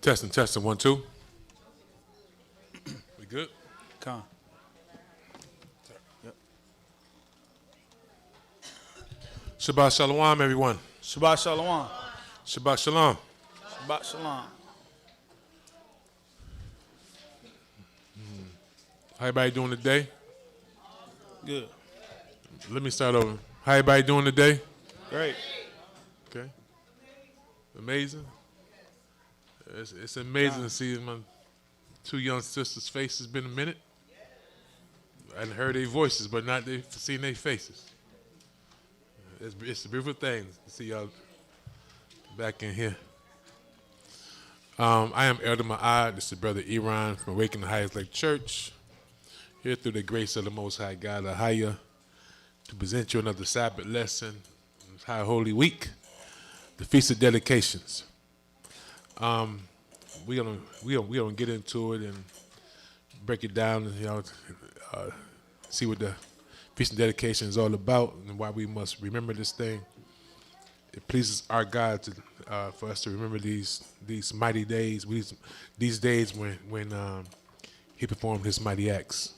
Testing, 1, 2. We good? Come. Yep. Shabbat Shalom, everyone. Shabbat Shalom. Shabbat Shalom. Shabbat Shalom. How everybody doing today? Good. Let me start over. How everybody doing today? Great. Okay. Amazing. It's amazing to see my two young sisters' faces. Been a minute. I hadn't heard their voices, but not seen their faces. It's a beautiful thing to see y'all back in here. I am Elder Ma'ad. This is Brother Iran from Awakening Ahayah Lake Church. Here through the grace of the Most High God, Ahayah, to present you another Sabbath lesson, this High Holy Week, the Feast of Dedications. We gonna get into it and break it down and see what the Feast of Dedication is all about and why we must remember this thing. It pleases our God to for us to remember these mighty days, these days when He performed His mighty acts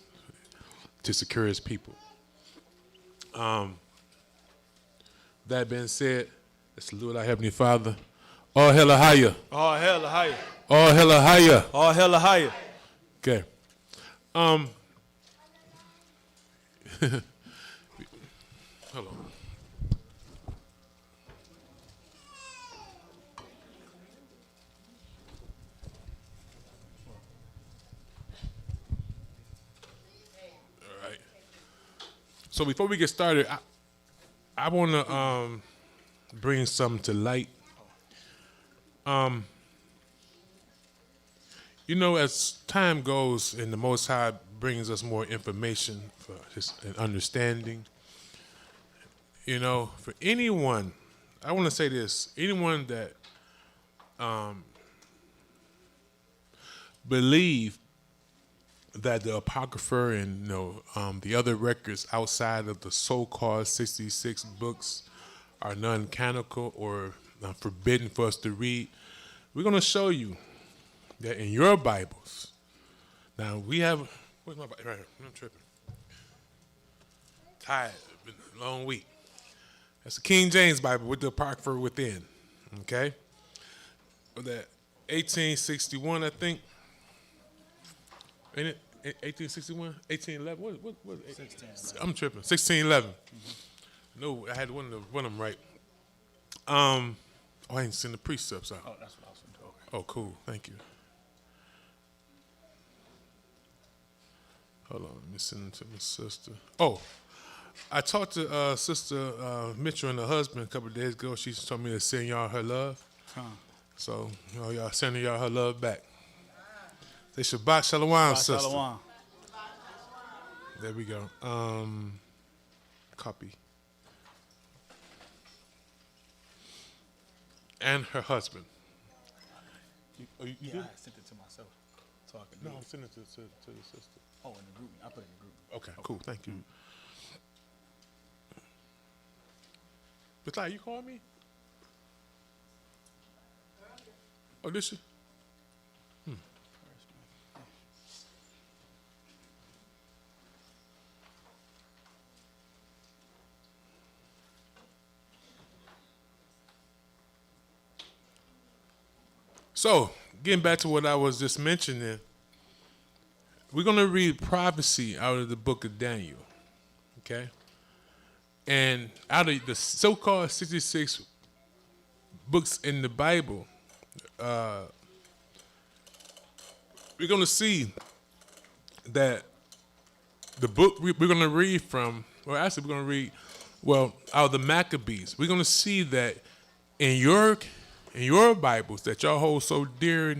to secure His people. That being said, let's salute our Heavenly Father. All hail Ahayah. All hail Ahayah. All hail Ahayah. All hail Ahayah. Okay. Hold on. All right. So before we get started, I want to bring something to light. As time goes and the Most High brings us more information for and understanding, for anyone, I want to say this, anyone that believe that the Apocrypha and the other records outside of the so-called 66 books are non-canonical or forbidden for us to read, we're going to show you that in your Bibles, now we have, where's my Bible? Right here, I'm tripping. Tired, been a long week. That's the King James Bible with the Apocrypha within, okay? With that 1861, I think. Ain't it 1861? 1811? What 1611. I'm tripping. 1611. Mm-hmm. No, I had one of them right. I ain't seen the precepts out. Oh, that's what I was going to do. Okay. Oh, cool. Thank you. Hold on. Let me send them to my sister. Oh, I talked to Sister Mitchell and her husband a couple of days ago. She told me to send y'all her love. So, y'all sending y'all her love back. Say Shabbat Shalom, Shabbat sister. Shalom. There we go. Copy. And her husband. You Yeah, did? I sent it to myself. So I could No, read I'm it. sending it to the sister. Oh, in the group. I put it in the group. Okay, cool. Thank you. But you called me? Oh, did she? So, getting back to what I was just mentioning, we're going to read prophecy out of the book of Daniel, okay? And out of the so-called 66 books in the Bible, we're going to see that the book we're going to read from, or actually we're going to read, out of the Maccabees, we're going to see that in your Bibles that y'all hold so dear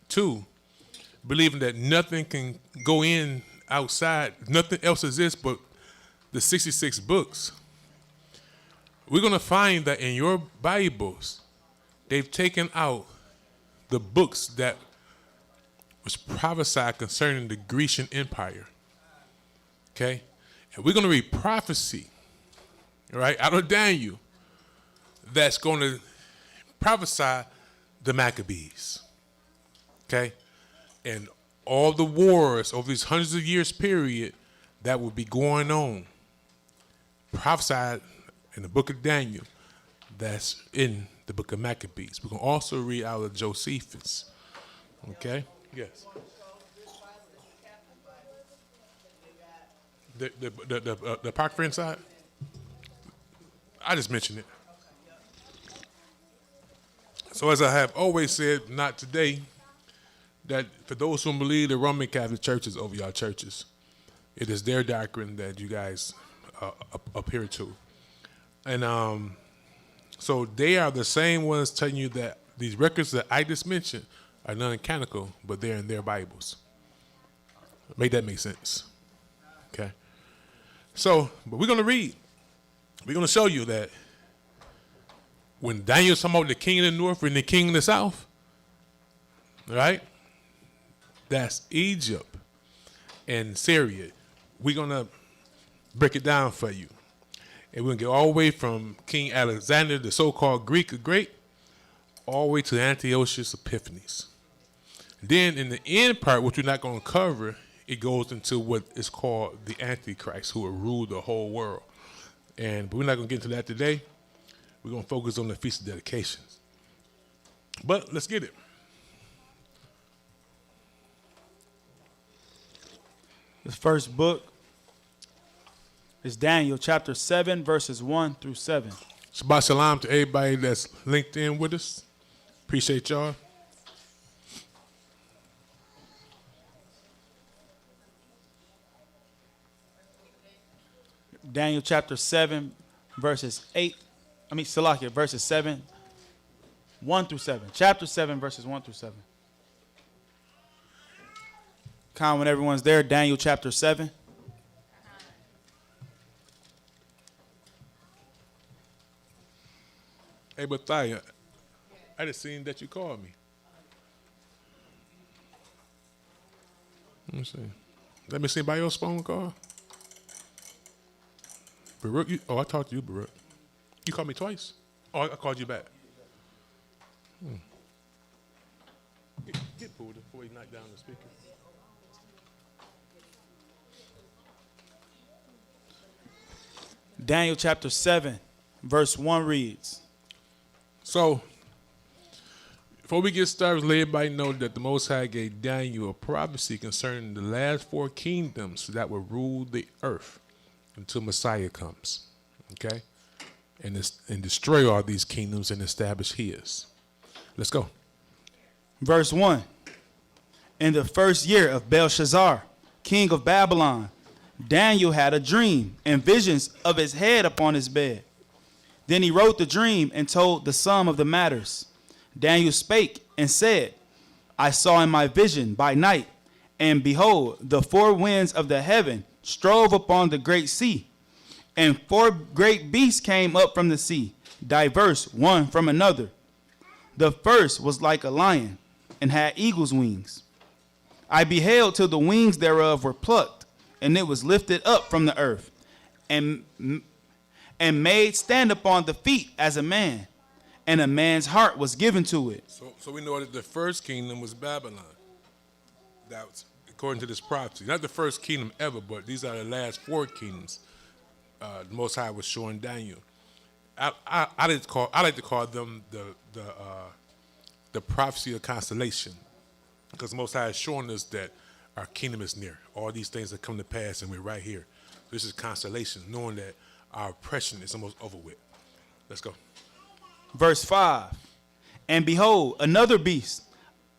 to, believing that nothing can go in outside, nothing else exists but the 66 books. We're going to find that in your Bibles, they've taken out the books that was prophesied concerning the Grecian Empire. Okay? And we're going to read prophecy, right, out of Daniel that's going to prophesy the Maccabees. Okay? And all the wars over these hundreds of years period that will be going on, prophesied in the book of Daniel, that's in the book of Maccabees. We're going to also read out of Josephus. Okay? Yes. The Apocrypha inside? I just mentioned it. So as I have always said, not today, that for those who believe the Roman Catholic Church is over y'all churches, it is their doctrine that you guys adhere to. And so they are the same ones telling you that these records that I just mentioned are non-canonical, but they're in their Bibles. Make that make sense. Okay? So, but we're going to read. We're going to show you that when Daniel's talking about the king of the north and the king of the south, right? That's Egypt and Syria. We're going to break it down for you. And we're going to get all the way from King Alexander, the so-called Greek the Great, all the way to Antiochus Epiphanes. Then in the end part, which we're not going to cover, it goes into what is called the Antichrist, who will rule the whole world. But we're not going to get into that today. We're going to focus on the Feast of Dedications. But let's get it. The first book is Daniel chapter 7, verses 1 through 7. Shabbat shalom to everybody that's linked in with us. Appreciate y'all. Daniel chapter 7, verses 7, 1 through 7. Chapter 7, verses 1 through 7. When everyone's there, Daniel chapter 7. Hey, but Thaya, I just seen that you called me. Let me see. Let me see by your phone call. Baruch, I talked to you, Baruch. You called me twice? Oh, I called you back. Get pulled before you knock down the speaker. Daniel chapter 7, verse 1 reads. So, before we get started, let everybody know that the Most High gave Daniel a prophecy concerning the last 4 kingdoms that will rule the earth until Messiah comes, okay? And destroy all these kingdoms and establish his. Let's go. Verse 1. In the first year of Belshazzar, king of Babylon, Daniel had a dream and visions of his head upon his bed. Then he wrote the dream and told the sum of the matters. Daniel spake and said, I saw in my vision by night, and behold, the 4 winds of the heaven strove upon the great sea, and 4 great beasts came up from the sea, diverse one from another. The first was like a lion, and had eagle's wings. I beheld till the wings thereof were plucked, and it was lifted up from the earth, and made stand upon the feet as a man, and a man's heart was given to it. So we know that the first kingdom was Babylon. That's according to this prophecy. Not the first kingdom ever, but these are the last 4 kingdoms the Most High was showing Daniel. I like to call them the prophecy of consolation, because the Most High is showing us that our kingdom is near. All these things that come to pass, and we're right here. This is consolation, knowing that our oppression is almost over with. Let's go. Verse 5. And behold, another beast,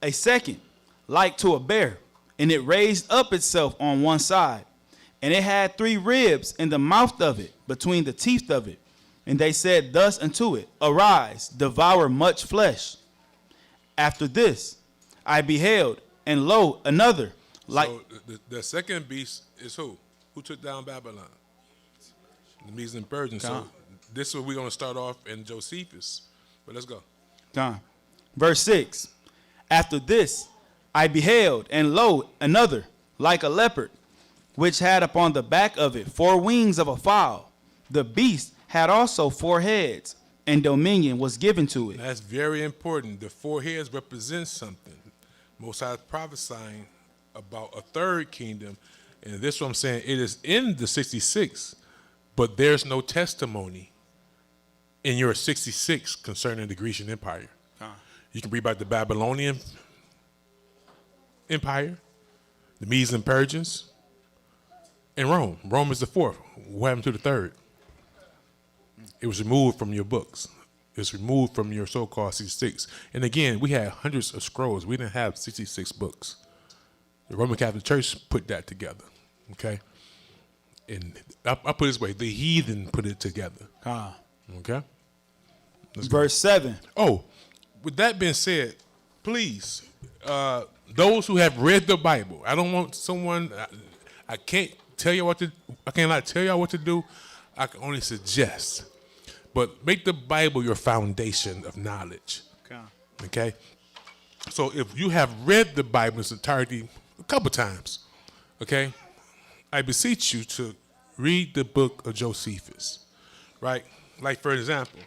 a second, like to a bear, and it raised up itself on one side. And it had 3 ribs in the mouth of it, between the teeth of it. And they said thus unto it, Arise, devour much flesh. After this, I beheld, and lo, another. Like So the second beast is who? Who took down Babylon? The Medes and Persians. So this is what we're going to start off in Josephus. But let's go. Verse 6. After this, I beheld, and lo, another, like a leopard, which had upon the back of it 4 wings of a fowl. The beast had also 4 heads, and dominion was given to it. That's very important. The four heads represent something. Most High is prophesying about a third kingdom, and this is what I'm saying. It is in the 66, but there's no testimony in your 66 concerning the Grecian Empire. You can read about the Babylonian Empire, the Medes and Persians, and Rome. Rome is the fourth. What happened to the third? It was removed from your books. It was removed from your so-called 66. And again, we had hundreds of scrolls. We didn't have 66 books. The Roman Catholic Church put that together, okay? And I put it this way, the heathen put it together, okay? Verse 7. Oh, with that being said, please, those who have read the Bible, I don't want someone, I can't tell you what to, I cannot tell y'all what to do. I can only suggest. But make the Bible your foundation of knowledge. Okay? So if you have read the Bible in its entirety a couple times, okay, I beseech you to read the book of Josephus, right? Like, for example,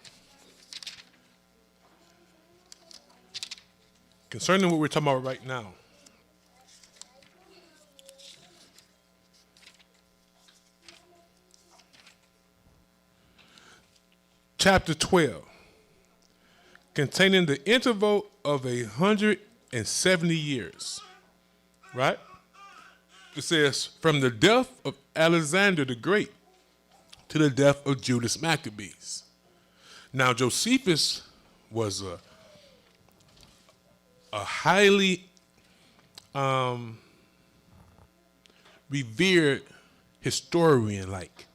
concerning what we're talking about right now, chapter 12, containing the interval of 170 years, right? It says, from the death of Alexander the Great to the death of Judas Maccabees. Now, Josephus was a highly revered historian, like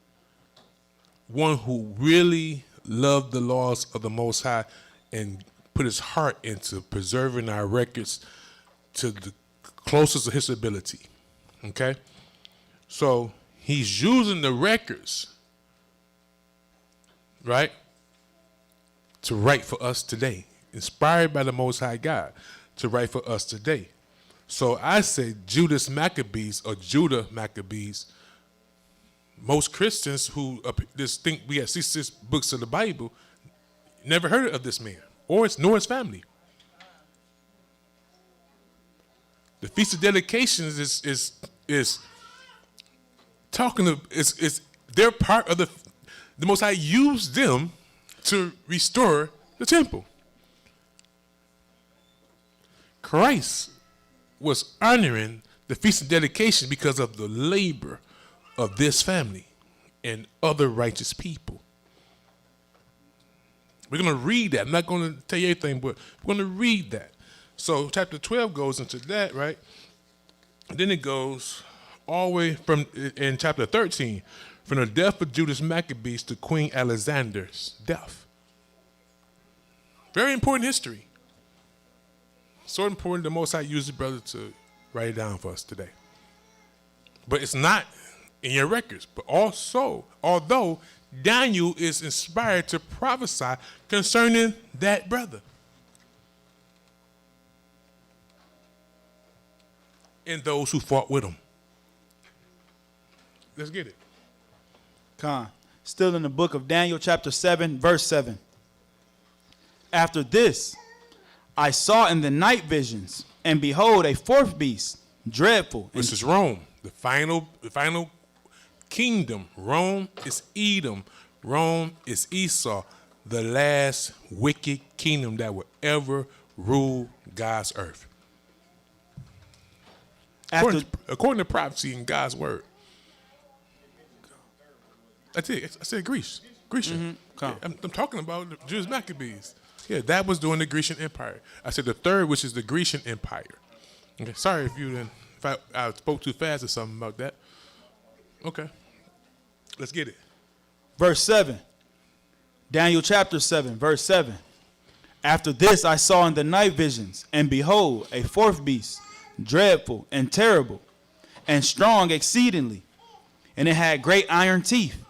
one who really loved the laws of the Most High and put his heart into preserving our records to the closest of his ability, okay? So he's using the records, right, to write for us today, inspired by the Most High God to write for us today. So I say Judas Maccabees or Judah Maccabees. Most Christians who just think we have 66 books of the Bible never heard of this man or nor his family. The Feast of Dedications is talking to is they're part of the Most High used them to restore the temple. Christ was honoring the Feast of Dedication because of the labor of this family and other righteous people. We're going to read that. I'm not going to tell you anything, but we're going to read that. So chapter 12 goes into that, right? And then it goes all the way from, in chapter 13, from the death of Judas Maccabees to Queen Alexander's death. Very important history. So important the Most High used the brother to write it down for us today. But it's not in your records. But also, although Daniel is inspired to prophesy concerning that brother. And those who fought with him. Let's get it. Still in the book of Daniel, chapter 7, verse 7. After this, I saw in the night visions, and behold, a fourth beast, dreadful. This is Rome, the final kingdom. Rome is Edom. Rome is Esau, the last wicked kingdom that will ever rule God's earth. According to prophecy in God's word. That's it. I said Greece. Grecian. Yeah, I'm talking about the Jews Maccabees. Yeah, that was during the Grecian Empire. I said the third, which is the Grecian Empire. Okay, sorry if I spoke too fast or something about that. Okay, let's get it. Verse 7. Daniel chapter 7, verse 7. After this I saw in the night visions, and behold, a fourth beast, dreadful and terrible, and strong exceedingly. And it had great iron teeth.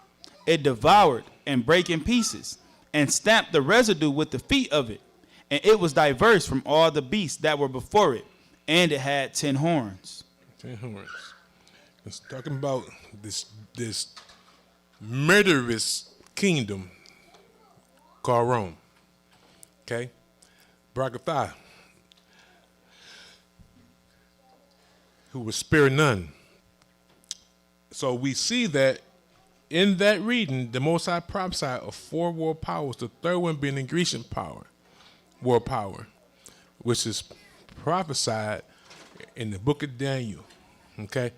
It devoured and brake in pieces, and stamped the residue with the feet of it. And it was diverse from all the beasts that were before it, and it had 10 horns. 10 horns. It's talking about this murderous kingdom called Rome. Okay? Barakathah, who was spared none. So we see that in that reading, the Most High prophesied of 4 world powers, the third one being the Grecian world power, which is prophesied in the book of Daniel. Okay?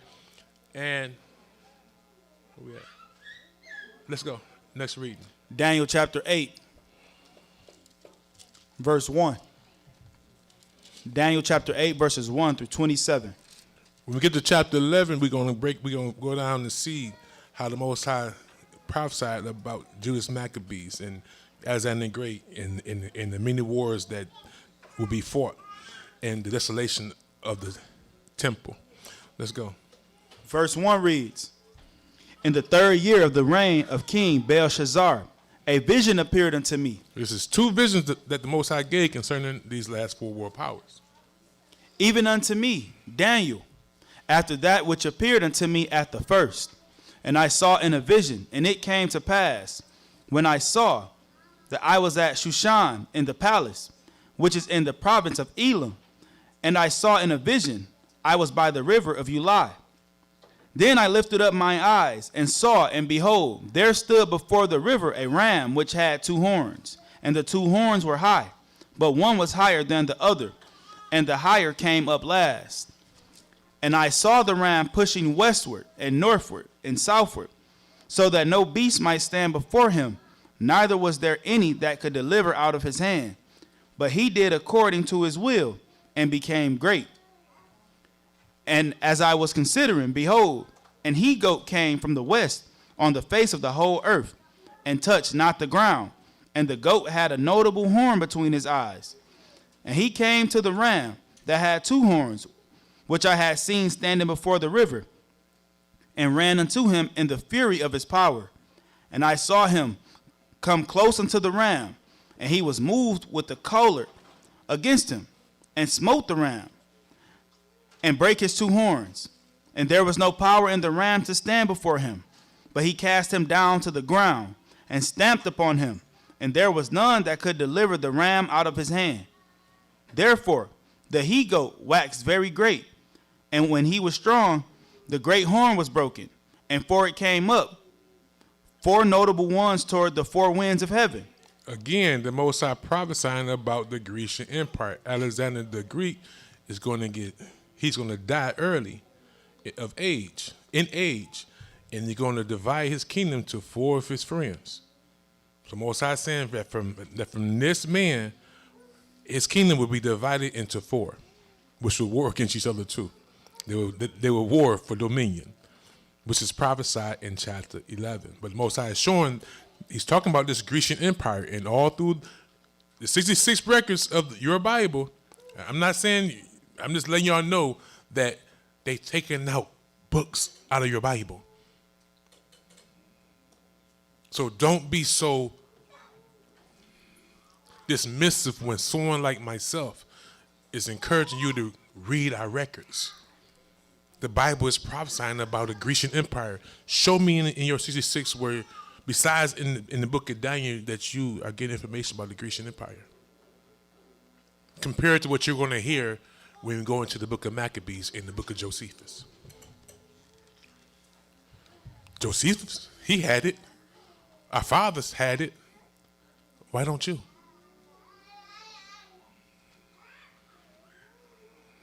And where we at? Let's go. Next reading. Daniel chapter 8, verse 1. Daniel chapter 8, verses 1 through 27. When we get to chapter 11, we're gonna go down and see how the Most High prophesied about Judas Maccabees and Alexander the Great in the many wars that will be fought and the desolation of the temple. Let's go. Verse 1 reads, in the 3rd year of the reign of King Belshazzar, a vision appeared unto me. This is 2 visions that the Most High gave concerning these last 4 world powers. Even unto me, Daniel, after that which appeared unto me at the first. And I saw in a vision, and it came to pass, when I saw, that I was at Shushan in the palace, which is in the province of Elam. And I saw in a vision, I was by the river of Ulai. Then I lifted up mine eyes, and saw, and behold, there stood before the river a ram which had 2 horns, and the 2 horns were high, but one was higher than the other, and the higher came up last. And I saw the ram pushing westward, and northward, and southward, so that no beast might stand before him, neither was there any that could deliver out of his hand. But he did according to his will, and became great. And as I was considering, behold, an he-goat came from the west on the face of the whole earth, and touched not the ground. And the goat had a notable horn between his eyes. And he came to the ram that had 2 horns, which I had seen standing before the river, and ran unto him in the fury of his power. And I saw him come close unto the ram, and he was moved with the choler against him, and smote the ram, and brake his 2 horns. And there was no power in the ram to stand before him, but he cast him down to the ground, and stamped upon him, and there was none that could deliver the ram out of his hand. Therefore the he-goat waxed very great, and when he was strong, the great horn was broken, and for it came up 4 notable ones toward the 4 winds of heaven. Again, the Most High prophesying about the Grecian Empire. Alexander the Greek is he's going to die early in age, and he's going to divide his kingdom to 4 of his friends. So Most High saying that from this man, his kingdom will be divided into 4, which will war against each other too. They will war for dominion, which is prophesied in chapter 11. But Most High is showing, he's talking about this Grecian Empire, and all through the 66 records of your Bible, I'm not saying, I'm just letting y'all know that they've taken out books out of your Bible. So don't be so dismissive when someone like myself is encouraging you to read our records. The Bible is prophesying about the Grecian Empire. Show me in your 66 where, besides in the book of Daniel, that you are getting information about the Grecian Empire. Compared to what you're going to hear when we go into the book of Maccabees and the book of Josephus. Josephus, he had it. Our fathers had it. Why don't you?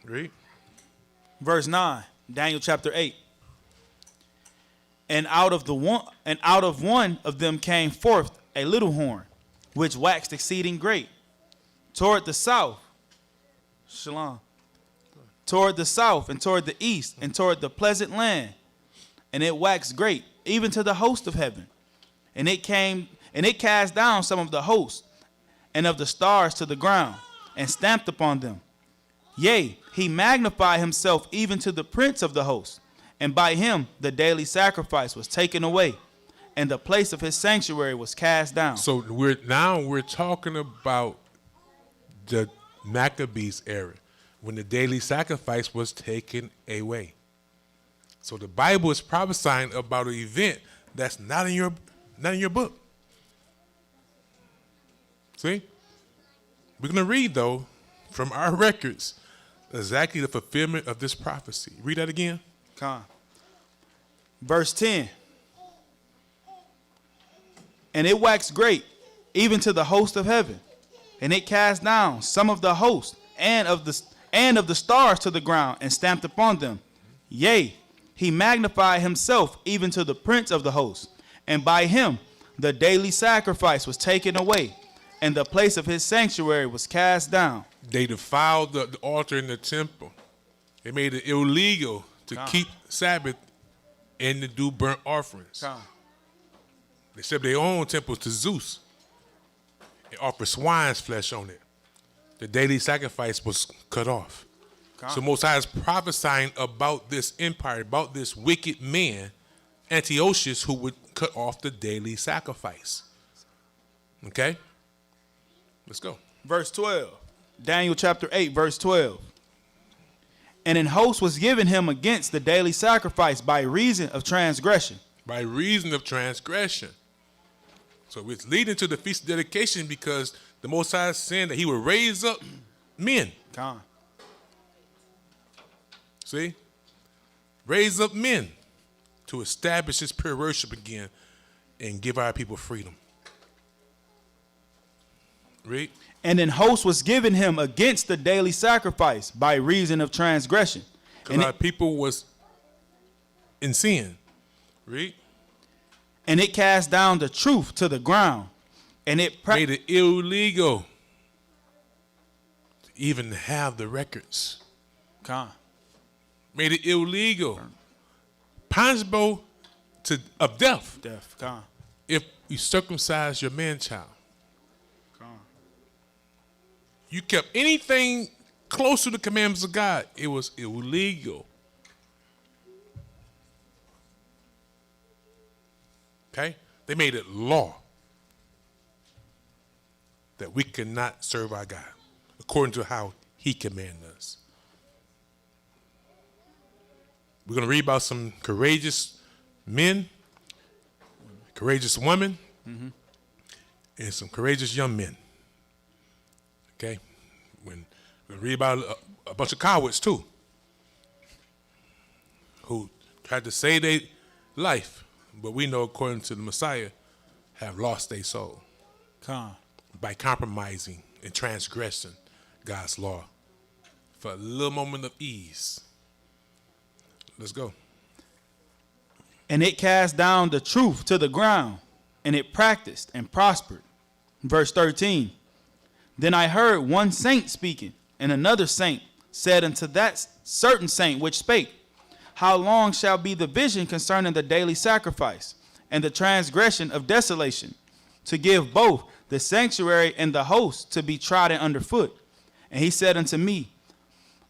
Read. Verse 9, Daniel chapter 8. And out of one of them came forth a little horn, which waxed exceeding great, toward the south, Shalom, toward the south, and toward the east, and toward the pleasant land. And it waxed great, even to the host of heaven. And it cast down some of the host, and of the stars to the ground, and stamped upon them. Yea, he magnified himself even to the prince of the host, and by him the daily sacrifice was taken away, and the place of his sanctuary was cast down. So we're talking about the Maccabees era, when the daily sacrifice was taken away. So the Bible is prophesying about an event that's not in your book. See? We're going to read, though, from our records, exactly the fulfillment of this prophecy. Read that again. Con. Verse 10. And it waxed great, even to the host of heaven, and it cast down some of the host and of the stars to the ground, and stamped upon them. Yea, he magnified himself even to the prince of the host, and by him the daily sacrifice was taken away, and the place of his sanctuary was cast down. They defiled the altar in the temple. They made it illegal to keep Sabbath and to do burnt offerings. They set up their own temples to Zeus and offered swine's flesh on it. The daily sacrifice was cut off. So Most High is prophesying about this empire, about this wicked man, Antiochus, who would cut off the daily sacrifice. Okay? Let's go. Verse 12. Daniel chapter 8, verse 12. And an host was given him against the daily sacrifice by reason of transgression. By reason of transgression. So it's leading to the feast of dedication because the Most High is saying that he will raise up men. Con. See? Raise up men to establish his pure worship again and give our people freedom. Read. And an host was given him against the daily sacrifice by reason of transgression. And our people was in sin. Read. And it cast down the truth to the ground. And it made it illegal to even have the records. Con. Made it illegal. Punishable of death. Death. Con. If you circumcise your man-child. You kept anything close to the commandments of God, it was illegal. Okay? They made it law that we cannot serve our God according to how he commanded us. We're going to read about some courageous men, courageous women, and some courageous young men. Okay, we read about a bunch of cowards too, who tried to save their life, but we know according to the Messiah, have lost their soul by compromising and transgressing God's law for a little moment of ease. Let's go. And it cast down the truth to the ground, and it practiced and prospered. Verse 13. Then I heard one saint speaking, and another saint said unto that certain saint which spake, How long shall be the vision concerning the daily sacrifice, and the transgression of desolation, to give both the sanctuary and the host to be trodden under foot? And he said unto me,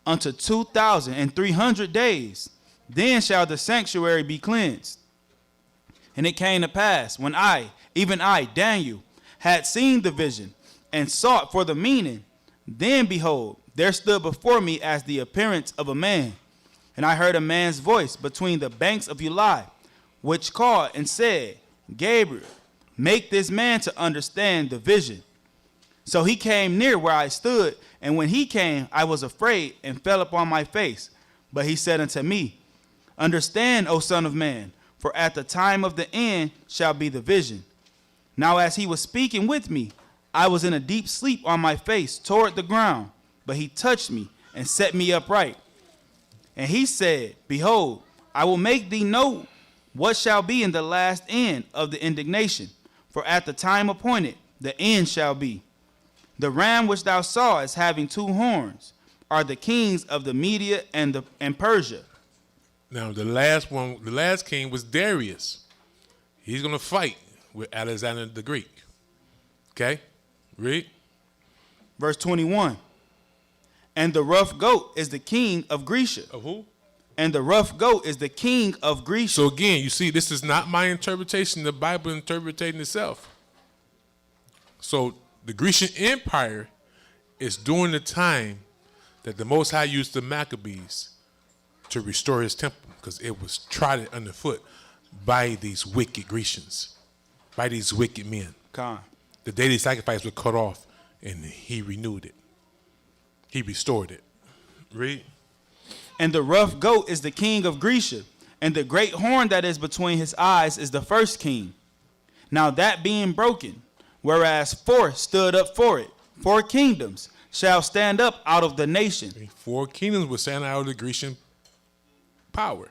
Unto 2,300 days, then shall the sanctuary be cleansed. And it came to pass, when I, even I, Daniel, had seen the vision, and sought for the meaning, then behold, there stood before me as the appearance of a man. And I heard a man's voice between the banks of Ulai, which called and said, Gabriel, make this man to understand the vision. So he came near where I stood, and when he came, I was afraid and fell upon my face. But he said unto me, Understand, O son of man, for at the time of the end shall be the vision. Now as he was speaking with me, I was in a deep sleep on my face toward the ground, but he touched me and set me upright. And he said, Behold, I will make thee know what shall be in the last end of the indignation, for at the time appointed the end shall be. The ram which thou sawest having two horns are the kings of the Media and Persia. Now the last king was Darius. He's going to fight with Alexander the Greek. Okay? Read. Verse 21. And the rough goat is the king of Grecia. Of who? And the rough goat is the king of Grecia. So again, you see, this is not my interpretation. The Bible interpreting itself. So the Grecian Empire is during the time that the Most High used the Maccabees to restore his temple, because it was trodden underfoot by these wicked Grecians, by these wicked men. Con. the daily sacrifice was cut off, and he renewed it. He restored it. Read. And the rough goat is the king of Grecia, and the great horn that is between his eyes is the first king. Now that being broken, whereas four stood up for it, 4 kingdoms shall stand up out of the nation. 4 kingdoms were sent out of the Grecian power.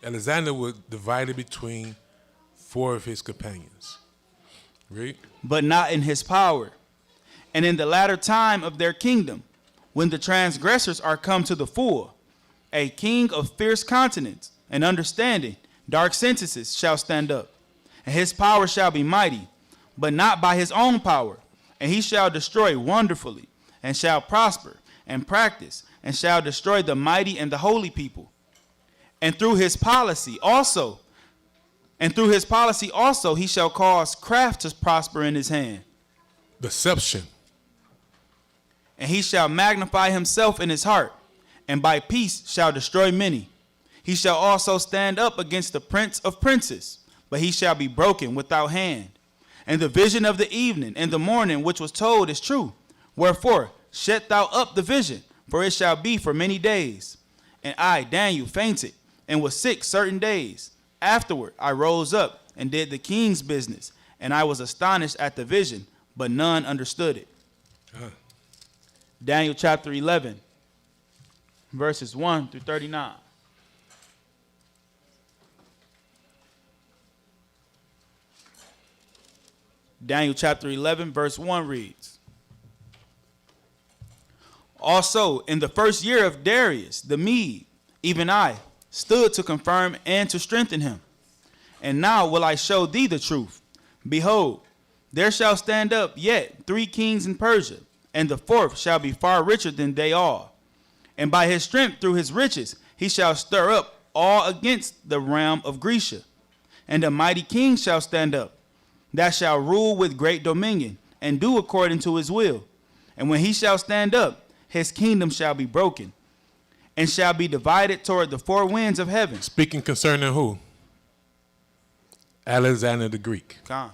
Alexander was divided between 4 of his companions. Read. But not in his power. And in the latter time of their kingdom, when the transgressors are come to the full, a king of fierce countenance and understanding, dark sentences shall stand up. And his power shall be mighty, but not by his own power. And he shall destroy wonderfully, and shall prosper, and practice, and shall destroy the mighty and the holy people. And through his policy also, he shall cause craft to prosper in his hand. Deception. And he shall magnify himself in his heart, and by peace shall destroy many. He shall also stand up against the prince of princes, but he shall be broken without hand. And the vision of the evening and the morning which was told is true. Wherefore, shut thou up the vision, for it shall be for many days. And I, Daniel, fainted, and was sick certain days. Afterward I rose up, and did the king's business, and I was astonished at the vision, but none understood it. Daniel chapter 11, verses 1 through 39. Daniel chapter 11, verse 1 reads, Also, in the first year of Darius the Mede, even I stood to confirm and to strengthen him. And now will I show thee the truth. Behold, there shall stand up yet 3 kings in Persia, and the 4th shall be far richer than they all. And by his strength through his riches he shall stir up all against the realm of Grecia. And a mighty king shall stand up, that shall rule with great dominion, and do according to his will. And when he shall stand up, his kingdom shall be broken, and shall be divided toward the 4 winds of heaven. Speaking concerning who? Alexander the Greek. God.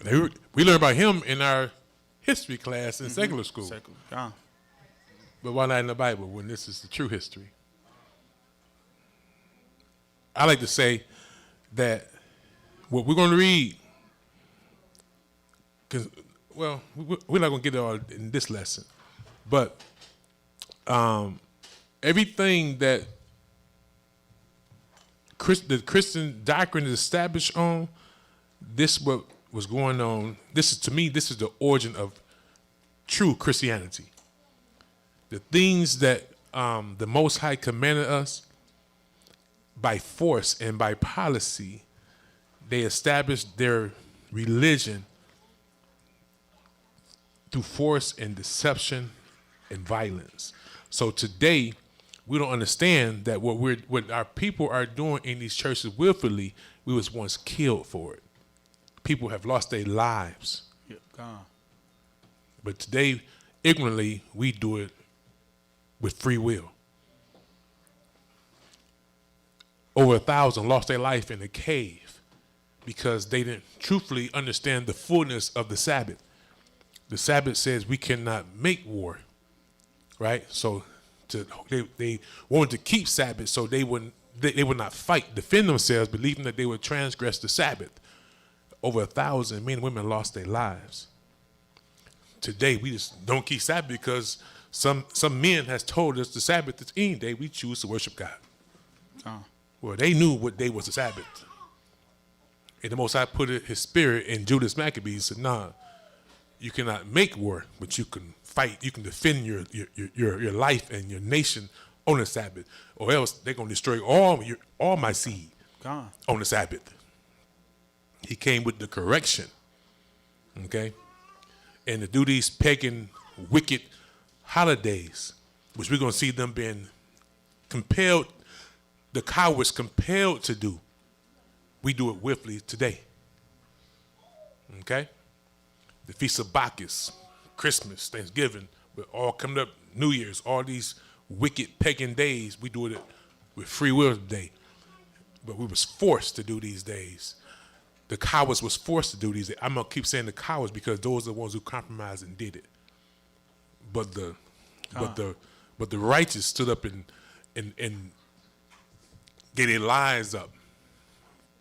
We learned about him in our history class in secular school. God. But why not in the Bible when this is the true history? I like to say that what we're going to read, because, well, we're not going to get it all in this lesson, but everything that the Christian doctrine is established on, this what was going on. This is, to me, this is the origin of true Christianity. The things that the Most High commanded us by force and by policy, they established their religion through force and deception and violence. So today, we don't understand that what our people are doing in these churches willfully, we was once killed for it. People have lost their lives. Yep, God. But today, ignorantly, we do it with free will. Over 1,000 lost their life in a cave because they didn't truthfully understand the fullness of the Sabbath. The Sabbath says we cannot make war, right? So they wanted to keep Sabbath so they would not fight, defend themselves, believing that they would transgress the Sabbath. Over 1,000 men and women lost their lives. Today, we just don't keep Sabbath because some men has told us the Sabbath is any day we choose to worship God. Well, they knew what day was the Sabbath. And the Most High put his spirit in Judas Maccabees and said, nah, you cannot make war, but you can fight. You can defend your life and your nation on the Sabbath, or else they're going to destroy all my seed on the Sabbath. He came with the correction, okay? And to do these pagan, wicked holidays, which we're going to see them being compelled, the cowards compelled to do, we do it willfully today, okay? The Feast of Bacchus, Christmas, Thanksgiving, but all coming up, New Year's, all these wicked pagan days, we do it with free will today. But we was forced to do these days. the cowards was forced to do these. I'm gonna keep saying the cowards because those are the ones who compromised and did it. But the righteous stood up and gave their lives up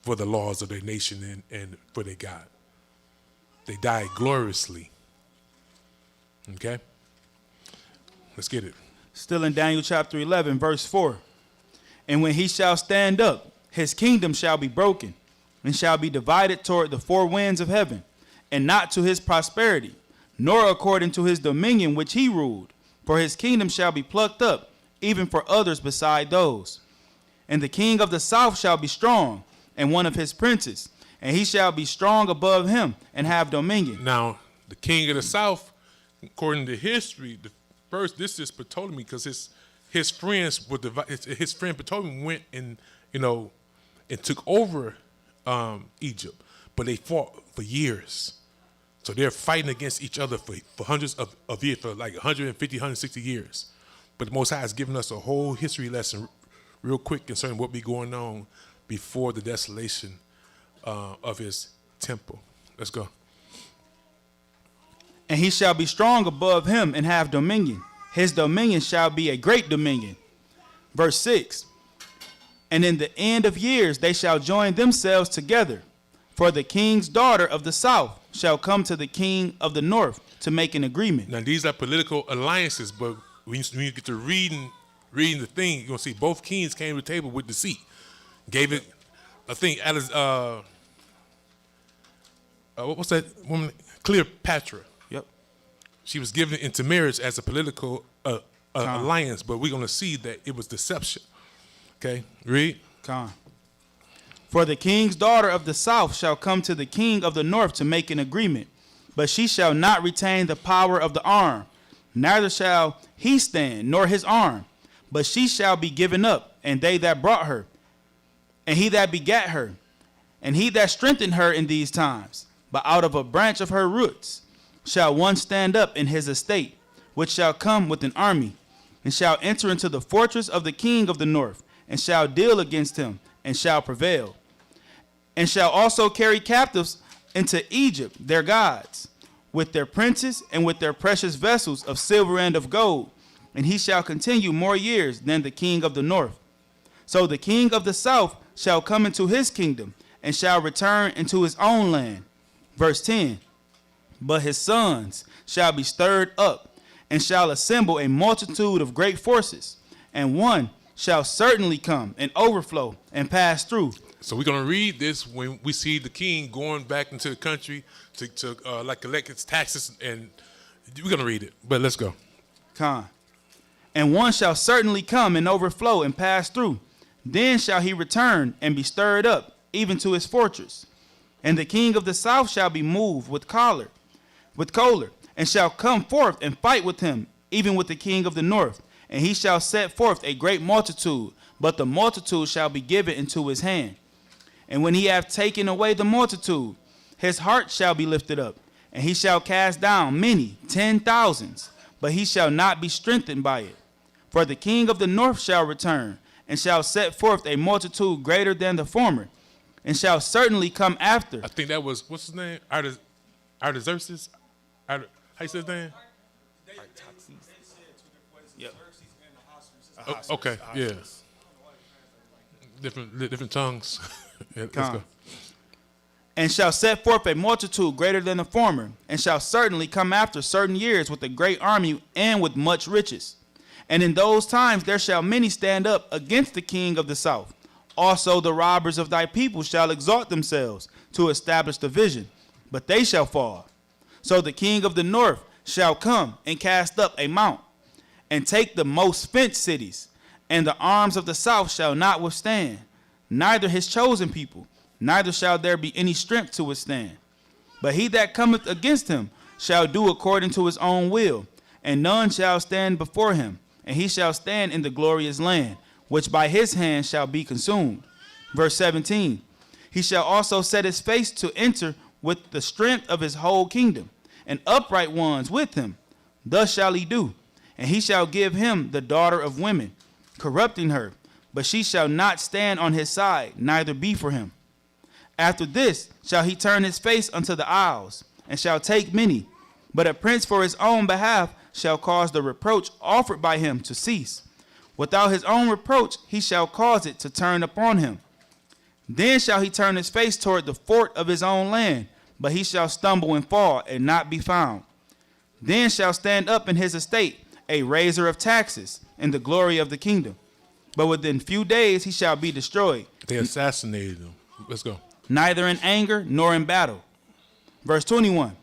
for the laws of their nation and for their God. They died gloriously. Okay? Let's get it. Still in Daniel chapter 11, verse 4. And when he shall stand up, his kingdom shall be broken, and shall be divided toward the four winds of heaven, and not to his prosperity, nor according to his dominion which he ruled. For his kingdom shall be plucked up, even for others beside those. And the king of the south shall be strong, and one of his princes, and he shall be strong above him, and have dominion. Now, the king of the south, according to history, this is Ptolemy, because his friends were his friend Ptolemy went and took over Egypt, but they fought for years. So they're fighting against each other for hundreds of years, for like 150, 160 years. But the Most High has given us a whole history lesson real quick concerning what be going on before the desolation of his temple. Let's go. And he shall be strong above him and have dominion. His dominion shall be a great dominion. Verse 6. And in the end of years they shall join themselves together. For the king's daughter of the south shall come to the king of the north to make an agreement. Now these are political alliances, but when you get to reading the thing, you're going to see both kings came to the table with deceit. Gave it, I think, what's that woman? Cleopatra. Yep. She was given into marriage as a political alliance, but we're going to see that it was deception. Okay, read. For the king's daughter of the south shall come to the king of the north to make an agreement, but she shall not retain the power of the arm, neither shall he stand, nor his arm, but she shall be given up, and they that brought her, and he that begat her, and he that strengthened her in these times. But out of a branch of her roots shall one stand up in his estate, which shall come with an army, and shall enter into the fortress of the king of the north, and shall deal against him, and shall prevail. And shall also carry captives into Egypt their gods, with their princes and with their precious vessels of silver and of gold. And he shall continue more years than the king of the north. So the king of the south shall come into his kingdom, and shall return into his own land. Verse 10. But his sons shall be stirred up, and shall assemble a multitude of great forces, and one shall certainly come and overflow and pass through. So we're going to read this when we see the king going back into the country to collect his taxes, and we're going to read it. But let's go. And one shall certainly come and overflow and pass through. Then shall he return and be stirred up, even to his fortress. And the king of the south shall be moved with choler, and shall come forth and fight with him, even with the king of the north. And he shall set forth a great multitude, but the multitude shall be given into his hand. And when he hath taken away the multitude, his heart shall be lifted up, and he shall cast down many 10,000s, but he shall not be strengthened by it. For the king of the north shall return, and shall set forth a multitude greater than the former, and shall certainly come after. I think that was, what's his name? Artaxerxes? How you say his name? Yep. Okay, yeah. Different tongues. Yeah, let's go. And shall set forth a multitude greater than the former, and shall certainly come after certain years with a great army and with much riches. And in those times there shall many stand up against the king of the south. Also the robbers of thy people shall exalt themselves to establish the vision, but they shall fall. So the king of the north shall come and cast up a mount, and take the most fenced cities, and the arms of the south shall not withstand, neither his chosen people, neither shall there be any strength to withstand. But he that cometh against him shall do according to his own will, and none shall stand before him, and he shall stand in the glorious land, which by his hand shall be consumed. Verse 17. He shall also set his face to enter with the strength of his whole kingdom, and upright ones with him. Thus shall he do. And he shall give him the daughter of women, corrupting her, but she shall not stand on his side, neither be for him. After this shall he turn his face unto the isles, and shall take many. But a prince for his own behalf shall cause the reproach offered by him to cease. Without his own reproach he shall cause it to turn upon him. Then shall he turn his face toward the fort of his own land, but he shall stumble and fall and not be found. Then shall stand up in his estate a raiser of taxes in the glory of the kingdom. But within few days he shall be destroyed. They assassinated him. Let's go. Neither in anger nor in battle. Verse 21.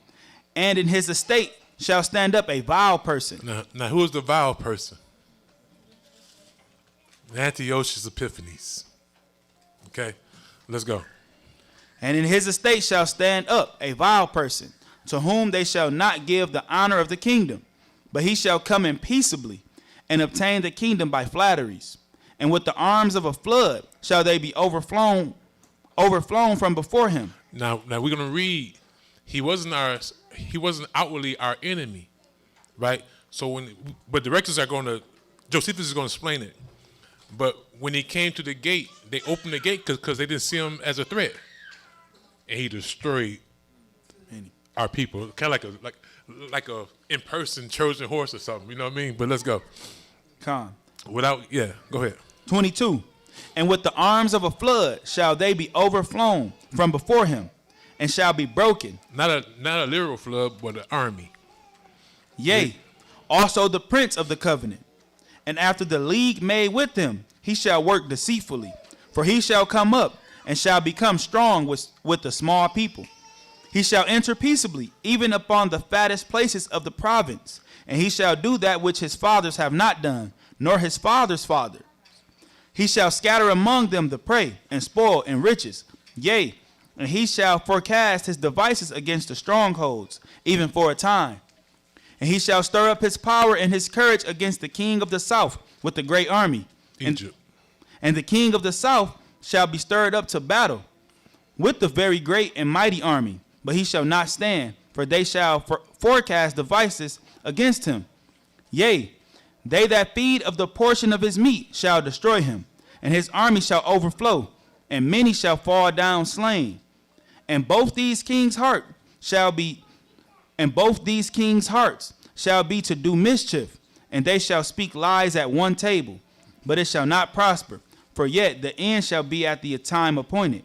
And in his estate shall stand up a vile person. Now who is the vile person? Antiochus Epiphanes. Okay, let's go. And in his estate shall stand up a vile person, to whom they shall not give the honor of the kingdom, but he shall come in peaceably, and obtain the kingdom by flatteries. And with the arms of a flood shall they be overflown from before him. Now we're gonna read. He wasn't outwardly our enemy, right? So but the directors are gonna, Josephus is gonna explain it. But when he came to the gate, they opened the gate because they didn't see him as a threat, and he destroyed our people, kind of like a in-person Trojan horse or something. You know what I mean? But let's go. Con. Go ahead. 22. And with the arms of a flood shall they be overflown from before him, and shall be broken. Not a literal flood, but an army. Yea, also the prince of the covenant. And after the league made with him, he shall work deceitfully. For he shall come up, and shall become strong with the small people. He shall enter peaceably, even upon the fattest places of the province. And he shall do that which his fathers have not done, nor his father's father. He shall scatter among them the prey, and spoil and riches. Yea, and he shall forecast his devices against the strongholds, even for a time. And he shall stir up his power and his courage against the king of the south with the great army. Egypt. And the king of the south shall be stirred up to battle with the very great and mighty army. But he shall not stand, for they shall forecast devices against him. Yea, they that feed of the portion of his meat shall destroy him, and his army shall overflow, and many shall fall down slain. And both these kings' hearts shall be to do mischief, and they shall speak lies at one table, but it shall not prosper, for yet the end shall be at the time appointed.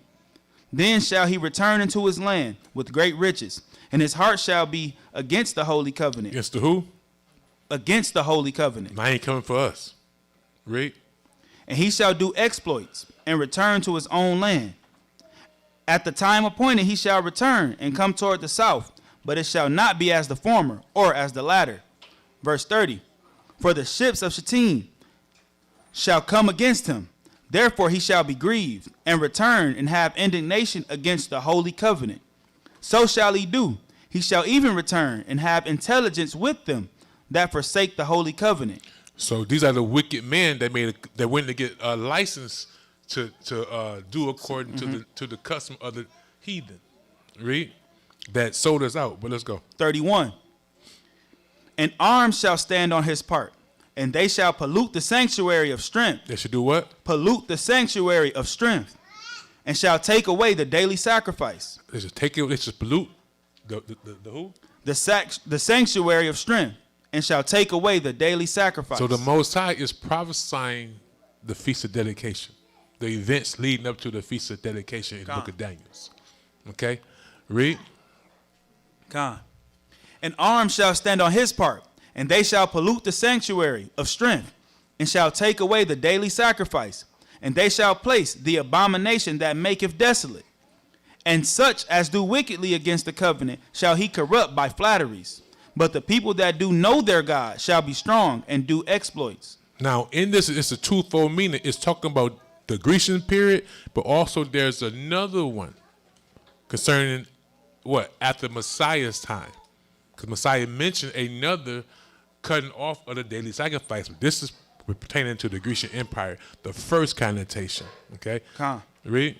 Then shall he return into his land with great riches, and his heart shall be against the holy covenant. Against the who? Against the holy covenant. I ain't coming for us. Read. And he shall do exploits, and return to his own land. At the time appointed he shall return, and come toward the south, but it shall not be as the former, or as the latter. Verse 30. For the ships of Shittim shall come against him. Therefore he shall be grieved, and return, and have indignation against the holy covenant. So shall he do. He shall even return, and have intelligence with them that forsake the holy covenant. So these are the wicked men that went to get a license to do according to the custom of the heathen. Read. That sold us out. But let's go. 31. And arms shall stand on his part, and they shall pollute the sanctuary of strength. They should do what? Pollute the sanctuary of strength, and shall take away the daily sacrifice. They should take it. They should pollute the who? The sanctuary of strength, and shall take away the daily sacrifice. So the Most High is prophesying the Feast of Dedication, the events leading up to the Feast of Dedication in the book of Daniel. Okay? Read. God. And arms shall stand on his part, and they shall pollute the sanctuary of strength, and shall take away the daily sacrifice, and they shall place the abomination that maketh desolate. And such as do wickedly against the covenant shall he corrupt by flatteries. But the people that do know their God shall be strong and do exploits. Now, in this, it's a twofold meaning. It's talking about the Grecian period, but also there's another one concerning what? After Messiah's time. Because Messiah mentioned another cutting off of the daily sacrifice. This is pertaining to the Grecian Empire, the first connotation. Okay? Read.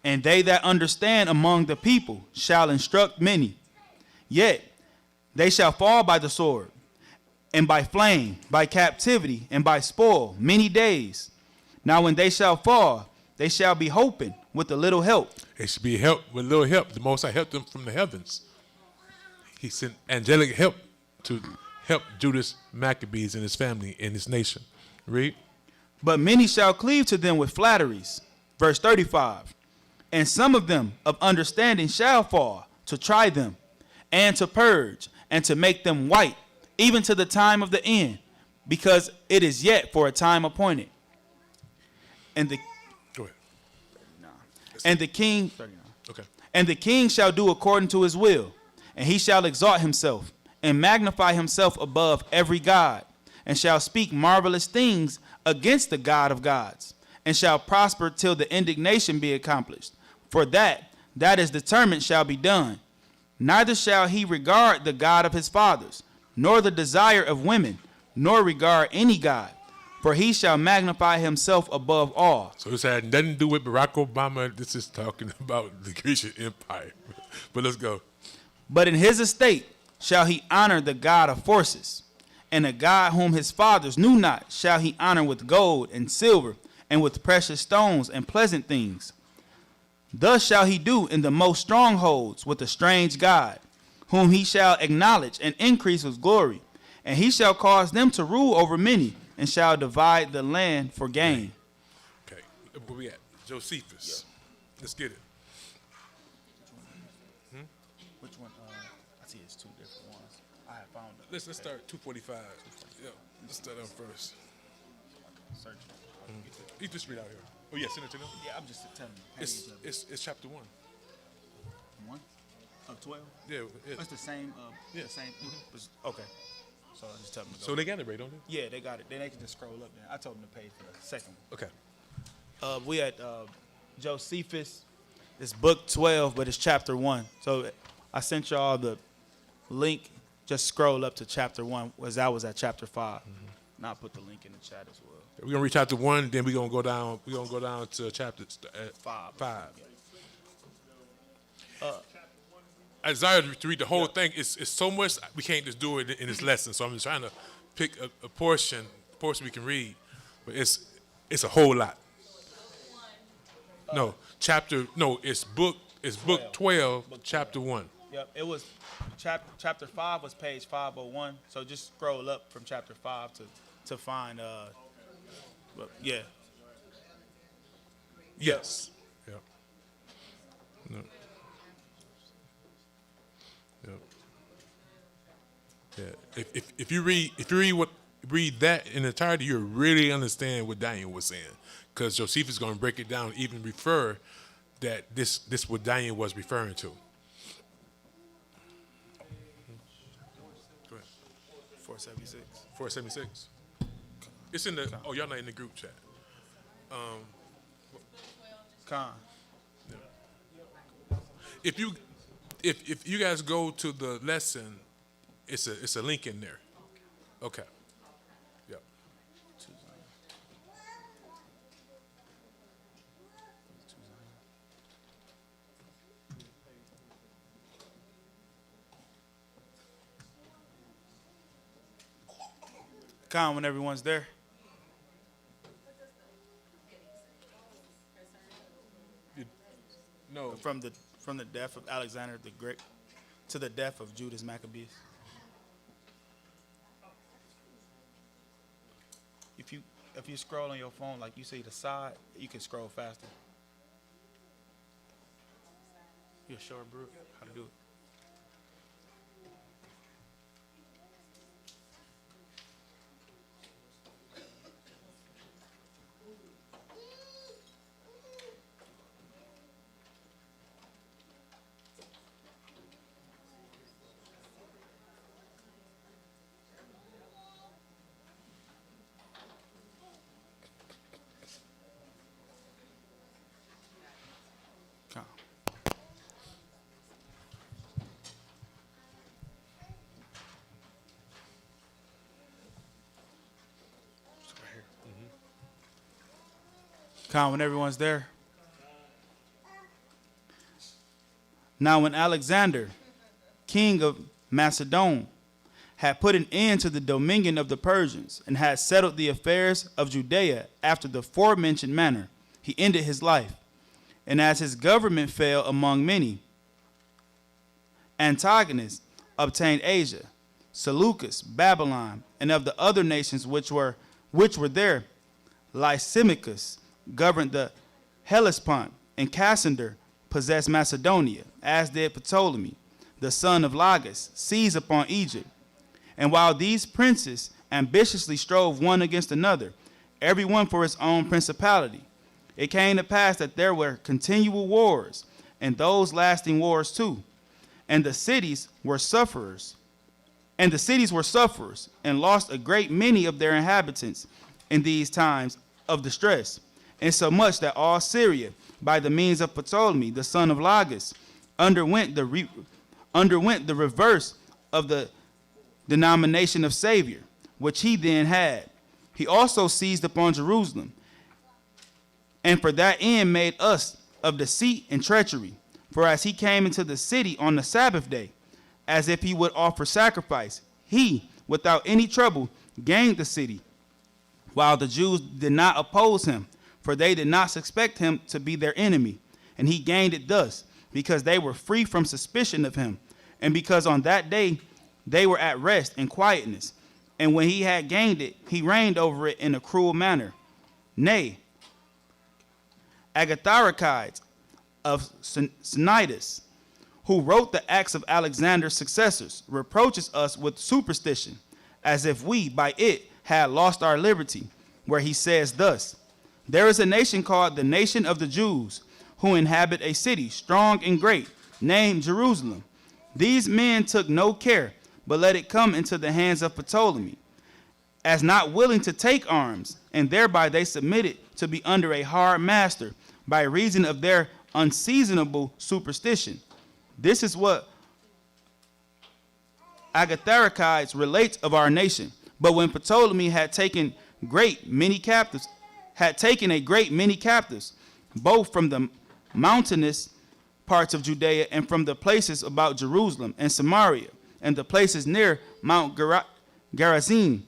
And they that understand among the people shall instruct many. Yet they shall fall by the sword, and by flame, by captivity, and by spoil many days. Now when they shall fall, they shall be hoping with a little help. It should be help with little help. The Most High helped them from the heavens. He sent angelic help to help Judas Maccabees and his family and his nation. Read. But many shall cleave to them with flatteries. Verse 35. And some of them of understanding shall fall, to try them, and to purge, and to make them white, even to the time of the end, because it is yet for a time appointed. And the Go ahead. and the king Okay. and the king shall do according to his will, and he shall exalt himself, and magnify himself above every god, and shall speak marvelous things against the God of gods, and shall prosper till the indignation be accomplished. For that is determined shall be done. Neither shall he regard the God of his fathers, nor the desire of women, nor regard any God, for he shall magnify himself above all. So this had nothing to do with Barack Obama. This is talking about the Grecian Empire. But let's go. But in his estate shall he honor the God of forces, and a God whom his fathers knew not shall he honor with gold and silver, and with precious stones and pleasant things. Thus shall he do in the most strongholds with a strange God, whom he shall acknowledge and increase with glory. And he shall cause them to rule over many, and shall divide the land for gain. Okay. Where we at? Josephus. Let's get it. Which one? I see it's two different ones. I have found it. Let's start 245. Yeah. Let's start on first. Search. You just read out here. Oh yeah, send it to them. Yeah, I'm just telling you. It's chapter 1. One of 12. Yeah. It's the same. Yeah. The same. Okay. So I just tell them to go. So they got it right, don't they? Yeah, they got it. Then they can just scroll up there. I told them to pay for the second one. Okay. We at Josephus. It's book 12, but it's chapter 1. So I sent y'all the link. Just scroll up to chapter 1, as I was at chapter 5. And I'll put the link in the chat as well. We're gonna read chapter 1, then we're gonna go down. We're gonna go down to chapter 5. 5. I desire to read the whole thing. It's so much we can't just do it in this lesson. So I'm just trying to pick a portion we can read, but it's a whole lot. It's book 12, chapter 1. Yep, it was chapter 5 was page 501. So just scroll up from chapter 5 to find yeah. Yes. Yep. No. Yep. Yeah. If you read that in entirety, you really understand what Daniel was saying, because Josephus is going to break it down, even refer that this what Daniel was referring to. Go ahead. 476. 476. It's in the. Oh, y'all not in the group chat. Con. If you guys go to the lesson, it's a link in there. Okay. Yep. Con, when everyone's there. No. From the death of Alexander the Great to the death of Judas Maccabees. If you scroll on your phone, like you see the side, you can scroll faster. You're sure, Brooke, how to do it? Con, when everyone's there. Now when Alexander, king of Macedon, had put an end to the dominion of the Persians, and had settled the affairs of Judea after the forementioned manner, he ended his life. And as his government fell among many, Antigonus obtained Asia, Seleucus, Babylon, and of the other nations which were there, Lysimachus governed the Hellespont, and Cassander possessed Macedonia, as did Ptolemy, the son of Lagus, seized upon Egypt. And while these princes ambitiously strove one against another, every one for his own principality, it came to pass that there were continual wars, and those lasting wars too. And the cities were sufferers, and lost a great many of their inhabitants in these times of distress, insomuch that all Syria, by the means of Ptolemy, the son of Lagus, underwent the reverse of the denomination of Savior, which he then had. He also seized upon Jerusalem, and for that end made us of deceit and treachery. For as he came into the city on the Sabbath day, as if he would offer sacrifice, he, without any trouble, gained the city, while the Jews did not oppose him, for they did not suspect him to be their enemy. And he gained it thus, because they were free from suspicion of him, and because on that day they were at rest and quietness. And when he had gained it, he reigned over it in a cruel manner. Nay, Agatharchides of Cnidus, who wrote the acts of Alexander's successors, reproaches us with superstition, as if we by it had lost our liberty, where he says thus: there is a nation called the nation of the Jews, who inhabit a city strong and great, named Jerusalem. These men took no care, but let it come into the hands of Ptolemy, as not willing to take arms, and thereby they submitted to be under a hard master, by reason of their unseasonable superstition. This is what Agatharchides relates of our nation. But when Ptolemy had taken a great many captives, both from the mountainous parts of Judea and from the places about Jerusalem and Samaria and the places near Mount Gerizim,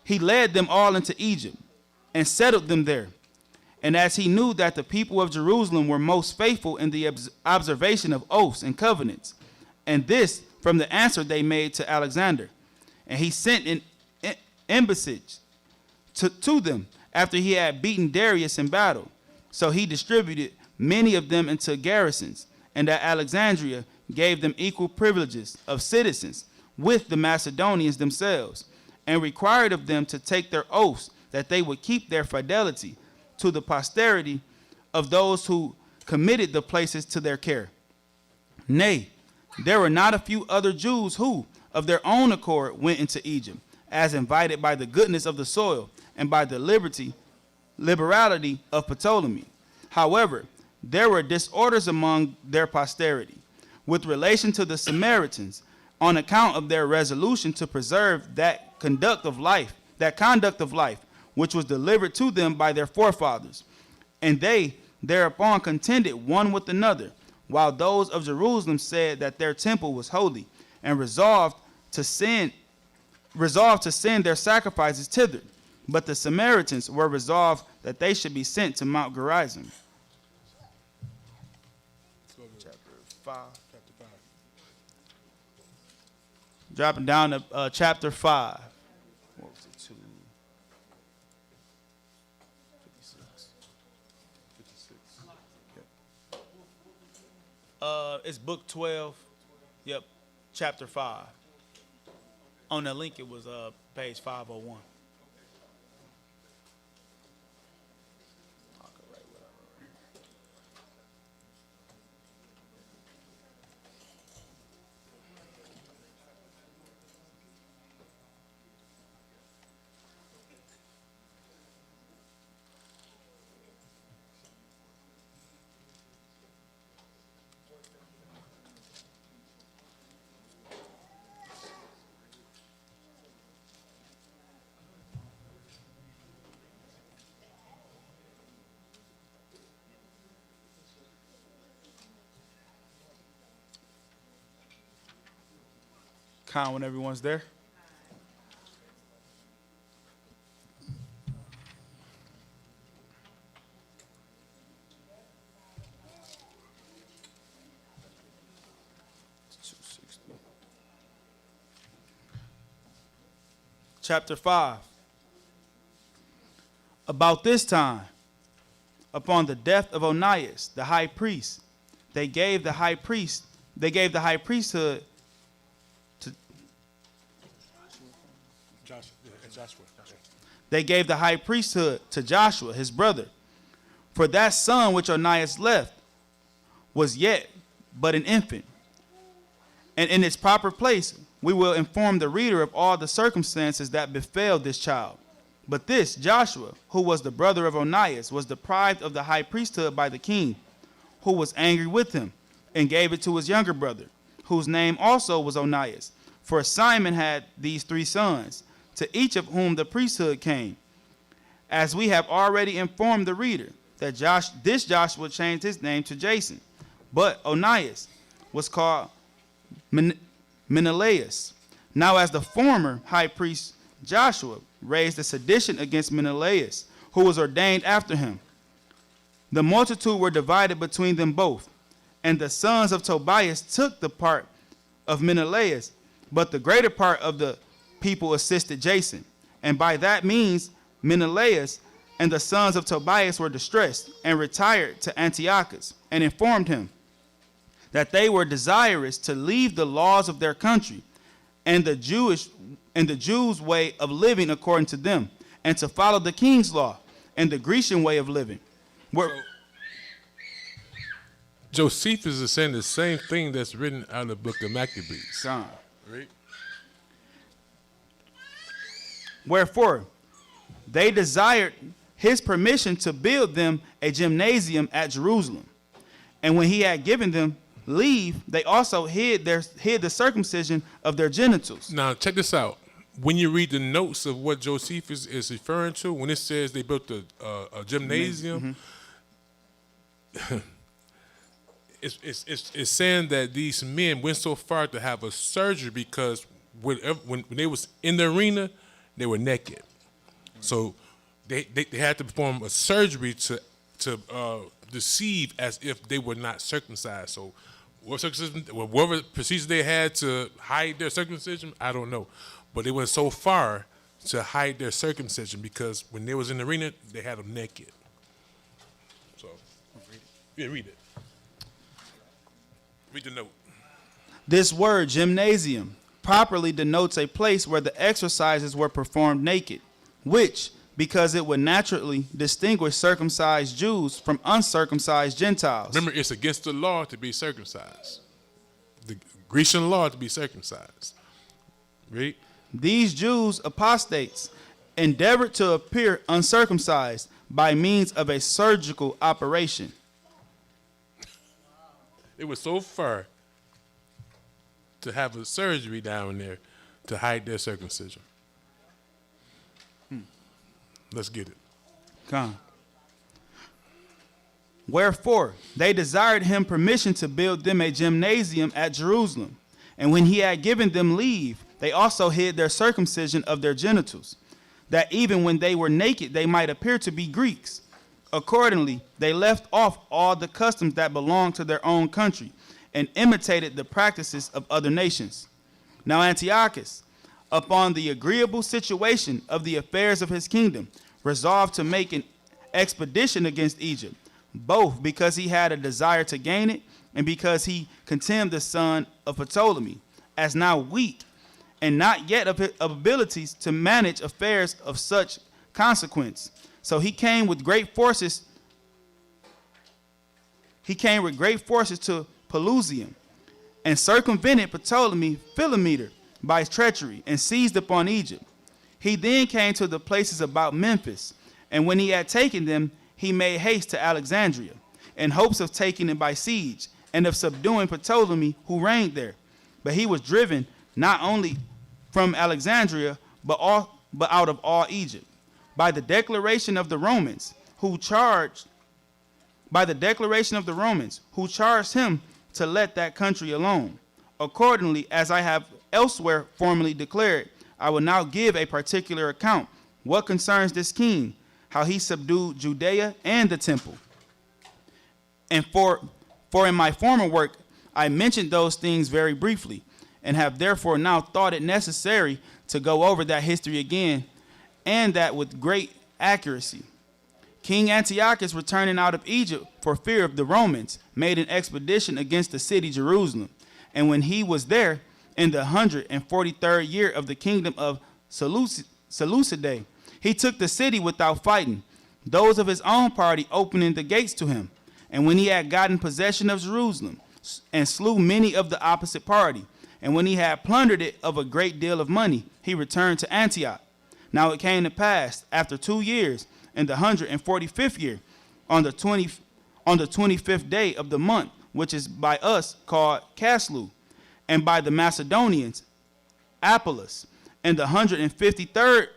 he led them all into Egypt and settled them there. And as he knew that the people of Jerusalem were most faithful in the observation of oaths and covenants, and this from the answer they made to Alexander, and he sent an embassage to them after he had beaten Darius in battle. So he distributed many of them into garrisons, and at Alexandria gave them equal privileges of citizens with the Macedonians themselves, and required of them to take their oaths that they would keep their fidelity to the posterity of those who committed the places to their care. Nay, there were not a few other Jews who, of their own accord, went into Egypt, as invited by the goodness of the soil and by the liberality of Ptolemy. However, there were disorders among their posterity, with relation to the Samaritans, on account of their resolution to preserve that conduct of life, which was delivered to them by their forefathers. And they thereupon contended one with another, while those of Jerusalem said that their temple was holy, and resolved to send their sacrifices thither. But the Samaritans were resolved that they should be sent to Mount Gerizim. Chapter 5. Dropping down to chapter 5. What was it, 2? 56. Yep. It's book 12. Yep, chapter 5. On the link, it was page 501. When everyone's there. chapter 5. About this time, upon the death of Onias, the high priest, they gave the high priesthood to they gave the high priesthood to Joshua, his brother. For that son which Onias left was yet but an infant. And in its proper place, we will inform the reader of all the circumstances that befell this child. But this Joshua, who was the brother of Onias, was deprived of the high priesthood by the king, who was angry with him, and gave it to his younger brother, whose name also was Onias. For Simon had these 3 sons, to each of whom the priesthood came. As we have already informed the reader, that this Joshua changed his name to Jason, but Onias was called Menelaus. Now as the former high priest Joshua raised a sedition against Menelaus, who was ordained after him, the multitude were divided between them both, and the sons of Tobias took the part of Menelaus, but the greater part of the people assisted Jason, and by that means Menelaus and the sons of Tobias were distressed and retired to Antiochus, and informed him that they were desirous to leave the laws of their country and the Jews' way of living according to them, and to follow the king's law and the Grecian way of living. Josephus is saying the same thing that's written out of the book of Maccabees. Son. Right? Wherefore, they desired his permission to build them a gymnasium at Jerusalem. And when he had given them leave, they also hid the circumcision of their genitals. Now, check this out. When you read the notes of what Josephus is referring to, when it says they built a gymnasium, it's saying that these men went so far to have a surgery because when they was in the arena, they were naked. So they had to perform a surgery to deceive as if they were not circumcised. So whatever procedure they had to hide their circumcision, I don't know. But they went so far to hide their circumcision because when they was in the arena, they had them naked. So, yeah, read it. Read the note. This word, gymnasium, properly denotes a place where the exercises were performed naked, which, because it would naturally distinguish circumcised Jews from uncircumcised Gentiles. Remember, it's against the law to be circumcised. The Grecian law to be circumcised. Read. These Jews, apostates, endeavored to appear uncircumcised by means of a surgical operation. It was so far to have a surgery down there to hide their circumcision. Let's get it. Come. Wherefore, they desired him permission to build them a gymnasium at Jerusalem. And when he had given them leave, they also hid their circumcision of their genitals, that even when they were naked, they might appear to be Greeks. Accordingly, they left off all the customs that belonged to their own country and imitated the practices of other nations. Now Antiochus, upon the agreeable situation of the affairs of his kingdom, resolved to make an expedition against Egypt, both because he had a desire to gain it and because he contemned the son of Ptolemy, as now weak and not yet of abilities to manage affairs of such consequence. So he came with great forces. To Pelusium, and circumvented Ptolemy Philometor by his treachery, and seized upon Egypt. He then came to the places about Memphis, and when he had taken them, he made haste to Alexandria, in hopes of taking it by siege, and of subduing Ptolemy, who reigned there. But he was driven not only from Alexandria, but out of all Egypt, by the declaration of the Romans, who charged him to let that country alone. Accordingly, as I have elsewhere formerly declared, I will now give a particular account what concerns this king, how he subdued Judea and the temple. And for in my former work I mentioned those things very briefly, and have therefore now thought it necessary to go over that history again, and that with great accuracy. King Antiochus, returning out of Egypt for fear of the Romans, made an expedition against the city Jerusalem. And when he was there, in the 143rd year of the kingdom of Seleucidae, he took the city without fighting, those of his own party opening the gates to him. And when he had gotten possession of Jerusalem, and slew many of the opposite party, and when he had plundered it of a great deal of money, he returned to Antioch. Now it came to pass, after 2 years, in the 145th year, on the 25th day of the month, which is by us called Caslu, and by the Macedonians, Apollos, and the 153rd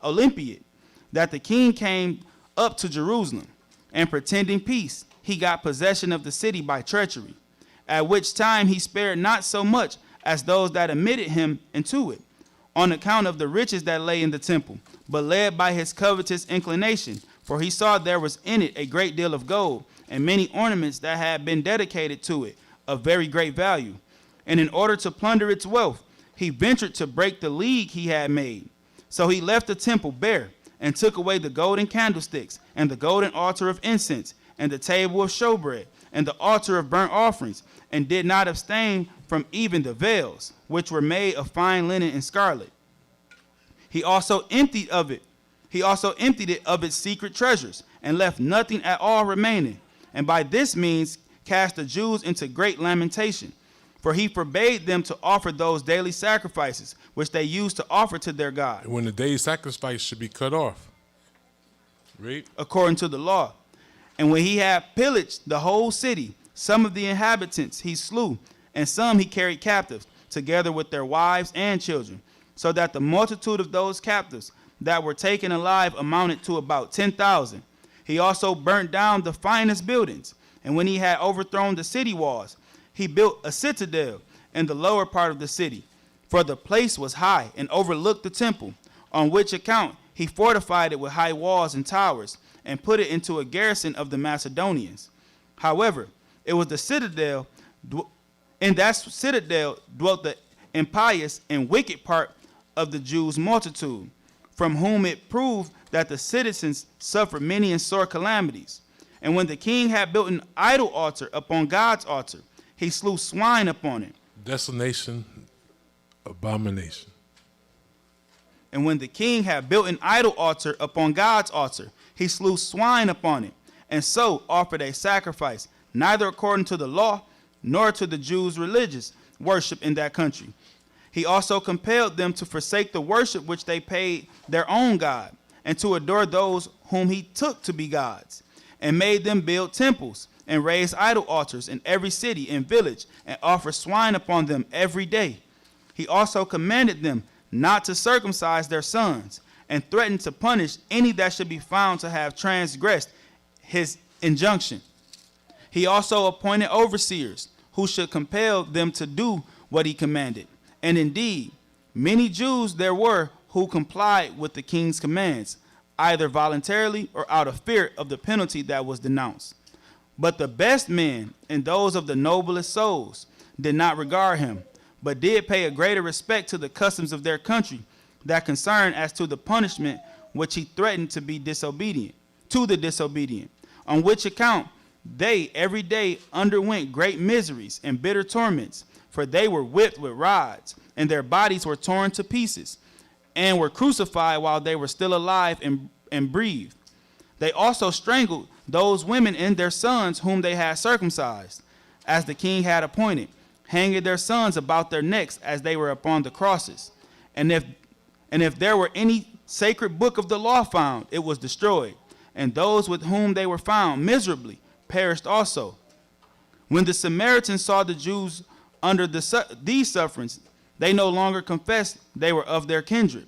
Olympiad, that the king came up to Jerusalem, and pretending peace, he got possession of the city by treachery, at which time he spared not so much as those that admitted him into it, on account of the riches that lay in the temple, but led by his covetous inclination, for he saw there was in it a great deal of gold, and many ornaments that had been dedicated to it, of very great value. And in order to plunder its wealth, he ventured to break the league he had made. So he left the temple bare, and took away the golden candlesticks, and the golden altar of incense, and the table of showbread, and the altar of burnt offerings, and did not abstain from even the veils, which were made of fine linen and scarlet. He also emptied it of its secret treasures, and left nothing at all remaining, and by this means cast the Jews into great lamentation. For he forbade them to offer those daily sacrifices which they used to offer to their God, When the day's sacrifice should be cut off. Read. according to the law. And when he had pillaged the whole city, some of the inhabitants he slew, and some he carried captives, together with their wives and children, so that the multitude of those captives that were taken alive amounted to about 10,000. He also burnt down the finest buildings, and when he had overthrown the city walls, he built a citadel in the lower part of the city, for the place was high and overlooked the temple, on which account he fortified it with high walls and towers, and put it into a garrison of the Macedonians. However, it was the citadel, in that citadel dwelt the impious and wicked part of the Jews' multitude, from whom it proved that the citizens suffered many and sore calamities. And when the king had built an idol altar upon God's altar, he slew swine upon it. Desolation, abomination. And when the king had built an idol altar upon God's altar, he slew swine upon it, and so offered a sacrifice, neither according to the law, nor to the Jews' religious worship in that country. He also compelled them to forsake the worship which they paid their own God, and to adore those whom he took to be gods, and made them build temples, and raise idol altars in every city and village, and offer swine upon them every day. He also commanded them not to circumcise their sons, and threatened to punish any that should be found to have transgressed his injunction. He also appointed overseers, who should compel them to do what he commanded. And indeed, many Jews there were who complied with the king's commands, either voluntarily or out of fear of the penalty that was denounced. But the best men and those of the noblest souls did not regard him, but did pay a greater respect to the customs of their country that concerned as to the punishment which he threatened to be disobedient, to the disobedient, on which account they every day underwent great miseries and bitter torments, for they were whipped with rods, and their bodies were torn to pieces, and were crucified while they were still alive and breathed. They also strangled those women and their sons whom they had circumcised, as the king had appointed, hanging their sons about their necks as they were upon the crosses. And if there were any sacred book of the law found, it was destroyed, and those with whom they were found miserably perished also. When the Samaritans saw the Jews under these sufferings, they no longer confessed they were of their kindred,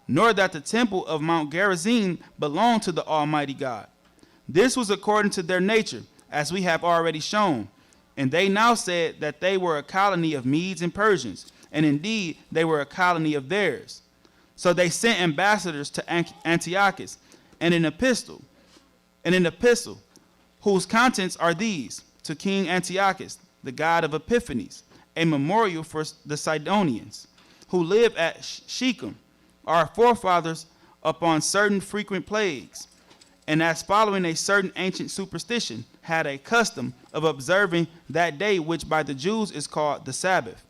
nor that the temple of Mount Gerizim belonged to the Almighty God. This was according to their nature, as we have already shown. And they now said that they were a colony of Medes and Persians, and indeed they were a colony of theirs. So they sent ambassadors to Antiochus, and an epistle, whose contents are these: to King Antiochus, the God of Epiphanes, a memorial for the Sidonians, who live at Shechem, our forefathers, upon certain frequent plagues, and as following a certain ancient superstition, had a custom of observing that day which by the Jews is called the Sabbath.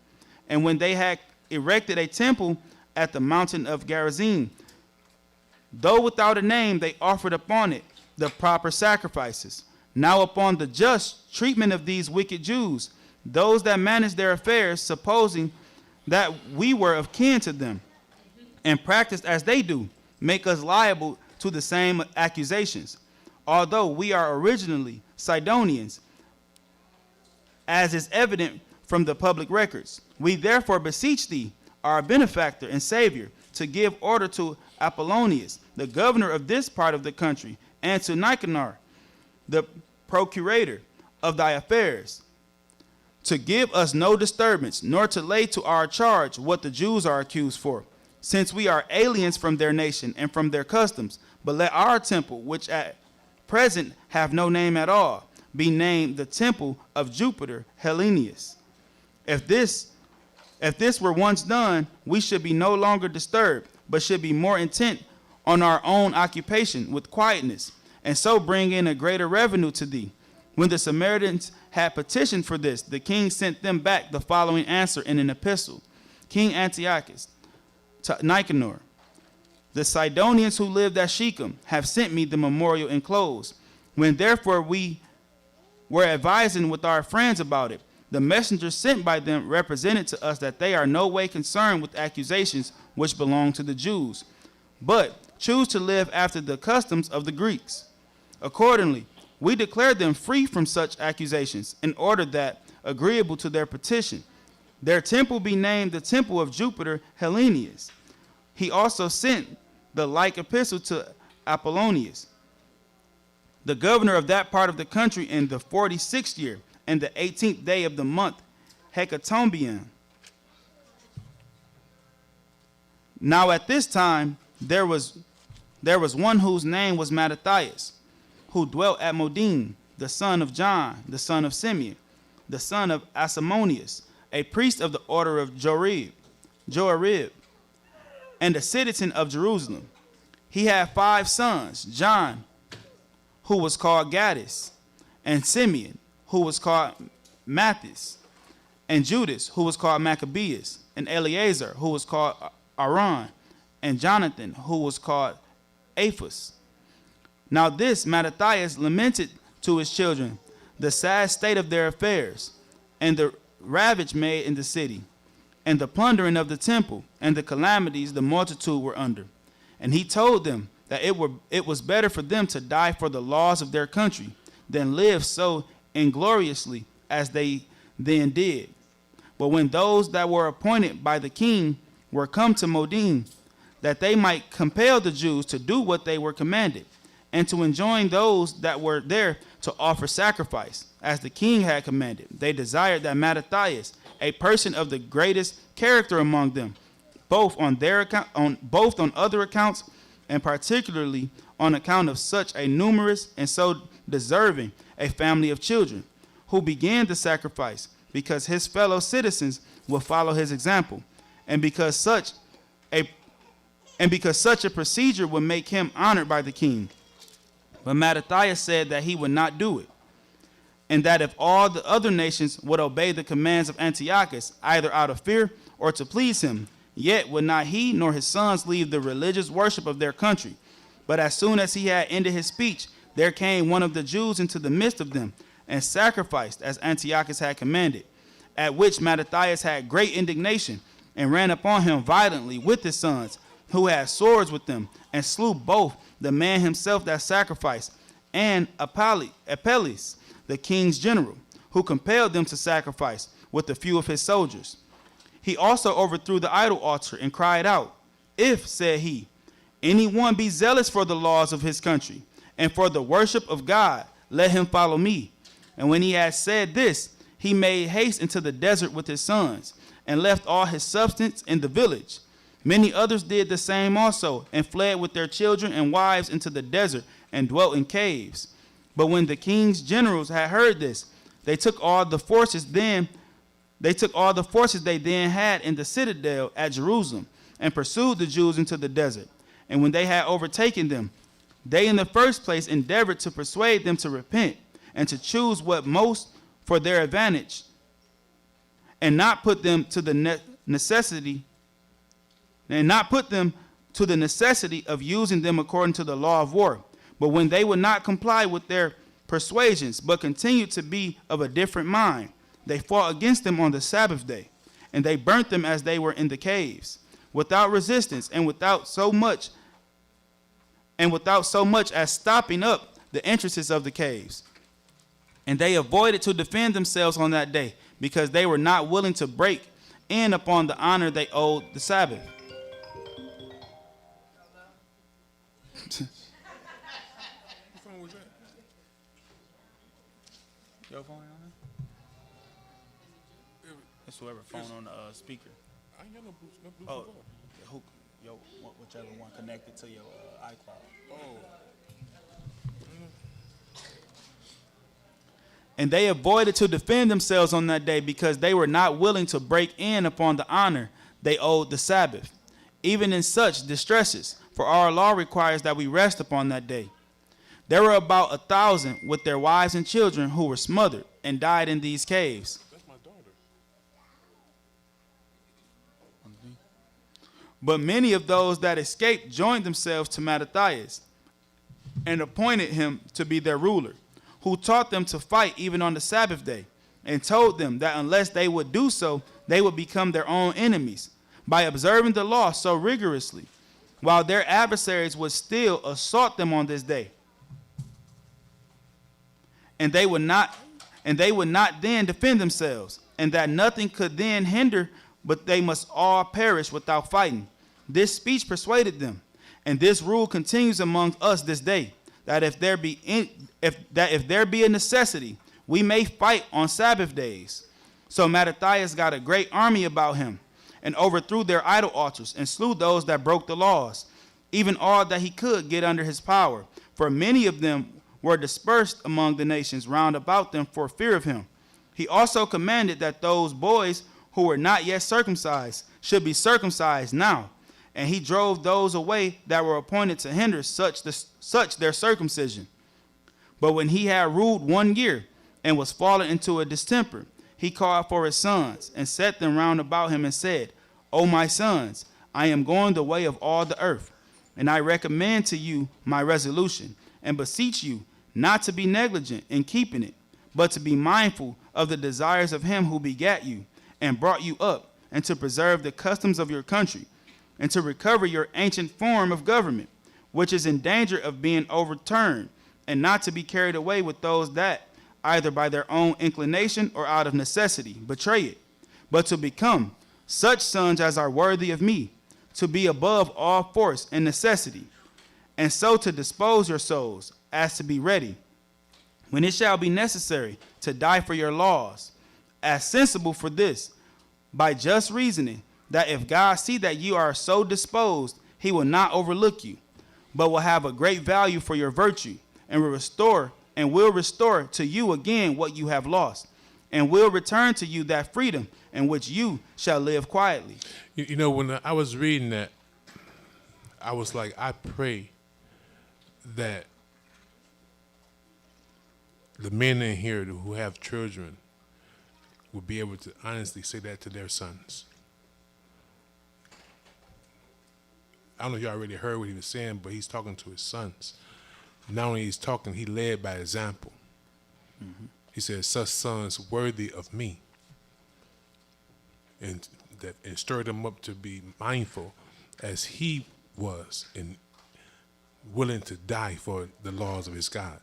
And when they had erected a temple at the mountain of Gerizim, though without a name, they offered upon it the proper sacrifices. Now upon the just treatment of these wicked Jews, those that managed their affairs, supposing that we were of kin to them, and practiced as they do, make us liable to the same accusations, although we are originally Sidonians, as is evident from the public records. We therefore beseech thee, our benefactor and Savior, to give order to Apollonius, the governor of this part of the country, and to Nicanor, the procurator of thy affairs, to give us no disturbance, nor to lay to our charge what the Jews are accused for, since we are aliens from their nation and from their customs. But let our temple, which at present have no name at all, be named the temple of Jupiter Hellenius. If this were once done, we should be no longer disturbed, but should be more intent on our own occupation with quietness, and so bring in a greater revenue to thee. When the Samaritans had petitioned for this, the king sent them back the following answer in an epistle. King Antiochus to Nicanor, the Sidonians who lived at Shechem have sent me the memorial enclosed. When therefore we were advising with our friends about it, the messengers sent by them represented to us that they are no way concerned with accusations which belong to the Jews, but choose to live after the customs of the Greeks. Accordingly, we declare them free from such accusations, in order that, agreeable to their petition, their temple be named the temple of Jupiter Hellenius. He also sent the like epistle to Apollonius, the governor of that part of the country, in the 46th year, and the 18th day of the month Hecatombian. Now at this time there was one whose name was Mattathias, who dwelt at Modin, the son of John, the son of Simeon, the son of Asamoneus, a priest of the order of Joarib, and a citizen of Jerusalem. He had 5 sons: John, who was called Gaddis, and Simeon, who was called Matthias, and Judas, who was called Maccabeus, and Eleazar, who was called Aaron, and Jonathan, who was called Aphus. Now this Mattathias lamented to his children the sad state of their affairs, and the ravage made in the city, and the plundering of the temple, and the calamities the multitude were under. And he told them that it was better for them to die for the laws of their country than live so ingloriously as they then did. But when those that were appointed by the king were come to Modin, that they might compel the Jews to do what they were commanded, and to enjoin those that were there to offer sacrifice, as the king had commanded, they desired that Mattathias, a person of the greatest character among them, both on other accounts, and particularly on account of such a numerous and so deserving a family of children, who began the sacrifice, because his fellow citizens will follow his example, and because such a procedure would make him honored by the king. But Mattathias said that he would not do it, and that if all the other nations would obey the commands of Antiochus, either out of fear or to please him, yet would not he nor his sons leave the religious worship of their country. But as soon as he had ended his speech, there came one of the Jews into the midst of them, and sacrificed as Antiochus had commanded, at which Mattathias had great indignation, and ran upon him violently with his sons, who had swords with them, and slew both the man himself that sacrificed, and Apelles, the king's general, who compelled them to sacrifice with a few of his soldiers. He also overthrew the idol altar, and cried out, "If," said he, "any one be zealous for the laws of his country, and for the worship of God, let him follow me." And when he had said this, he made haste into the desert with his sons, and left all his substance in the village. Many others did the same also, and fled with their children and wives into the desert, and dwelt in caves. But when the king's generals had heard this, they took all the forces then They took all the forces they then had in the citadel at Jerusalem and pursued the Jews into the desert. And when they had overtaken them, they in the first place endeavored to persuade them to repent and to choose what most for their advantage, and not put them to the necessity of using them according to the law of war. But when they would not comply with their persuasions, but continued to be of a different mind, they fought against them on the Sabbath day, and they burnt them as they were in the caves, without resistance and without so much as stopping up the entrances of the caves. And they avoided to defend themselves on that day, because they were not willing to break in upon the honor they owed the Sabbath. What phone was that? Your phone on there? It's whoever phone on the speaker. I ain't got no Bluetooth. Oh, whichever one connected to your iCloud. Oh. And they avoided to defend themselves on that day, because they were not willing to break in upon the honor they owed the Sabbath, even in such distresses, for our law requires that we rest upon that day. There were about 1,000 with their wives and children who were smothered and died in these caves. That's my daughter. But many of those that escaped joined themselves to Mattathias and appointed him to be their ruler, who taught them to fight even on the Sabbath day, and told them that unless they would do so, they would become their own enemies by observing the law so rigorously, while their adversaries would still assault them on this day. And they would not then defend themselves, and that nothing could then hinder, but they must all perish without fighting. This speech persuaded them, and this rule continues among us this day, that if there be a necessity, we may fight on Sabbath days. So Mattathias got a great army about him, and overthrew their idol altars, and slew those that broke the laws, even all that he could get under his power. For many of them were dispersed among the nations round about them for fear of him. He also commanded that those boys who were not yet circumcised should be circumcised now, and he drove those away that were appointed to hinder such their circumcision. But when he had ruled 1 year, and was fallen into a distemper, he called for his sons, and set them round about him, and said, O my sons, I am going the way of all the earth, and I recommend to you my resolution, and beseech you not to be negligent in keeping it, but to be mindful of the desires of him who begat you, and brought you up, and to preserve the customs of your country, and to recover your ancient form of government, which is in danger of being overturned, and not to be carried away with those that, either by their own inclination or out of necessity, betray it, but to become such sons as are worthy of me, to be above all force and necessity, and so to dispose your souls as to be ready, when it shall be necessary, to die for your laws, as sensible for this, by just reasoning, that if God see that you are so disposed, he will not overlook you, but will have a great value for your virtue, and will restore to you again what you have lost, and will return to you that freedom in which you shall live quietly. You know, when I was reading that, I was like, I pray that the men in here who have children will be able to honestly say that to their sons. I don't know if you already heard what he was saying, but he's talking to his sons. Not only he's talking, he led by example. Mm-hmm. He says, such sons worthy of me. And stir them up to be mindful as he was and willing to die for the laws of his God.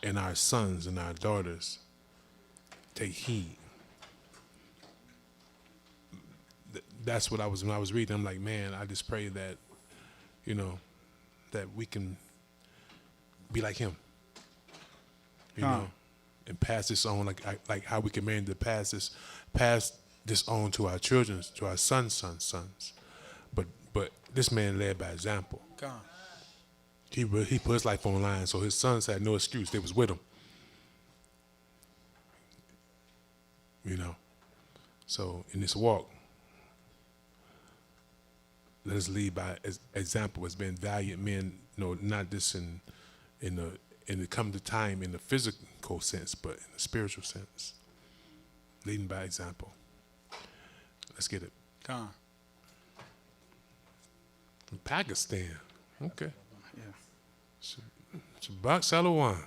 And our sons and our daughters take heed. That's what when I was reading, I'm like, man, I just pray that, that we can be like him, you know, and pass this on, like how we can manage to pass this on to our children, to our sons. But this man led by example. God. He put his life on the line, so his sons had no excuse. They was with him, So in this walk, let us lead by example as being valiant men, not just in the come to time in the physical sense, but in the spiritual sense. Leading by example. Let's get it. Con. From Pakistan. Okay. Yeah. Shabbat Shalom.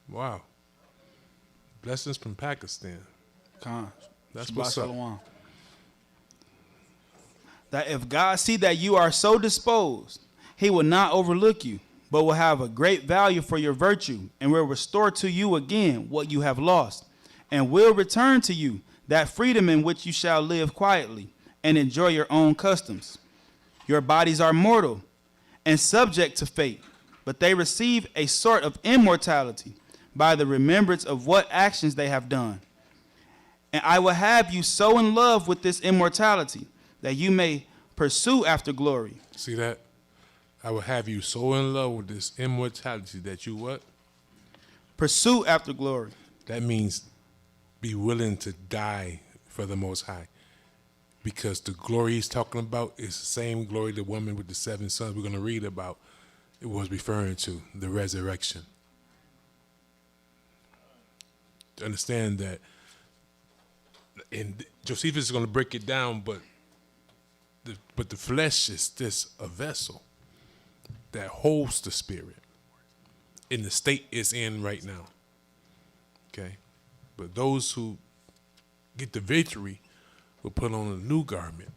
Wow. Blessings from Pakistan. Con. That's Shabbat what's up. Shalom. That if God see that you are so disposed, he will not overlook you, but will have a great value for your virtue, and will restore to you again what you have lost, and will return to you that freedom in which you shall live quietly and enjoy your own customs. Your bodies are mortal and subject to fate, but they receive a sort of immortality by the remembrance of what actions they have done. And I will have you so in love with this immortality that you may pursue after glory. See that? I will have you so in love with this immortality that you what? Pursue after glory. That means be willing to die for the Most High. Because the glory he's talking about is the same glory the woman with the 7 sons we're going to read about. It was referring to the resurrection. To understand that, and Josephus is going to break it down, but the flesh is just a vessel that holds the spirit in the state it's in right now. Okay? But those who get the victory will put on a new garment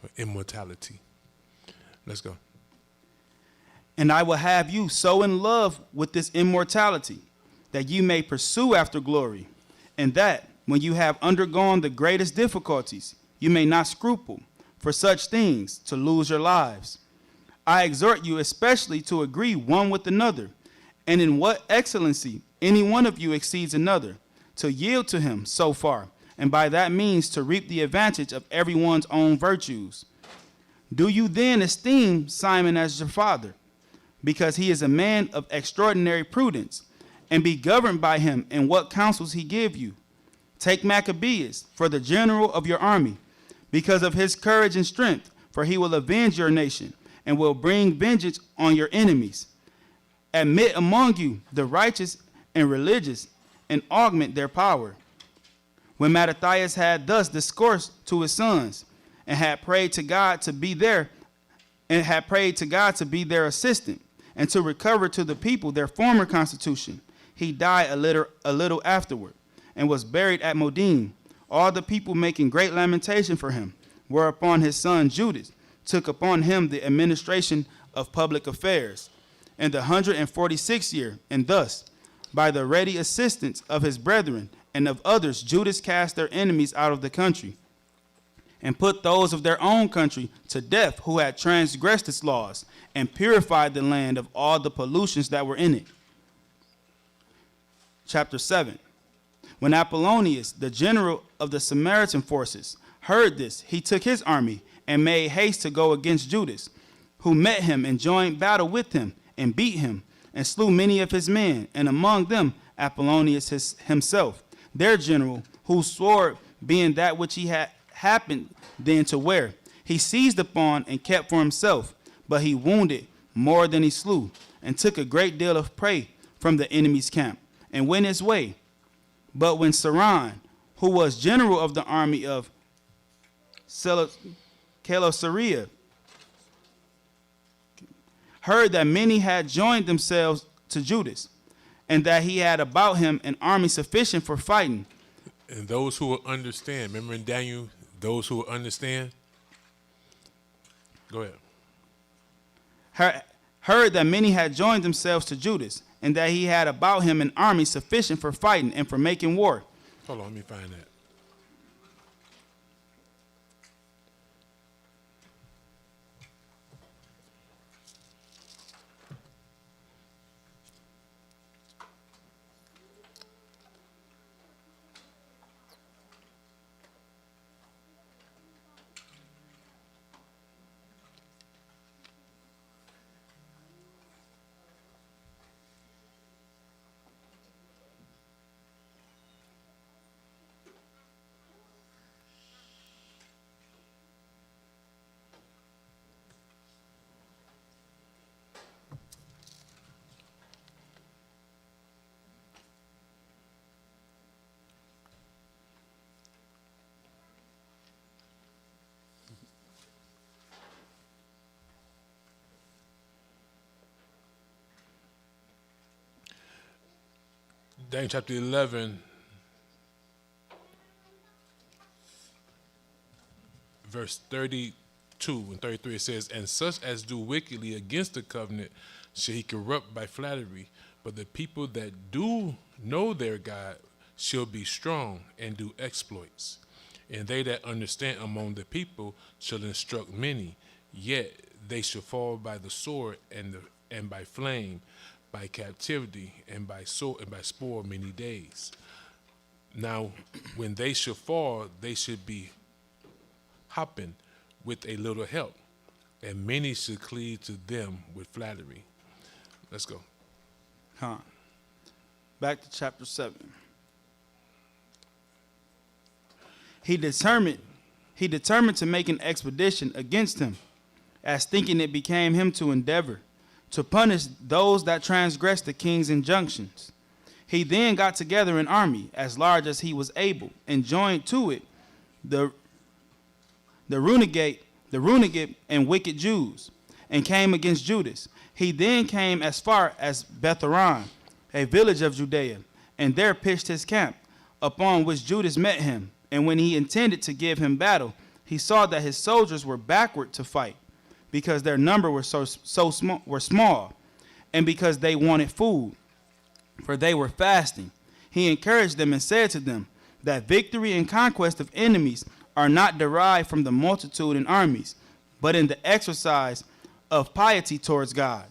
of immortality. Let's go. And I will have you so in love with this immortality that you may pursue after glory, and that when you have undergone the greatest difficulties, you may not scruple for such things to lose your lives. I exhort you especially to agree one with another, and in what excellency any one of you exceeds another, to yield to him so far, and by that means to reap the advantage of everyone's own virtues. Do you then esteem Simon as your father, because he is a man of extraordinary prudence, and be governed by him in what counsels he give you? Take Maccabeus for the general of your army, because of his courage and strength, for he will avenge your nation, and will bring vengeance on your enemies. Admit among you the righteous and religious, and augment their power. When Mattathias had thus discoursed to his sons, and had prayed to God to be their assistant, and to recover to the people their former constitution, he died a little afterward, and was buried at Modin, all the people making great lamentation for him, whereupon his son Judas took upon him the administration of public affairs in the 146th year, and thus, by the ready assistance of his brethren and of others, Judas cast their enemies out of the country, and put those of their own country to death who had transgressed its laws, and purified the land of all the pollutions that were in it. Chapter 7. When Apollonius, the general of the Samaritan forces, heard this, he took his army and made haste to go against Judas, who met him and joined battle with him and beat him and slew many of his men, and among them Apollonius himself, their general, whose sword being that which he had happened then to wear, he seized upon and kept for himself, but he wounded more than he slew, and took a great deal of prey from the enemy's camp, and went his way. But when Saran, who was general of the army of Celesyria, heard that many had joined themselves to Judas, and that he had about him an army sufficient for fighting. And those who will understand, remember in Daniel, those who will understand? Go ahead. Heard that many had joined themselves to Judas, and that he had about him an army sufficient for fighting and for making war. Hold on, let me find that. Daniel chapter 11, verse 32 and 33, it says, "And such as do wickedly against the covenant shall he corrupt by flattery. But the people that do know their God shall be strong and do exploits. And they that understand among the people shall instruct many. Yet they shall fall by the sword and by flame, by captivity, and by sword and by spoil many days. Now, when they shall fall, they should be hopping with a little help, and many should cleave to them with flattery." Let's go. Back to chapter 7. He determined to make an expedition against him, as thinking it became him to endeavor to punish those that transgressed the king's injunctions. He then got together an army as large as he was able, and joined to it the renegade and wicked Jews, and came against Judas. He then came as far as Betharan, a village of Judea, and there pitched his camp, upon which Judas met him. And when he intended to give him battle, he saw that his soldiers were backward to fight, because their number were small, and because they wanted food, for they were fasting. He encouraged them and said to them that victory and conquest of enemies are not derived from the multitude in armies, but in the exercise of piety towards God,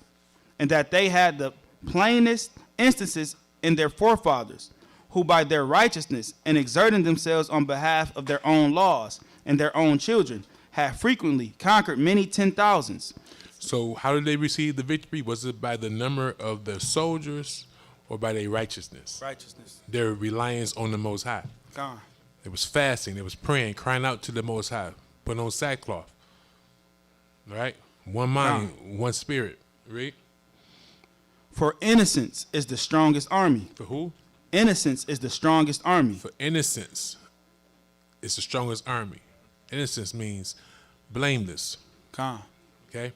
and that they had the plainest instances in their forefathers, who by their righteousness and exerting themselves on behalf of their own laws and their own children have frequently conquered many 10,000s. So how did they receive the victory? Was it by the number of the soldiers or by their righteousness? Righteousness. Their reliance on the Most High. God. It was fasting. It was praying, crying out to the Most High, putting on sackcloth. All right? One mind, one spirit. Read. For innocence is the strongest army. For who? Innocence is the strongest army. For innocence is the strongest army. Innocence means blameless. God. Okay?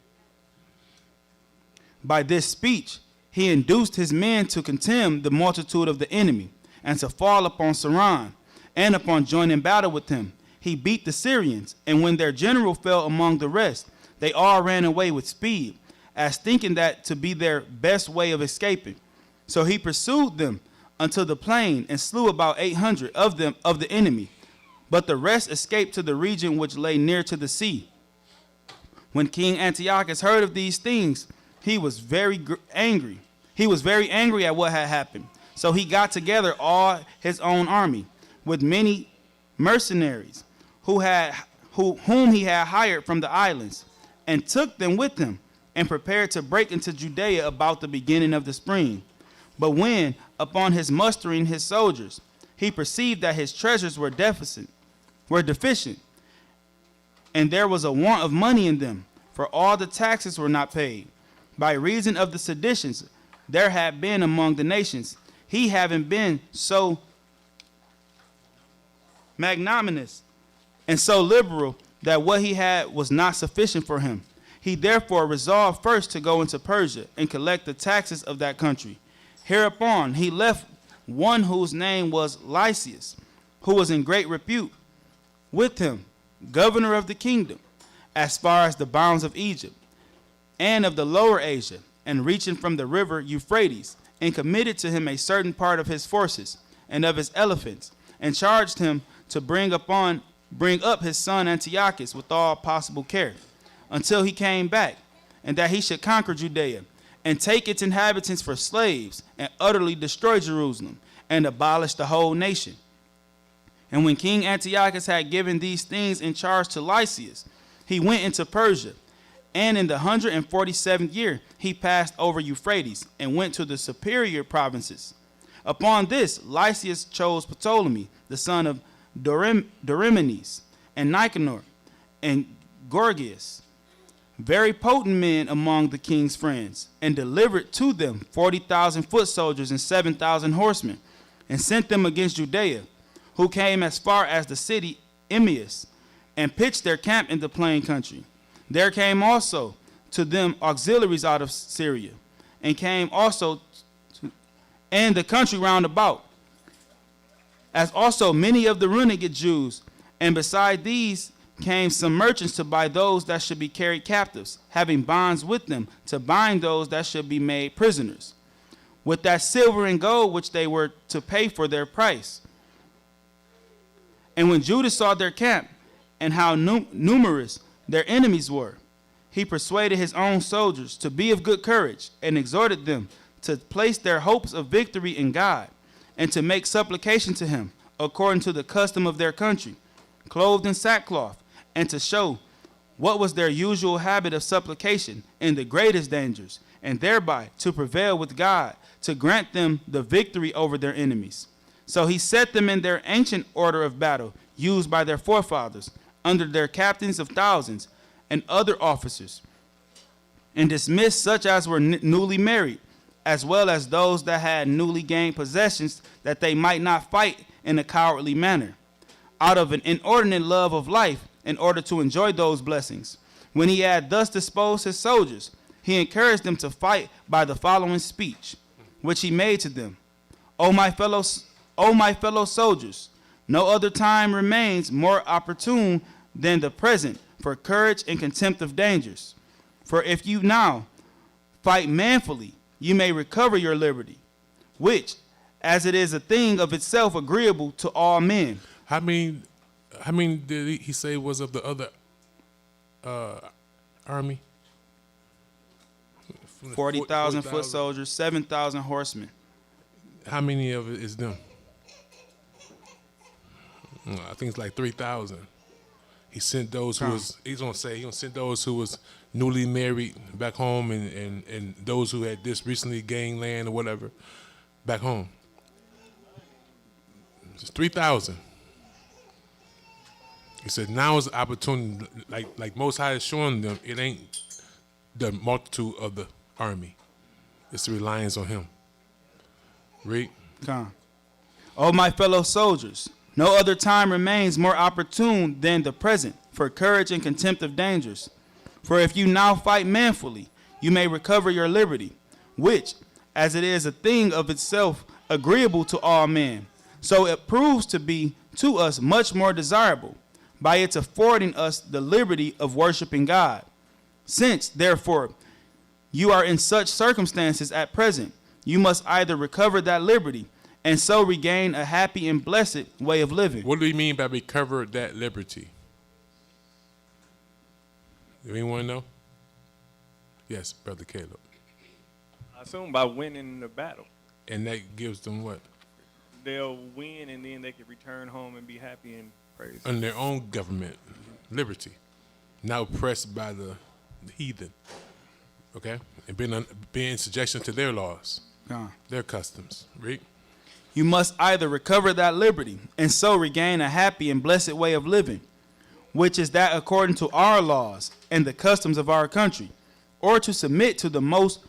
By this speech, he induced his men to contemn the multitude of the enemy, and to fall upon Saran, and upon joining battle with him. He beat the Syrians, and when their general fell among the rest, they all ran away with speed, as thinking that to be their best way of escaping. So he pursued them unto the plain, and slew about 800 of them of the enemy. But the rest escaped to the region which lay near to the sea. When King Antiochus heard of these things, he was very angry. He was very angry at what had happened. So he got together all his own army, with many mercenaries whom he had hired from the islands, and took them with him, and prepared to break into Judea about the beginning of the spring. But when, upon his mustering his soldiers, he perceived that his treasures were deficient, and there was a want of money in them, for all the taxes were not paid, by reason of the seditions there had been among the nations, he having been so magnanimous and so liberal that what he had was not sufficient for him. He therefore resolved first to go into Persia and collect the taxes of that country. Hereupon he left one whose name was Lysias, who was in great repute, with him, governor of the kingdom, as far as the bounds of Egypt, and of the lower Asia, and reaching from the river Euphrates, and committed to him a certain part of his forces and of his elephants, and charged him to bring up his son Antiochus with all possible care, until he came back, and that he should conquer Judea, and take its inhabitants for slaves, and utterly destroy Jerusalem, and abolish the whole nation. And when King Antiochus had given these things in charge to Lysias, he went into Persia, and in the 147th year he passed over Euphrates, and went to the superior provinces. Upon this Lysias chose Ptolemy, the son of Dorymenes, and Nicanor, and Gorgias, very potent men among the king's friends, and delivered to them 40,000 foot soldiers and 7,000 horsemen, and sent them against Judea, who came as far as the city Emmaus, and pitched their camp in the plain country. There came also to them auxiliaries out of Syria, and came also and the country round about, as also many of the renegade Jews. And beside these came some merchants to buy those that should be carried captives, having bonds with them to bind those that should be made prisoners, with that silver and gold which they were to pay for their price. And when Judas saw their camp, and how numerous their enemies were, he persuaded his own soldiers to be of good courage, and exhorted them to place their hopes of victory in God, and to make supplication to him, according to the custom of their country, clothed in sackcloth, and to show what was their usual habit of supplication in the greatest dangers, and thereby to prevail with God, to grant them the victory over their enemies. So he set them in their ancient order of battle, used by their forefathers, under their captains of thousands and other officers, and dismissed such as were newly married, as well as those that had newly gained possessions, that they might not fight in a cowardly manner, out of an inordinate love of life, in order to enjoy those blessings. When he had thus disposed his soldiers, he encouraged them to fight by the following speech, which he made to them: O my fellow soldiers, no other time remains more opportune than the present for courage and contempt of dangers. For if you now fight manfully, you may recover your liberty, which, as it is a thing of itself agreeable to all men. How many did he say was of the other army? 40,000 foot soldiers, 7,000 horsemen. How many of it is them? I think it's like 3,000. He sent those who was, he's gonna send those who was newly married back home, and those who had just recently gained land or whatever back home. Just 3,000. He said now is the opportunity, like Most High is showing them, it ain't the multitude of the army. It's the reliance on him. Read. Come. O my fellow soldiers, no other time remains more opportune than the present for courage and contempt of dangers. For if you now fight manfully, you may recover your liberty, which, as it is a thing of itself agreeable to all men, so it proves to be to us much more desirable, by its affording us the liberty of worshiping God. Since, therefore, you are in such circumstances at present, you must either recover that liberty, and so regain a happy and blessed way of living. What do we mean by recover that liberty? Do anyone know? Yes, Brother Caleb. I assume by winning the battle. And that gives them what? They'll win, and then they can return home and be happy and praise. On their own government, liberty, not oppressed by the heathen, okay? And being in subjection to their laws, their customs, right? You must either recover that liberty, and so regain a happy and blessed way of living, which is that according to our laws and the customs of our country, or to submit to the most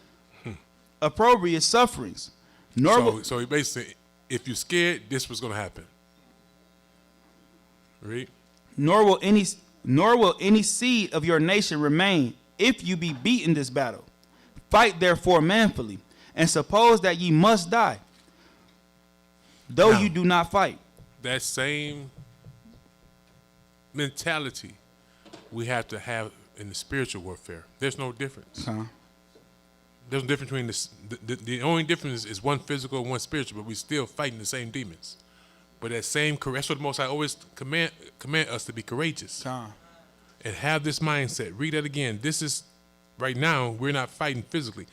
appropriate sufferings. So he basically, if you're scared, this was going to happen. Read. Nor will any seed of your nation remain if you be beaten this battle. Fight therefore manfully, and suppose that ye must die, though you do not fight. That same mentality we have to have in the spiritual warfare. There's no difference. There's no difference between this. The only difference is one physical and one spiritual, but we still fighting the same demons. But that same, that's what the Most High always command us to be courageous and have this mindset. Read that again. This is, right now, we're not fighting physically.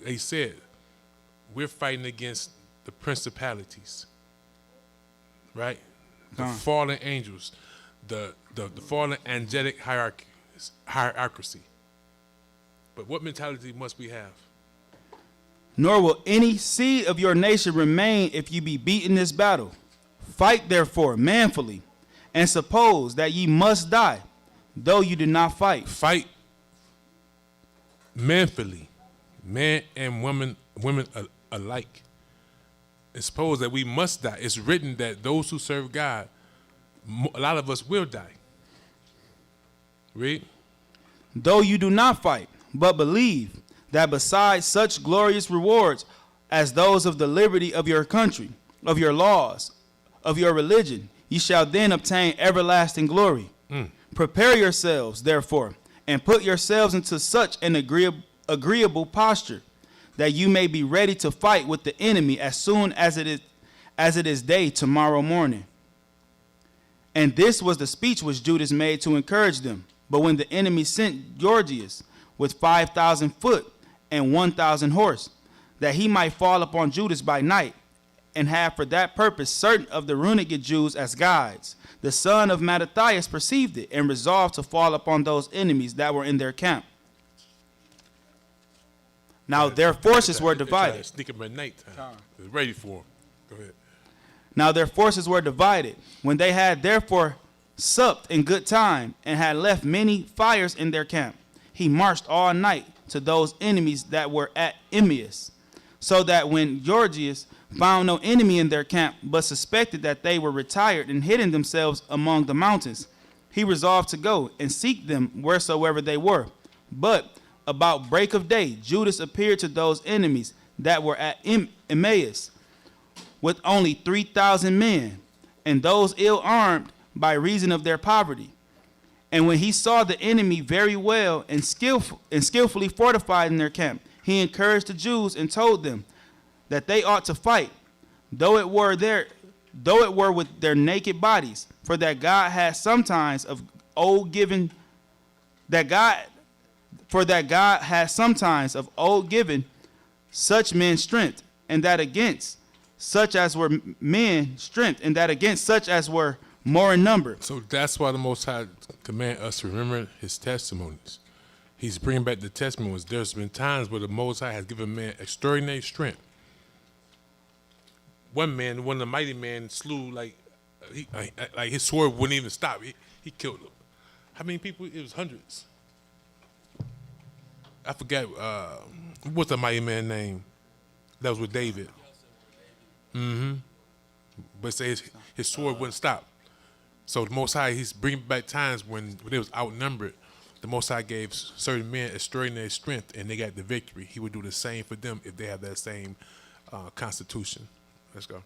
They said we're fighting against the principalities, right? The fallen angels, the fallen angelic hierarchy. But what mentality must we have? Nor will any seed of your nation remain if you be beaten this battle. Fight therefore manfully, and suppose that ye must die, though you do not fight. Fight manfully, man and women alike. And suppose that we must die. It's written that those who serve God, a lot of us will die. Read. Though you do not fight, but believe that besides such glorious rewards as those of the liberty of your country, of your laws, of your religion. Ye shall then obtain everlasting glory. Prepare yourselves, therefore, and put yourselves into such an agreeable posture, that you may be ready to fight with the enemy as soon as it is day tomorrow morning. And this was the speech which Judas made to encourage them. But when the enemy sent Gorgias with 5,000 foot and 1,000 horse, that he might fall upon Judas by night, and have for that purpose certain of the renegade Jews as guides, the son of Mattathias perceived it, and resolved to fall upon those enemies that were in their camp. Now their forces were divided. Sneak him at nighttime. They're ready for him. Go ahead. Now their forces were divided. When they had therefore supped in good time, and had left many fires in their camp, he marched all night to those enemies that were at Emmaus, so that when Gorgias found no enemy in their camp, but suspected that they were retired and hidden themselves among the mountains, he resolved to go and seek them wheresoever they were. But about break of day, Judas appeared to those enemies that were at Emmaus with only 3,000 men, and those ill armed by reason of their poverty. And when he saw the enemy very well and skillfully fortified in their camp, he encouraged the Jews and told them that they ought to fight, though it were with their naked bodies, for that God has sometimes of old given such men strength, and that against such as were men strength, and that against such as were more in number. So that's why the Most High command us to remember his testimonies. He's bringing back the testimonies. There's been times where the Most High has given man extraordinary strength. One of the mighty men slew like his sword wouldn't even stop. He killed them. How many people? It was hundreds. I forgot what's the mighty man name that was with David. But say his sword wouldn't stop. So the Most High, he's bringing back times when they was outnumbered. The Most High gave certain men extraordinary strength, and they got the victory. He would do the same for them if they have that same constitution. Let's go.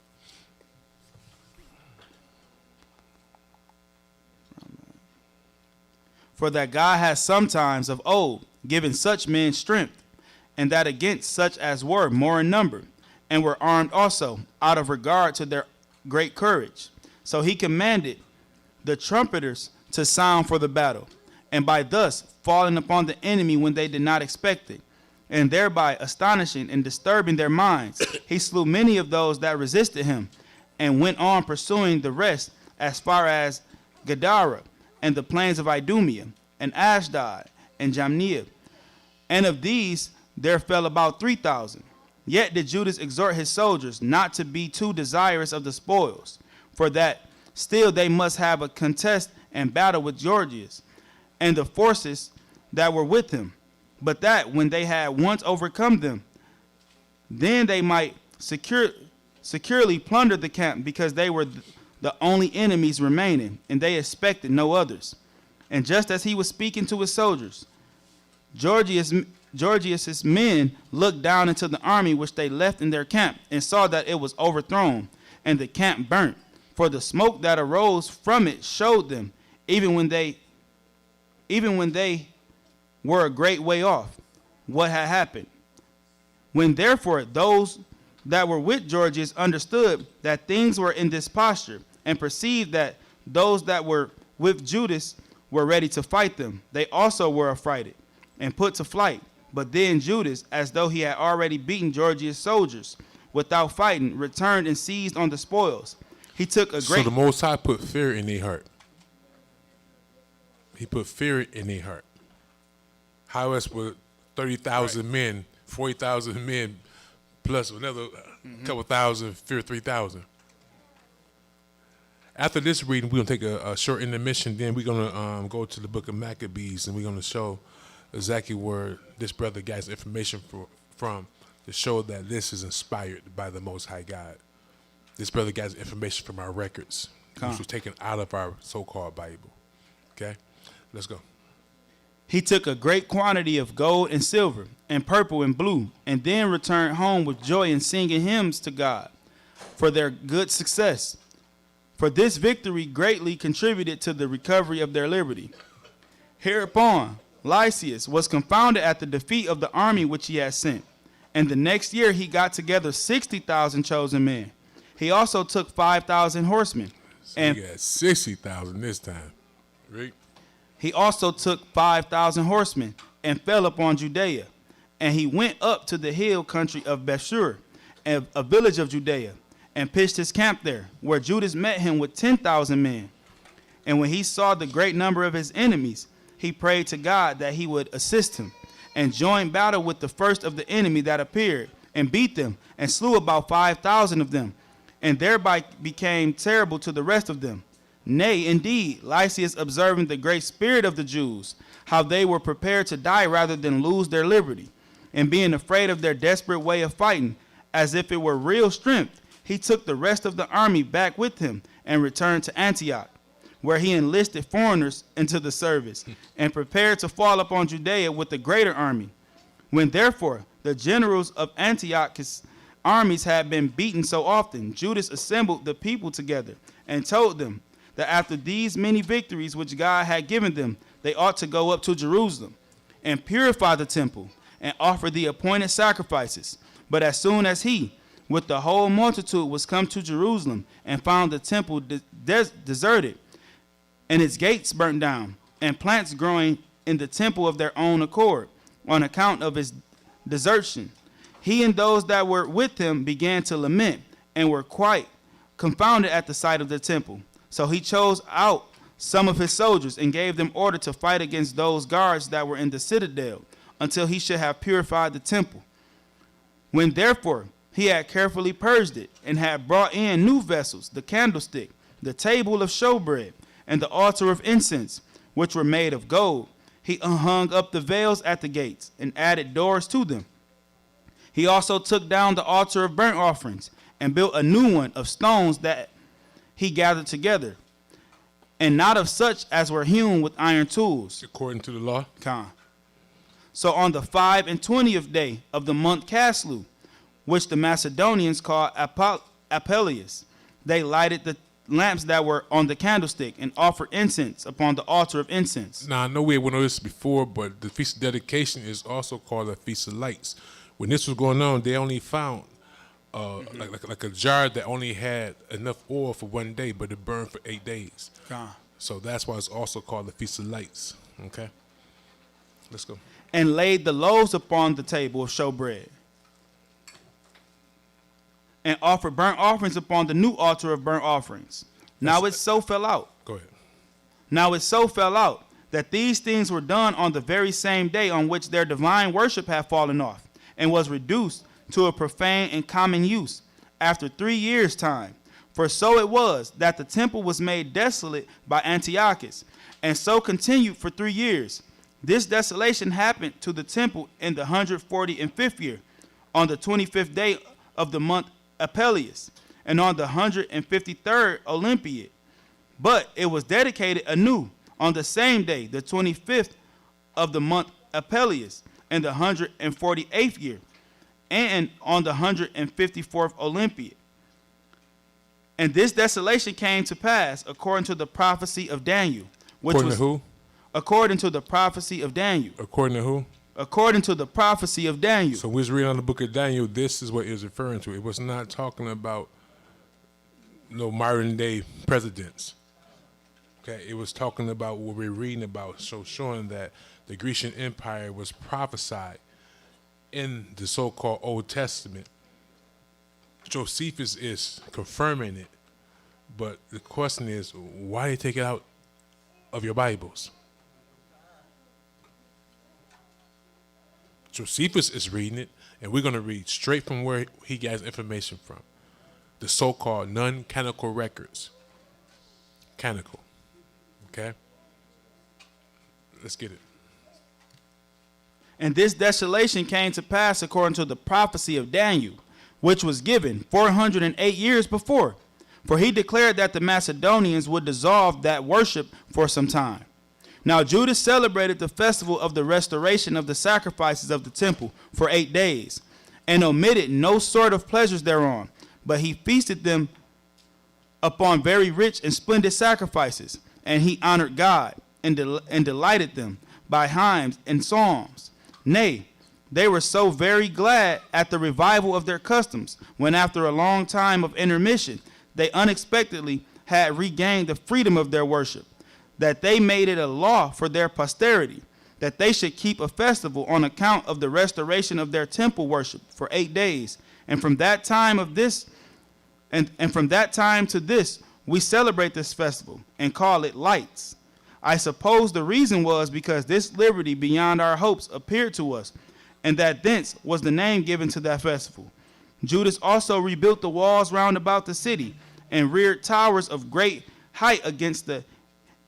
For that God has sometimes of old given such men strength, and that against such as were more in number, and were armed also, out of regard to their great courage. So he commanded the trumpeters to sound for the battle, and by thus falling upon the enemy when they did not expect it, and thereby astonishing and disturbing their minds, he slew many of those that resisted him, and went on pursuing the rest as far as Gadara, and the plains of Idumea, and Ashdod, and Jamnia. And of these there fell about 3,000. Yet did Judas exhort his soldiers not to be too desirous of the spoils, for that still they must have a contest and battle with Gorgias and the forces that were with him, but that when they had once overcome them, then they might securely plunder the camp, because they were the only enemies remaining, and they expected no others. And just as he was speaking to his soldiers, Gorgias's men looked down into the army which they left in their camp, and saw that it was overthrown, and the camp burnt. For the smoke that arose from it showed them, even when they were a great way off, what had happened. When therefore those that were with Gorgias understood that things were in this posture, and perceived that those that were with Judas were ready to fight them, they also were affrighted, and put to flight. But then Judas, as though he had already beaten Gorgias' soldiers without fighting, returned and seized on the spoils. He took a great... So the Most High put fear in their heart. He put fear in their heart. How else would 30,000 men, 40,000 men, plus another couple thousand, fear 3,000? After this reading, we're going to take a short intermission. Then we're going to go to the book of Maccabees, and we're going to show exactly where this brother got his information from to show that this is inspired by the Most High God. This brother got his information from our records, which was taken out of our so-called Bible. Okay? Let's go. He took a great quantity of gold and silver, and purple and blue, and then returned home with joy and singing hymns to God for their good success. For this victory greatly contributed to the recovery of their liberty. Hereupon, Lysias was confounded at the defeat of the army which he had sent. And the next year he got together 60,000 chosen men. He also took 5,000 horsemen. So And you got 60,000 this time. Right? he also took 5,000 horsemen and fell upon Judea. And he went up to the hill country of Bethshur, a village of Judea, and pitched his camp there, where Judas met him with 10,000 men. And when he saw the great number of his enemies, he prayed to God that he would assist him, and joined battle with the first of the enemy that appeared, and beat them, and slew about 5,000 of them, and thereby became terrible to the rest of them. Nay, indeed, Lysias, observing the great spirit of the Jews, how they were prepared to die rather than lose their liberty, and being afraid of their desperate way of fighting, as if it were real strength, he took the rest of the army back with him and returned to Antioch, where he enlisted foreigners into the service, and prepared to fall upon Judea with a greater army. When therefore the generals of Antioch's armies had been beaten so often, Judas assembled the people together, and told them that after these many victories which God had given them, they ought to go up to Jerusalem, and purify the temple, and offer the appointed sacrifices. But as soon as he, with the whole multitude, was come to Jerusalem, and found the temple deserted, and its gates burnt down, and plants growing in the temple of their own accord, on account of its desertion, he and those that were with him began to lament, and were quite confounded at the sight of the temple. So he chose out some of his soldiers, and gave them order to fight against those guards that were in the citadel, until he should have purified the temple. When therefore he had carefully purged it, and had brought in new vessels, the candlestick, the table of showbread, and the altar of incense, which were made of gold, he hung up the veils at the gates, and added doors to them. He also took down the altar of burnt offerings, and built a new one of stones that he gathered together, and not of such as were hewn with iron tools. According to the law. Con. So on the 25th day of the month Caslu, which the Macedonians call Apelles, they lighted the lamps that were on the candlestick, and offered incense upon the altar of incense. Now, I know we went over this before, but the Feast of Dedication is also called the Feast of Lights. When this was going on, they only found like a jar that only had enough oil for one day, but it burned for 8 days. Con. So that's why it's also called the Feast of Lights. Okay? Let's go. And laid the loaves upon the table of showbread, and offered burnt offerings upon the new altar of burnt offerings. Now it so fell out. Go ahead. Now it so fell out that these things were done on the very same day on which their divine worship had fallen off, and was reduced to a profane and common use after 3 years' time. For so it was that the temple was made desolate by Antiochus, and so continued for 3 years. This desolation happened to the temple in the 145th year, on the 25th day of the month Apelles, and on the 153rd Olympiad. But it was dedicated anew on the same day, the 25th of the month Apelles, in the 148th year, and on the 154th Olympiad. And this desolation came to pass according to the prophecy of Daniel. According to who? According to the prophecy of Daniel. According to who? According to the prophecy of Daniel. So we was reading on the book of Daniel, this is what it was referring to. It was not talking about no modern day presidents. Okay, it was talking about what we're reading about, so showing that the Grecian Empire was prophesied in the so-called Old Testament. Josephus is confirming it, but the question is, why they take it out of your Bibles? Josephus is reading it, and we're going to read straight from where he gets information from. The so-called non-canonical records. Canonical. Okay? Let's get it. And this desolation came to pass according to the prophecy of Daniel, which was given 408 years before. For he declared that the Macedonians would dissolve that worship for some time. Now Judas celebrated the festival of the restoration of the sacrifices of the temple for 8 days, and omitted no sort of pleasures thereon, but he feasted them upon very rich and splendid sacrifices, and he honored God and delighted them by hymns and psalms. Nay, they were so very glad at the revival of their customs, when after a long time of intermission they unexpectedly had regained the freedom of their worship, that they made it a law for their posterity, that they should keep a festival on account of the restoration of their temple worship for 8 days. And from that time of this, and from that time to this, we celebrate this festival and call it Lights. I suppose the reason was because this liberty beyond our hopes appeared to us, and that thence was the name given to that festival. Judas also rebuilt the walls round about the city, and reared towers of great height against the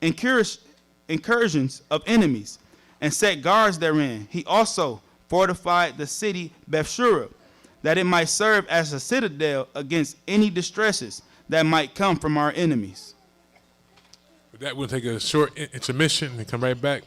incursions of enemies, and set guards therein. He also fortified the city Bethshura, that it might serve as a citadel against any distresses that might come from our enemies. With that, we'll take a short intermission and come right back.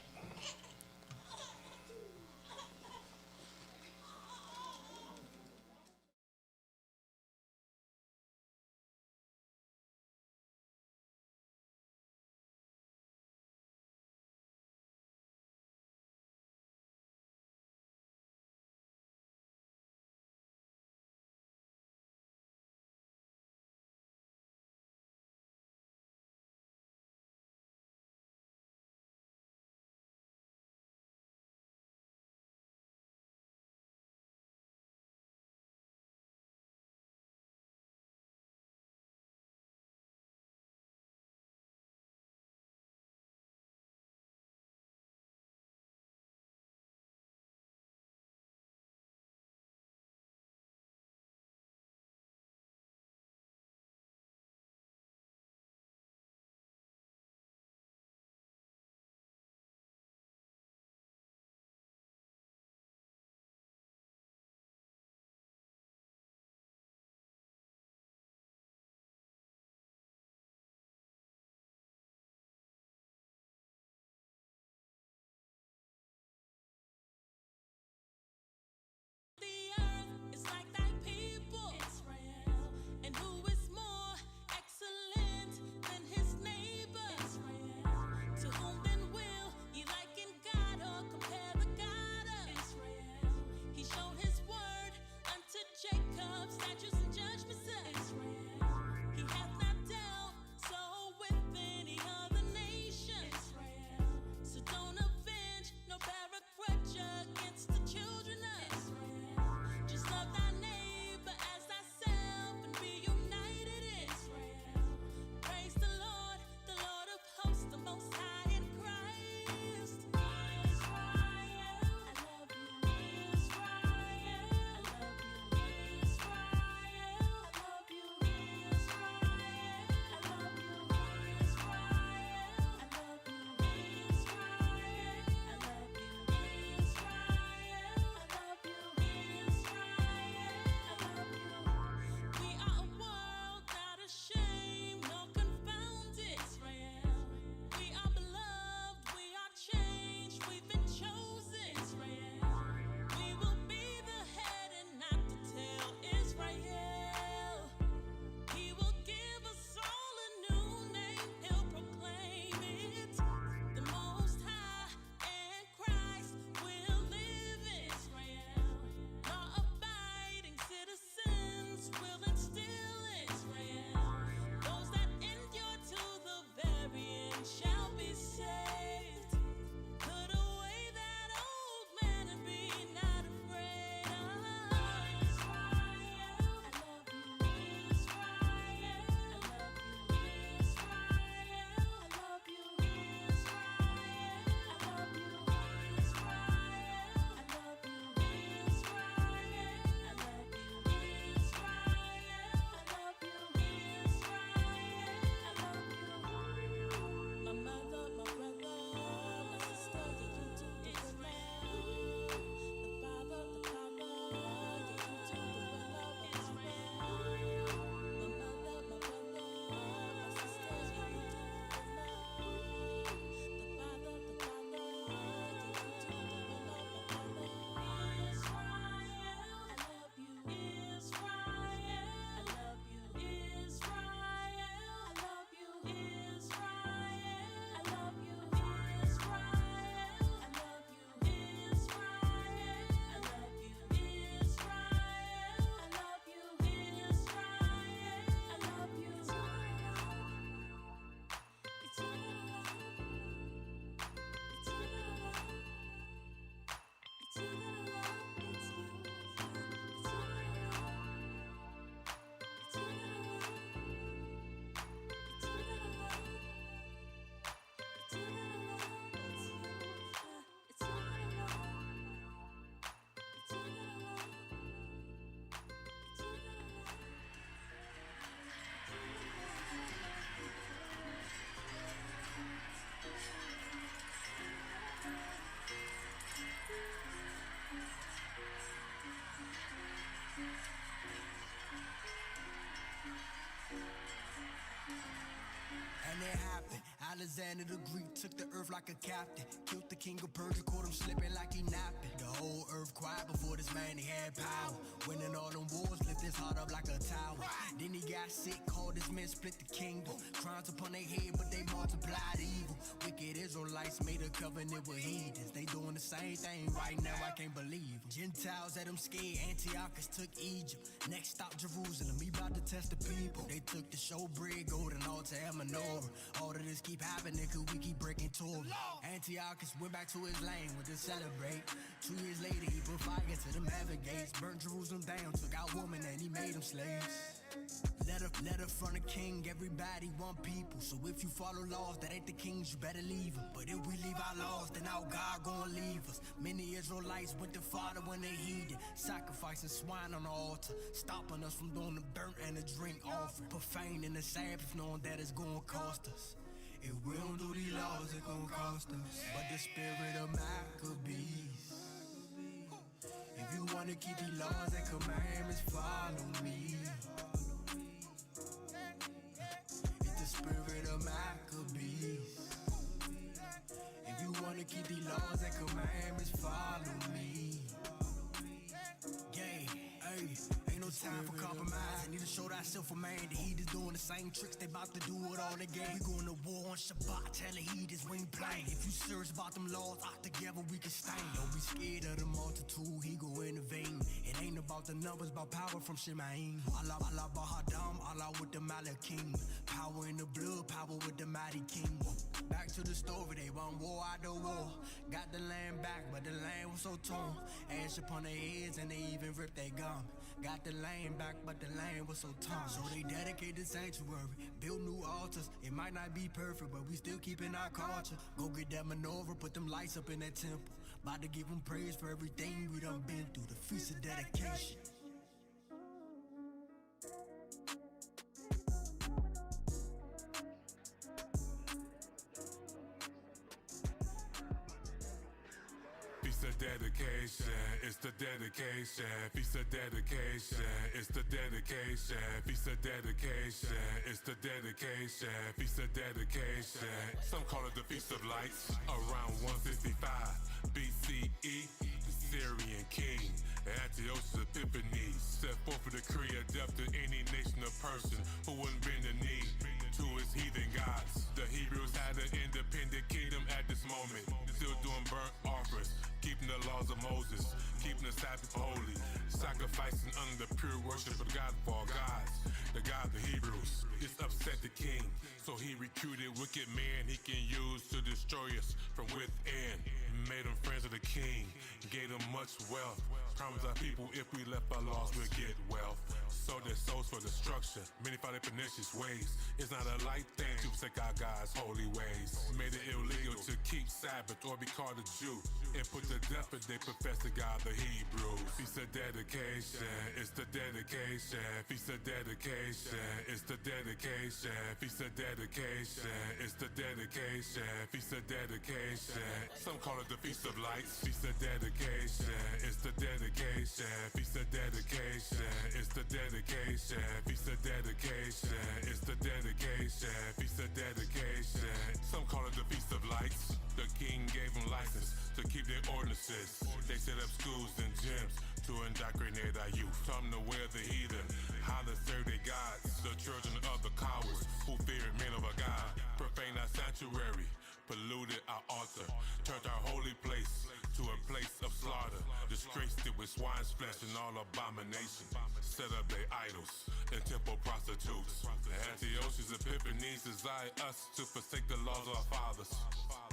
Alexander the Greek took the earth like a captain. Killed the king of Persia, caught him slipping like he napping. The whole earth quiet before this man, he had power. Winning all them wars, lift his heart up like a tower. Then he got sick, called his men, split the kingdom. Crimes upon their head, but they multiplied evil. Wicked Israelites made a covenant with heathens. They doing the same thing right now, I can't believe 'em. Gentiles had them scared, Antiochus took Egypt. Next stop Jerusalem, he about to test the people. They took the showbread, golden altar, and menorah. All of this keep happening cause we keep breaking Torah. Antiochus went back to his lane, went to celebrate. 2 years later, he put fire to them heaven gates. Burnt Jerusalem down, took out women and he made them slaves. Letter from the king, everybody want people. So if you follow laws that ain't the king's, you better leave them. But if we leave our laws, then our God gonna leave us. Many Israelites went to Father when they heeded, sacrificing swine on the altar, stopping us from doing the burnt and the drink offering, profaning the Sabbath, knowing that it's gonna cost us. If we don't do these laws, it's gonna cost us. But the spirit of Maccabees, if you wanna keep these laws and commandments, follow me. The spirit of Maccabees. If you wanna keep the laws and commandments, follow me. Yeah, hey, ain't no time for compromise. I need to show thyself a man. The heat is doing the same tricks, they bout to do it all again. We going to war on Shabbat, tell the heat we ain't playing. If you serious about them laws, out together we can stand. Don't be scared of the multitude, he go intervene. It ain't about the numbers, about power from Shemaim. Allah, Allah, Bahadam, Allah with the Malakim. Power in the blood, power with the mighty king. Back to the story, they won war after war. Got the land back, but the land was so torn. Ash upon their heads and they even ripped their gum. Got the land back, but the land was so torn. So they dedicated sanctuary, built new altars. It might not be perfect, but we still keeping our culture. Go get that menorah, put them lights up in that temple. About to give them praise for everything we done been through. The feast of dedication. Dedication, it's the dedication, feast of dedication, it's the dedication, feast of dedication, it's the dedication, feast of dedication. Some call it the Feast of Lights. Around 165 BCE, the Syrian king Antiochus Epiphanes set forth a decree of death to any nation or person who wouldn't bend the knee to his heathen gods. The Hebrews had an independent kingdom at this moment, still doing burnt offerings, keeping the laws of Moses, keeping the Sabbath holy, sacrificing under the pure worship of God for all gods, the God of the Hebrews. This upset the king, so he recruited wicked men he can use to destroy us from within. Made them friends of the king, gave them much wealth. Promised our people if we left our laws we'll get wealth. Sold their souls for destruction, many follow their pernicious ways. It's not a light thing to forsake our God's holy ways. Made it illegal to keep Sabbath or be called a Jew, and put to death if they profess the God the Hebrews. Feast of dedication, it's the dedication. Feast of dedication, it's the dedication. Feast of dedication, it's the dedication. Feast of dedication. Some call it the Feast of Lights. Feast of dedication, it's the dedication. Feast of dedication, it's the dedication. Feast of dedication, it's the dedication. Feast of dedication. Some call it the Feast of Lights. The king gave them license to keep their ordinances. They set up schools and gyms to indoctrinate our youth. Taught them to wear the heathen, how to serve their gods. The children of the cowards who feared men of a God. Profaned our sanctuary, polluted our altar, turned our holy place to a place of slaughter. Disgraced it with swine's flesh and all abomination. Set up their idols and temple prostitutes. Antiochus Epiphanes desired us to forsake the laws of our fathers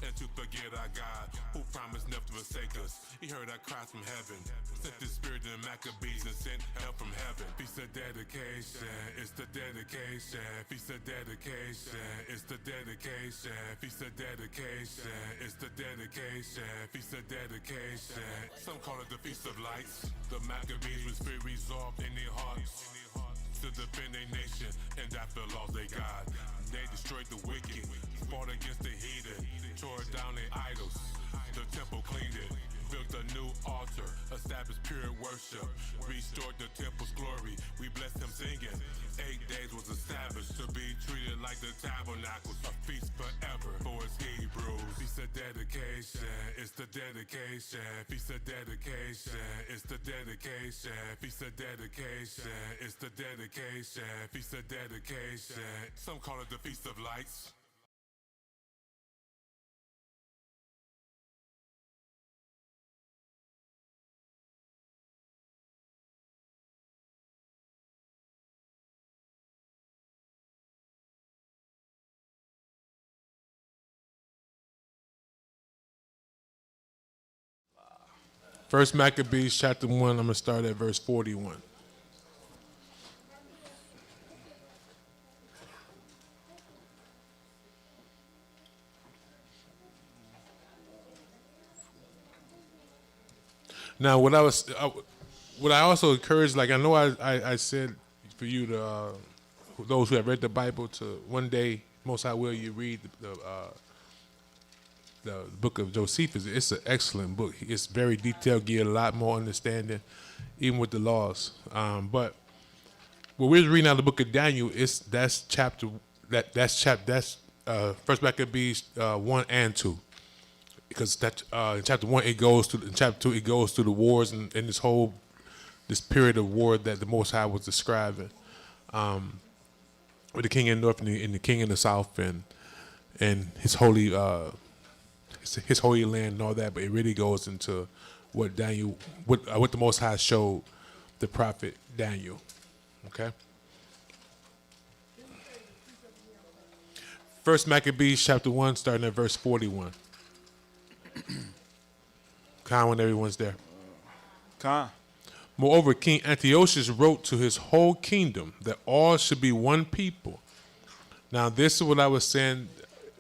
and to forget our God who promised never to forsake us. He heard our cries from heaven, sent the spirit in the Maccabees and sent help from heaven. Feast of dedication, it's the dedication. Feast of dedication, it's the dedication. Feast of dedication, it's the dedication. Feast of dedication. Some call it the Feast of Lights. The Maccabees with spirit resolved in their hearts to defend their nation and die for the laws they got. They destroyed the wicked, fought against the heathen, tore down their idols. The temple cleaned it, built a new altar, established pure worship. worship. Restored the temple's glory. We bless him singing. 8 days was established to be treated like the tabernacles. A feast forever for his Hebrews. Feast of dedication. It's the dedication. Feast of dedication. It's the dedication. Feast of dedication. It's the dedication. Feast of dedication. Some call it the Feast of Lights. First Maccabees chapter 1, I'm going to start at verse 41. Now, what I also encourage, like I know I said for you to those who have read the Bible to one day, most I will, you read the book of Josephus. It's an excellent book. It's very detailed, give a lot more understanding, even with the laws. But what we're reading out of the book of Daniel, that's First Maccabees 1 and 2. Because that in chapter 1 it goes to, in chapter 2 it goes through the wars and this period of war that the Most High was describing, with the king in the north and the king in the south and his holy land and all that. But it really goes into what the Most High showed the prophet Daniel. Okay. First Maccabees chapter 1, starting at verse 41. Con, when everyone's there. Con. Moreover, King Antiochus wrote to his whole kingdom that all should be one people. Now, this is what I was saying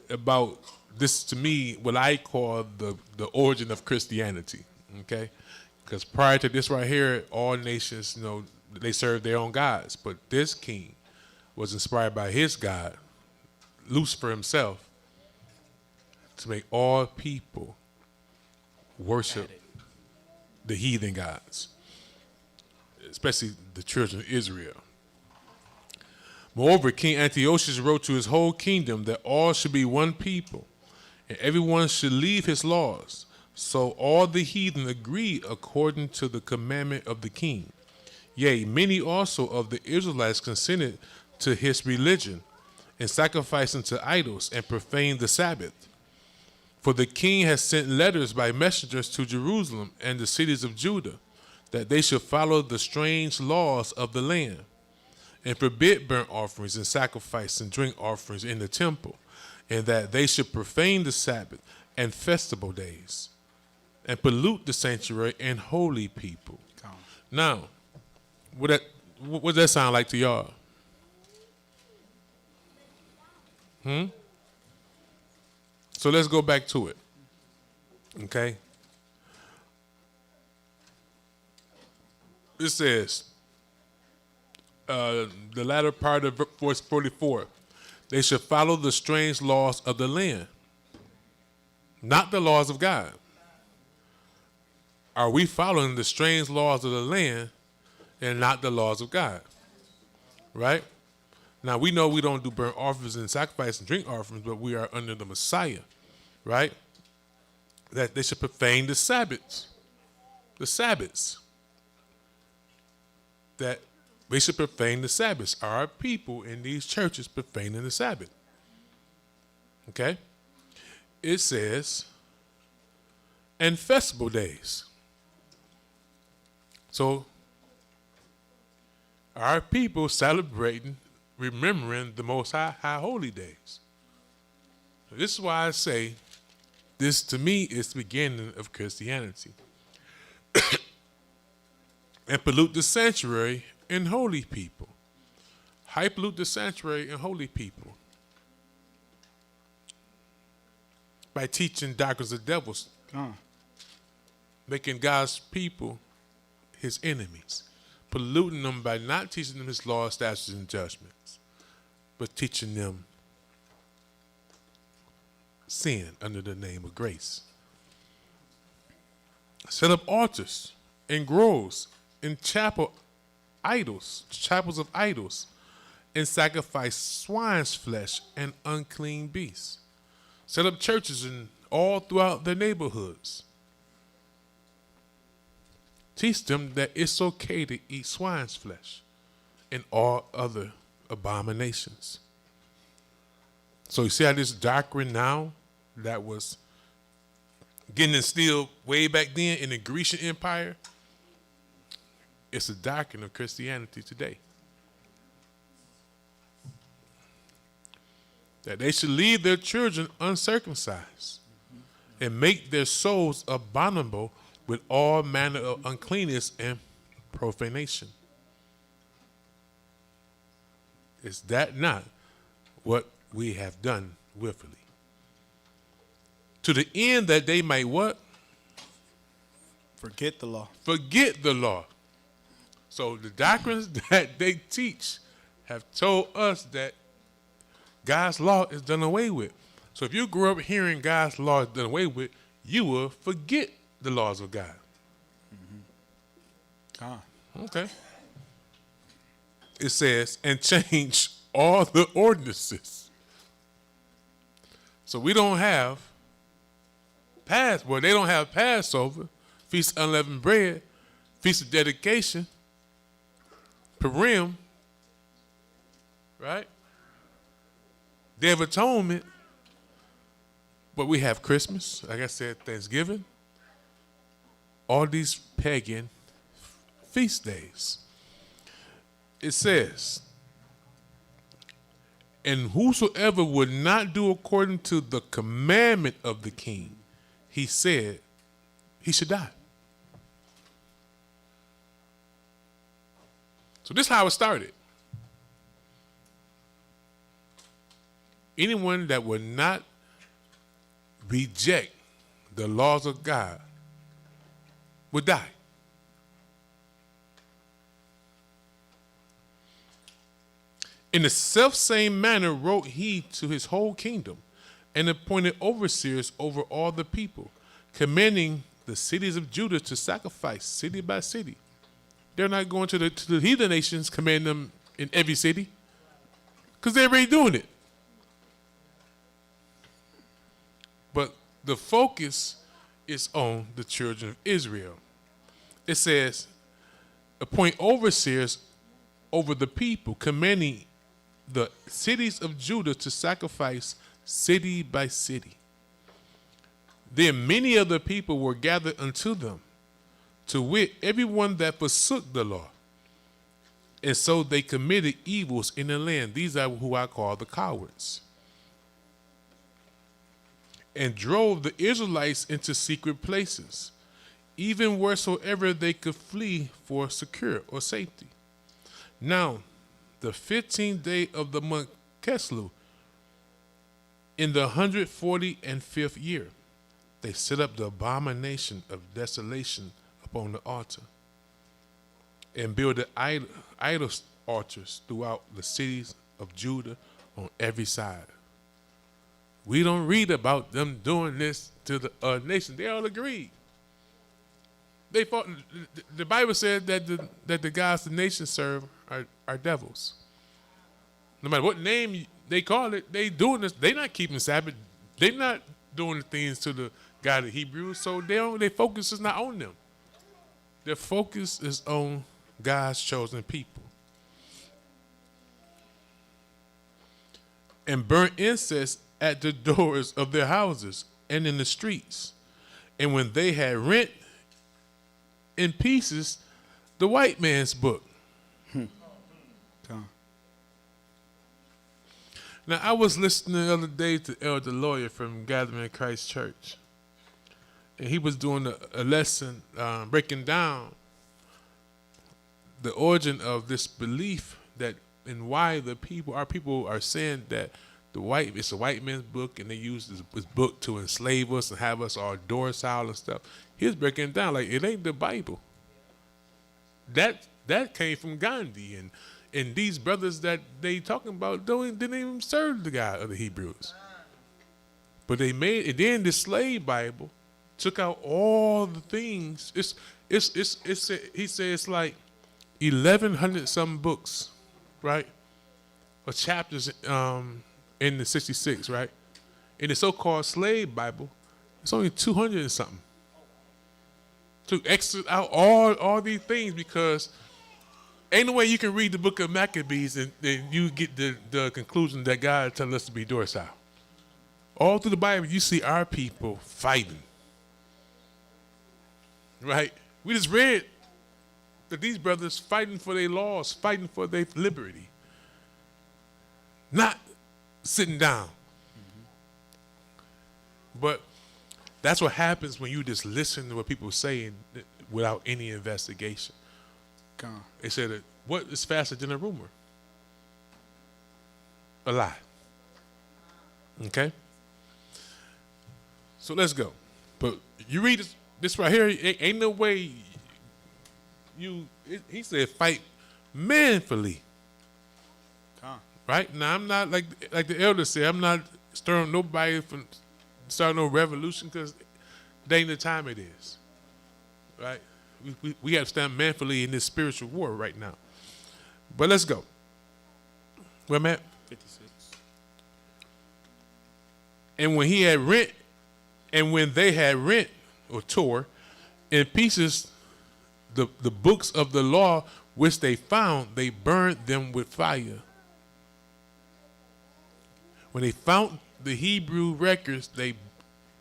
about this, to me, what I call the origin of Christianity. Okay, because prior to this right here, all nations, they served their own gods, but this king was inspired by his God, Lucifer himself, to make all people worship the heathen gods, especially the children of Israel. Moreover, King Antiochus wrote to his whole kingdom that all should be one people, and everyone should leave his laws. So all the heathen agreed according to the commandment of the king. Yea, many also of the Israelites consented to his religion, and sacrificed unto idols, and profaned the Sabbath. For the king has sent letters by messengers to Jerusalem and the cities of Judah, that they should follow the strange laws of the land, and forbid burnt offerings and sacrifice and drink offerings in the temple, and that they should profane the Sabbath and festival days, and pollute the sanctuary and holy people. Now, what does that sound like to y'all? So let's go back to it. Okay? It says, the latter part of verse 44, they should follow the strange laws of the land, not the laws of God. Are we following the strange laws of the land and not the laws of God? Right? Now, we know we don't do burnt offerings and sacrifice and drink offerings, but we are under the Messiah, right? That they should profane the Sabbaths. The Sabbaths. That we should profane the Sabbaths. Our people in these churches profaning the Sabbath. Okay? It says, and festival days. So, our people celebrating, remembering the Most High holy days. This is why I say this, to me, is the beginning of Christianity. And pollute the sanctuary and holy people. How pollute the sanctuary and holy people? By teaching doctrines of devils. Making God's people his enemies. Polluting them by not teaching them his laws, statutes, and judgments, but teaching them sin under the name of grace. Set up altars and groves in chapels of idols, and sacrificed swine's flesh and unclean beasts. Set up churches in all throughout their neighborhoods. Teach them that it's okay to eat swine's flesh and all other abominations. So you see how this doctrine now that was getting instilled way back then in the Grecian Empire, it's a doctrine of Christianity today. That they should leave their children uncircumcised and make their souls abominable with all manner of uncleanness and profanation. Is that not what we have done willfully? To the end that they might what? Forget the law. Forget the law. So the doctrines that they teach have told us that God's law is done away with. So if you grew up hearing God's law is done away with, you will forget the laws of God. Okay. It says, and change all the ordinances. So we don't have they don't have Passover, Feast of Unleavened Bread, Feast of Dedication, Purim, right? Day of Atonement. But we have Christmas, like I said, Thanksgiving, all these pagan feast days. It says, and whosoever would not do according to the commandment of the king, he said he should die. So this is how it started. Anyone that would not reject the laws of God would die. In the selfsame manner wrote he to his whole kingdom, and appointed overseers over all the people, commanding the cities of Judah to sacrifice city by city. They're not going to the heathen nations, command them in every city, because they're already doing it. But the focus is on the children of Israel. It says, appoint overseers over the people, commanding the cities of Judah to sacrifice city by city. Then many of the people were gathered unto them, to wit, everyone that forsook the law. And so they committed evils in the land. These are who I call the cowards. And drove the Israelites into secret places, even wheresoever they could flee for secure or safety. Now, the 15th day of the month Keslu, in the 145th year, they set up the abomination of desolation upon the altar, and built idol altars throughout the cities of Judah on every side. We don't read about them doing this to the nation. They all agreed. They fought. The Bible said that the gods the nations serve are devils. No matter what name they call it, they doing this. They not keeping Sabbath. They not doing the things to the God of Hebrews. So their focus is not on them. Their focus is on God's chosen people. And burnt incense at the doors of their houses and in the streets. And when they had rent in pieces the white man's book. Now, I was listening the other day to Elder Lawyer from Gathering in Christ Church. And he was doing a lesson breaking down the origin of this belief that and why our people are saying that it's a white man's book, and they use this book to enslave us and have us all docile and stuff. He was breaking it down like it ain't the Bible. That came from Gandhi and these brothers that they talking about didn't even serve the God of the Hebrews. But they made it. Then the slave Bible took out all the things. He said it's like 1,100 some books, right? Or chapters in the 66, right? In the so-called slave Bible, it's only 200 and something. To exit out all these things because ain't no way you can read the book of Maccabees and you get the conclusion that God tells us to be docile. All through the Bible, you see our people fighting. Right? We just read that these brothers fighting for their laws, fighting for their liberty. Not sitting down. But that's what happens when you just listen to what people say without any investigation. Gone. They said that what is faster than a rumor? A lie. Okay? So let's go. But you read this right here, ain't no way he said fight manfully. Gone. Right? Now I'm not like the elder said, I'm not stirring nobody from starting no revolution because that ain't the time it is. Right? We have to stand manfully in this spiritual war right now. But let's go. Where am I at? 56. And when they had rent or tore in pieces the books of the law which they found, they burned them with fire. When they found the Hebrew records, they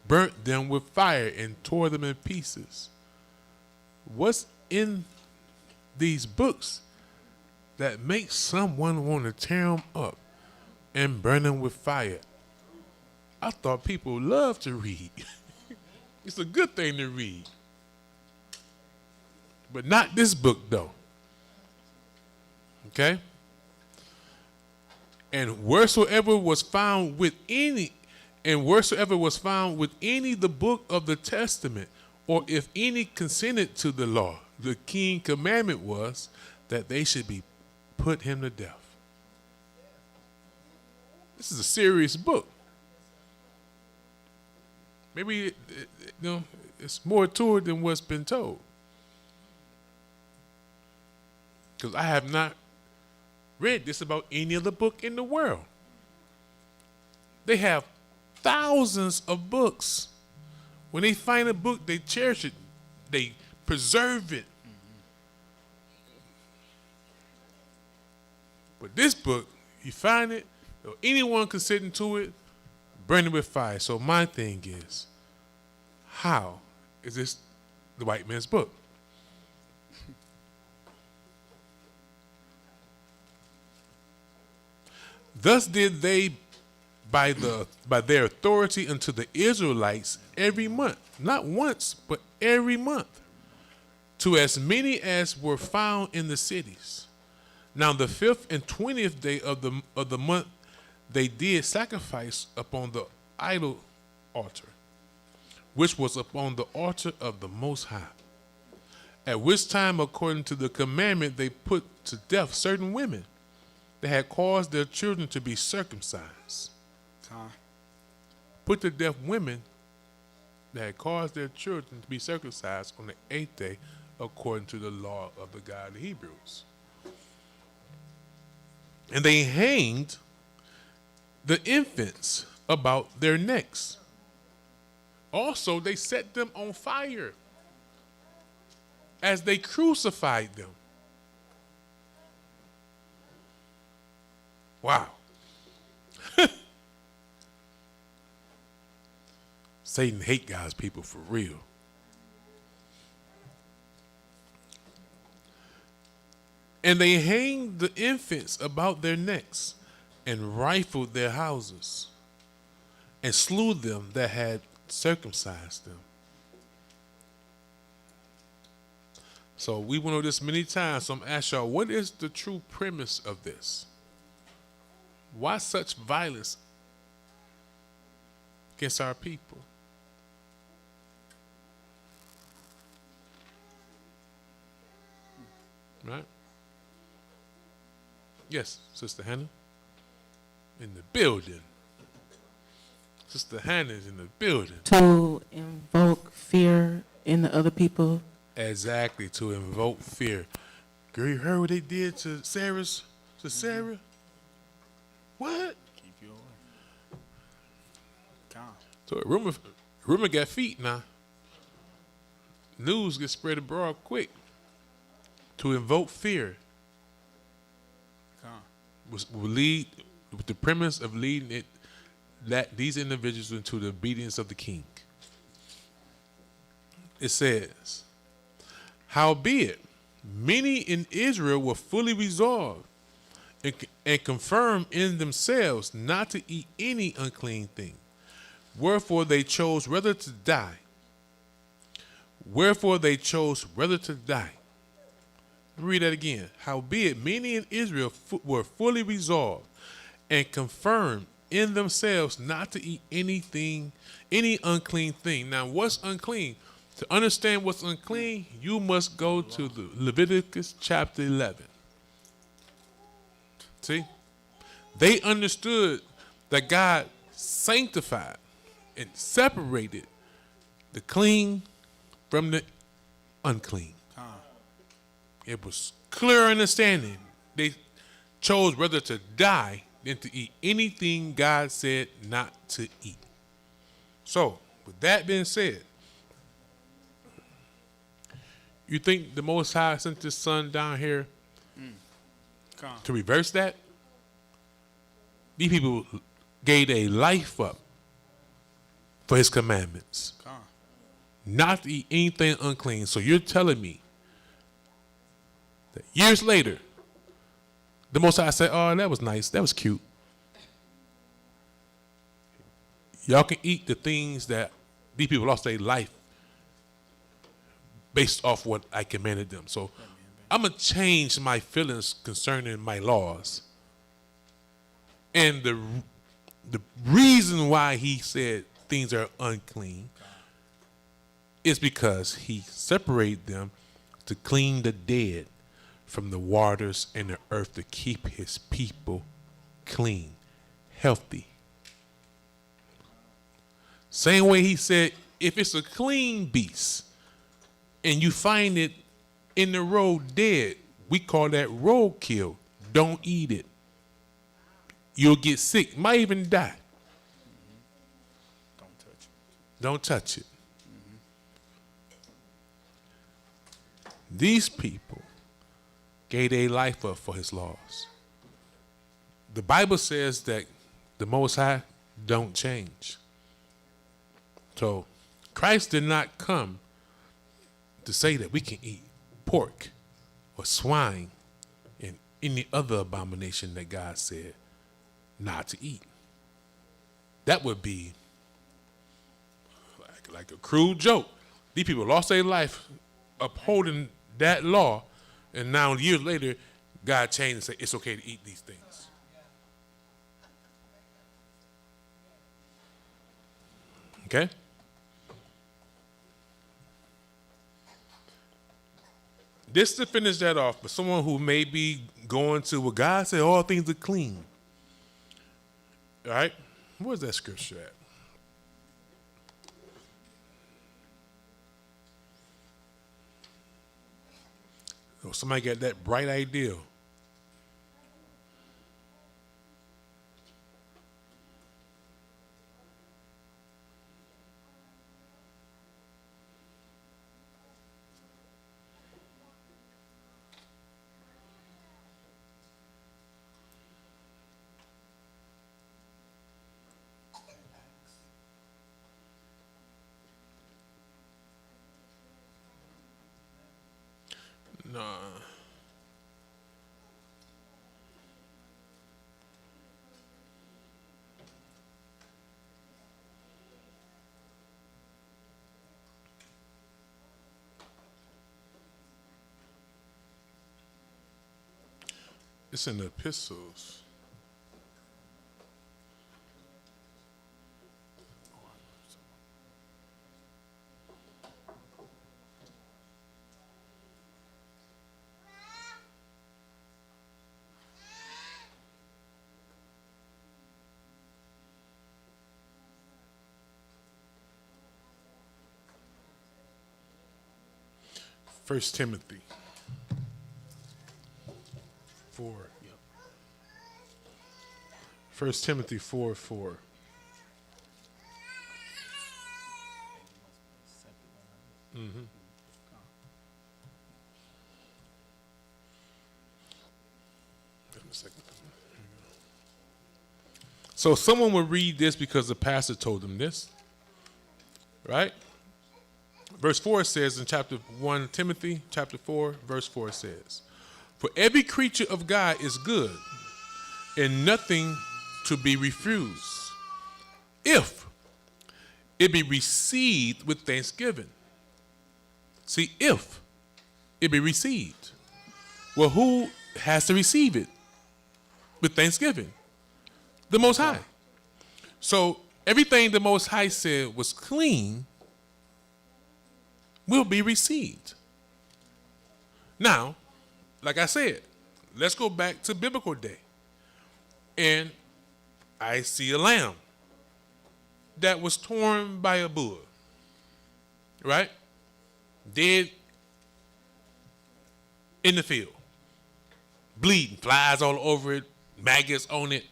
burnt them with fire and tore them in pieces. What's in these books that makes someone want to tear them up and burn them with fire? I thought people love to read. It's a good thing to read. But not this book, though. Okay? And wheresoever was found with any the book of the testament, or if any consented to the law, the king commandment was that they should be put him to death. This is a serious book. Maybe it's more to it than what's been told. Because I have not read this about any other book in the world. They have thousands of books. When they find a book, they cherish it. They preserve it. But this book, you find it, or anyone consenting to it, burn it with fire. So my thing is, how is this the white man's book? Thus did they, by their authority unto the Israelites every month, not once, but every month, to as many as were found in the cities. Now the 5th and 20th day of the month they did sacrifice upon the idol altar, which was upon the altar of the Most High. At which time, according to the commandment, they put to death certain women that had caused their children to be circumcised. Put to death women that had caused their children to be circumcised on the 8th day, according to the law of the God of the Hebrews. And they hanged the infants about their necks. Also, they set them on fire as they crucified them. Wow. Satan hate God's people for real. And they hanged the infants about their necks and rifled their houses and slew them that had circumcised them. So we went over this many times, so I'm asking y'all, what is the true premise of this? Why such violence against our people? Right? Yes, Sister Hannah. In the building. Sister Hannah's in the building. To invoke fear in the other people. Exactly, to invoke fear. Girl, you heard what they did to Sarah's? To Sarah? What? Keep you away. Come. So rumor got feet now. News gets spread abroad quick. To invoke fear Come. will lead with the premise of leading it that these individuals into the obedience of the king. It says, howbeit, many in Israel were fully resolved and confirmed in themselves not to eat any unclean thing. Wherefore they chose rather to die. Wherefore they chose rather to die. Let me read that again. Howbeit, many in Israel were fully resolved and confirmed in themselves not to eat any unclean thing. Now, what's unclean? To understand what's unclean, you must go to the Leviticus chapter 11. See? They understood that God sanctified and separated the clean from the unclean. It was clear understanding. They chose rather to die than to eat anything God said not to eat. So, with that being said, you think the Most High sent His Son down here to reverse that? These people gave their life up for His commandments, not to eat anything unclean. So you're telling me that years later, the Most High said, oh, that was nice, that was cute. Y'all can eat the things that these people lost their life based off what I commanded them. So I'm going to change my feelings concerning my laws. And the reason why He said things are unclean is because He separated them to clean the dead from the waters and the earth, to keep His people clean, healthy. Same way He said, if it's a clean beast and you find it in the road dead, we call that roadkill. Don't eat it. You'll get sick, might even die. Don't touch it. Don't touch it. These people gave their life up for His laws. The Bible says that the Most High don't change. So Christ did not come to say that we can eat pork or swine and any other abomination that God said not to eat. That would be like a cruel joke. These people lost their life upholding that law, and now years later, God changed and said it's okay to eat these things. Okay? This to finish that off, but someone who may be going to, well, God said all things are clean. All right? Where's that scripture at? Oh, somebody got that bright idea. Nah. It's in the epistles. 1 Timothy 4. 1 Timothy 4:4. So someone would read this because the pastor told them this, right? Verse 4 says in chapter 1 Timothy, chapter 4, verse 4 says, "For every creature of God is good, and nothing to be refused, if it be received with thanksgiving." See, if it be received. Well, who has to receive it? With thanksgiving. The Most High. So everything the Most High said was clean will be received. Now, like I said, let's go back to biblical day. And I see a lamb that was torn by a bull, right? Dead in the field, bleeding, flies all over it, maggots on it.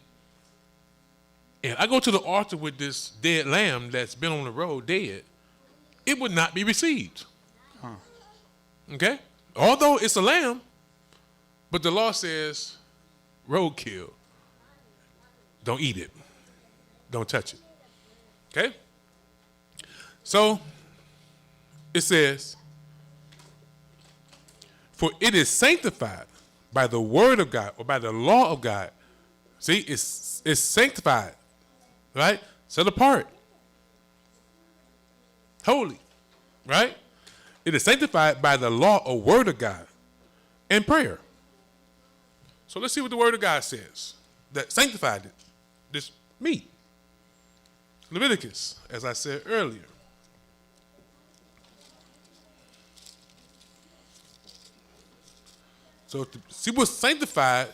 And I go to the altar with this dead lamb that's been on the road dead, it would not be received. Okay? Although it's a lamb, but the law says roadkill. Don't eat it. Don't touch it. Okay? So it says, "For it is sanctified by the word of God," or by the law of God. See, it's sanctified, right? Set apart. Holy, right? It is sanctified by the law or word of God and prayer. So let's see what the word of God says that sanctified it, this meat. Leviticus, as I said earlier. So to see what's sanctified,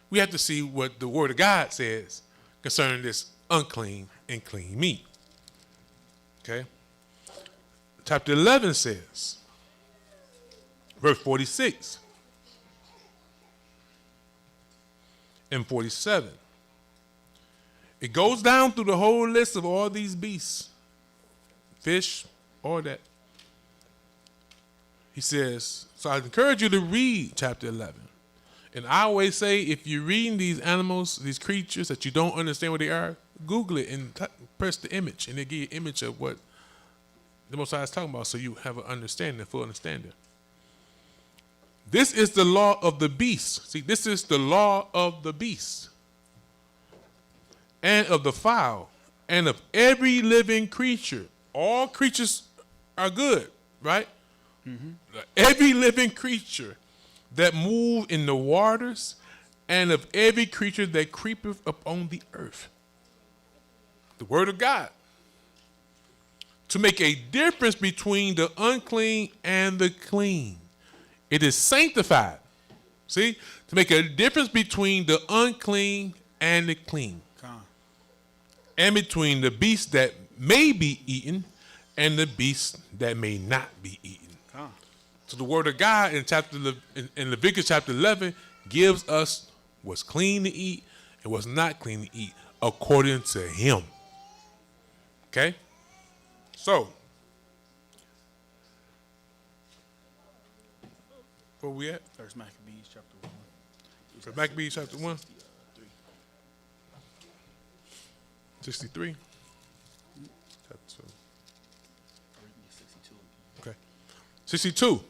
we have to see what the word of God says concerning this unclean and clean meat. Okay? Chapter 11 says, verse 46 and 47. It goes down through the whole list of all these beasts, fish, all that. He says, so I encourage you to read chapter 11. And I always say, if you're reading these animals, these creatures that you don't understand what they are, Google it and press the image, and they give you an image of what the Most High is talking about, so you have an understanding, a full understanding. This is the law of the beast. See, this is the law of the beast, and of the fowl, and of every living creature. All creatures are good, right? Mm-hmm. Every living creature that move in the waters, and of every creature that creepeth upon the earth. The word of God. To make a difference between the unclean and the clean. It is sanctified. See? To make a difference between the unclean and the clean. And between the beast that may be eaten and the beast that may not be eaten. So the word of God in Leviticus chapter 11 gives us what's clean to eat and what's not clean to eat according to him. Okay? So, where we at? First Maccabees chapter 1. First Maccabees chapter 1. 63. Chapter 2. Okay. 62.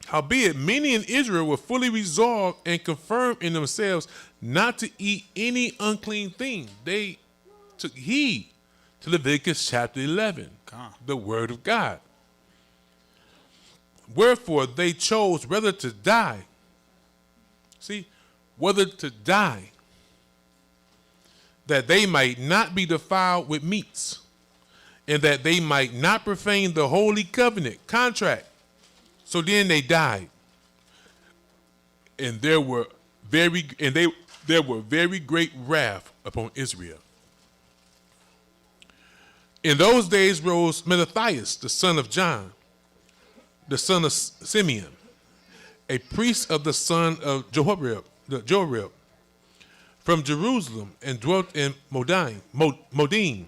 Howbeit, many in Israel were fully resolved and confirmed in themselves not to eat any unclean thing. They took heed to Leviticus chapter 11, the word of God. Wherefore they chose rather to die. See, whether to die, that they might not be defiled with meats, and that they might not profane the holy covenant, contract. So then they died. And there were very great wrath upon Israel. In those days rose Mattathias, the son of John, the son of Simeon, a priest of the son of Joarib, from Jerusalem, and dwelt in Modin.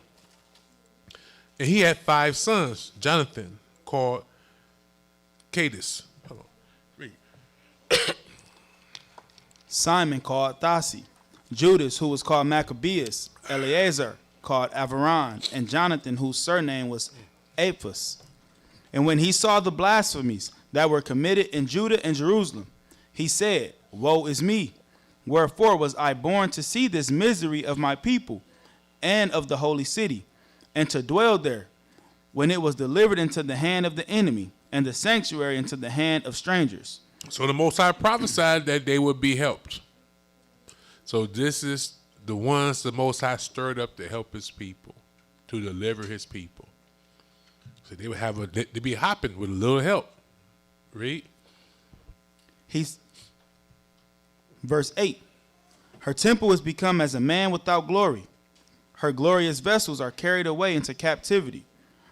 And he had 5 sons, Jonathan, called Cades. Hold on. Read. Simon called Thasi, Judas, who was called Maccabeus, Eleazar, called Avaran, and Jonathan, whose surname was Aphus. And when he saw the blasphemies that were committed in Judah and Jerusalem, he said, Woe is me! Wherefore was I born to see this misery of my people and of the holy city, and to dwell there, when it was delivered into the hand of the enemy, and the sanctuary into the hand of strangers. So the Most High prophesied that they would be helped. So this is the ones the Most High stirred up to help his people, to deliver his people. So they would they'd be hopping with a little help. Read. Verse 8, her temple is become as a man without glory. Her glorious vessels are carried away into captivity.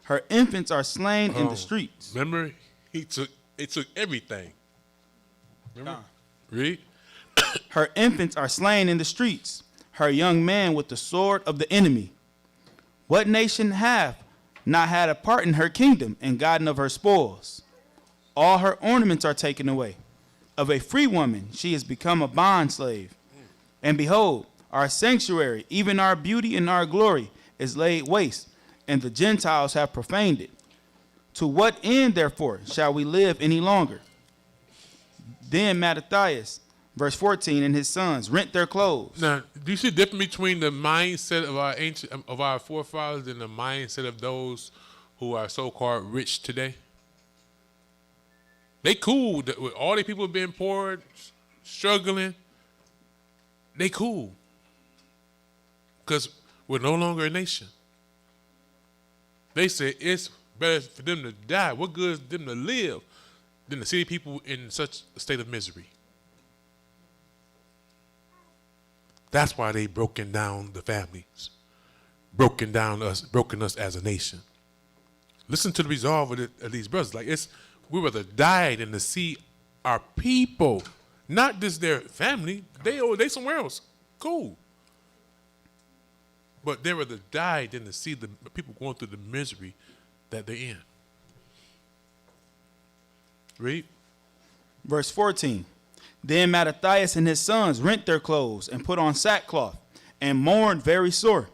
Her infants are slain in the streets. Remember, it took everything. Remember? Read. Her infants are slain in the streets. Her young man with the sword of the enemy. What nation hath not had a part in her kingdom and gotten of her spoils? All her ornaments are taken away. Of a free woman she has become a bondslave. And behold, our sanctuary, even our beauty and our glory, is laid waste, and the Gentiles have profaned it. To what end, therefore, shall we live any longer? Then Mattathias, verse 14, and his sons rent their clothes. Now, do you see the difference between the mindset of our forefathers and the mindset of those who are so-called rich today? They cool with all the people being poor, struggling. They cool because we're no longer a nation. They say it's better for them to die. What good is them to live than to see people in such a state of misery? That's why they broken down the families, broken us as a nation. Listen to the resolve of these brothers. Like we rather die than to see our people, not just their family. They somewhere else. Cool. But they rather die than to see the people going through the misery that they're in. Read. Verse 14. Then Mattathias and his sons rent their clothes and put on sackcloth and mourned very sore.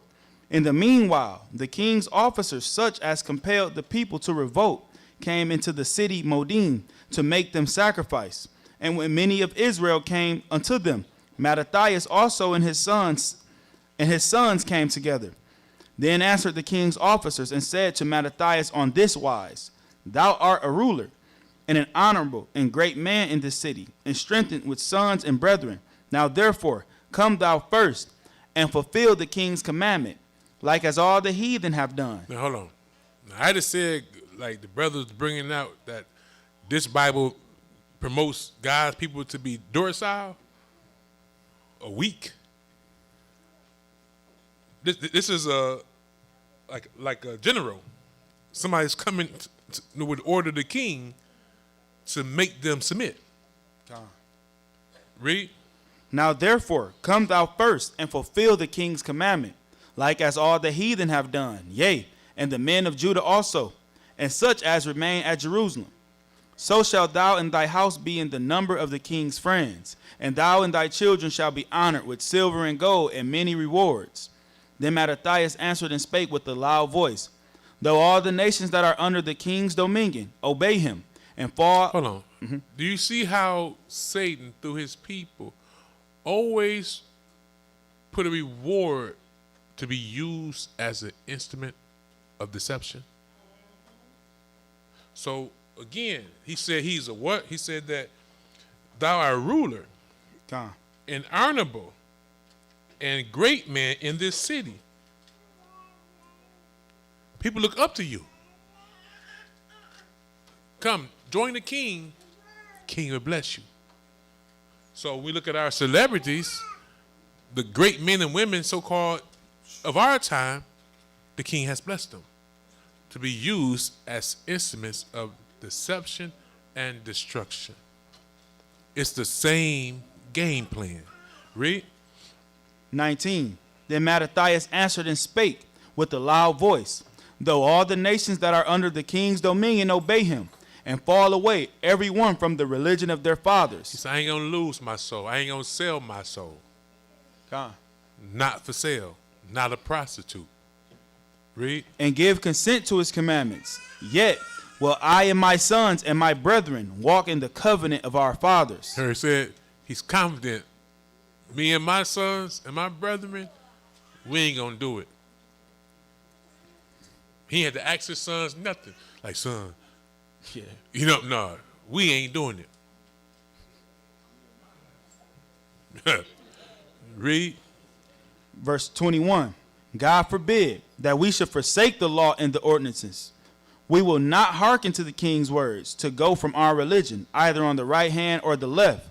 In the meanwhile, the king's officers, such as compelled the people to revolt, came into the city Modin to make them sacrifice. And when many of Israel came unto them, Mattathias also and his sons came together. Then answered the king's officers and said to Mattathias on this wise, Thou art a ruler, and an honorable and great man in this city, and strengthened with sons and brethren. Now therefore, come thou first, and fulfill the king's commandment, like as all the heathen have done. Now hold on. Now, I just said, like the brothers bringing out that this Bible promotes God's people to be docile or weak. This is like a general. Somebody's coming would order the king to make them submit. Read. Now therefore, come thou first, and fulfill the king's commandment, like as all the heathen have done, yea, and the men of Judah also, and such as remain at Jerusalem. So shalt thou and thy house be in the number of the king's friends, and thou and thy children shall be honored with silver and gold and many rewards. Then Mattathias answered and spake with a loud voice, Though all the nations that are under the king's dominion obey him, and fall. Hold on. Mm-hmm. Do you see how Satan, through his people, always put a reward to be used as an instrument of deception? So again, he said he's a what? He said that thou art a ruler, and honorable, and great man in this city. People look up to you. Come, join the king. King will bless you. So we look at our celebrities, the great men and women, so-called, of our time, the king has blessed them to be used as instruments of deception and destruction. It's the same game plan. Read. 19. Then Mattathias answered and spake with a loud voice, though all the nations that are under the king's dominion obey him, and fall away every one from the religion of their He fathers. said, I ain't going to lose my soul. I ain't going to sell my soul. God. Not for sale. Not a prostitute. Read. And give consent to his commandments. Yet will I and my sons and my brethren walk in the covenant of our fathers. He said, he's confident. Me and my sons and my brethren, we ain't going to do it. He had to ask his sons nothing. Like, son, Yeah. you know, no, we ain't doing it. Read. Verse 21. God forbid that we should forsake the law and the ordinances. We will not hearken to the king's words to go from our religion, either on the right hand or the left.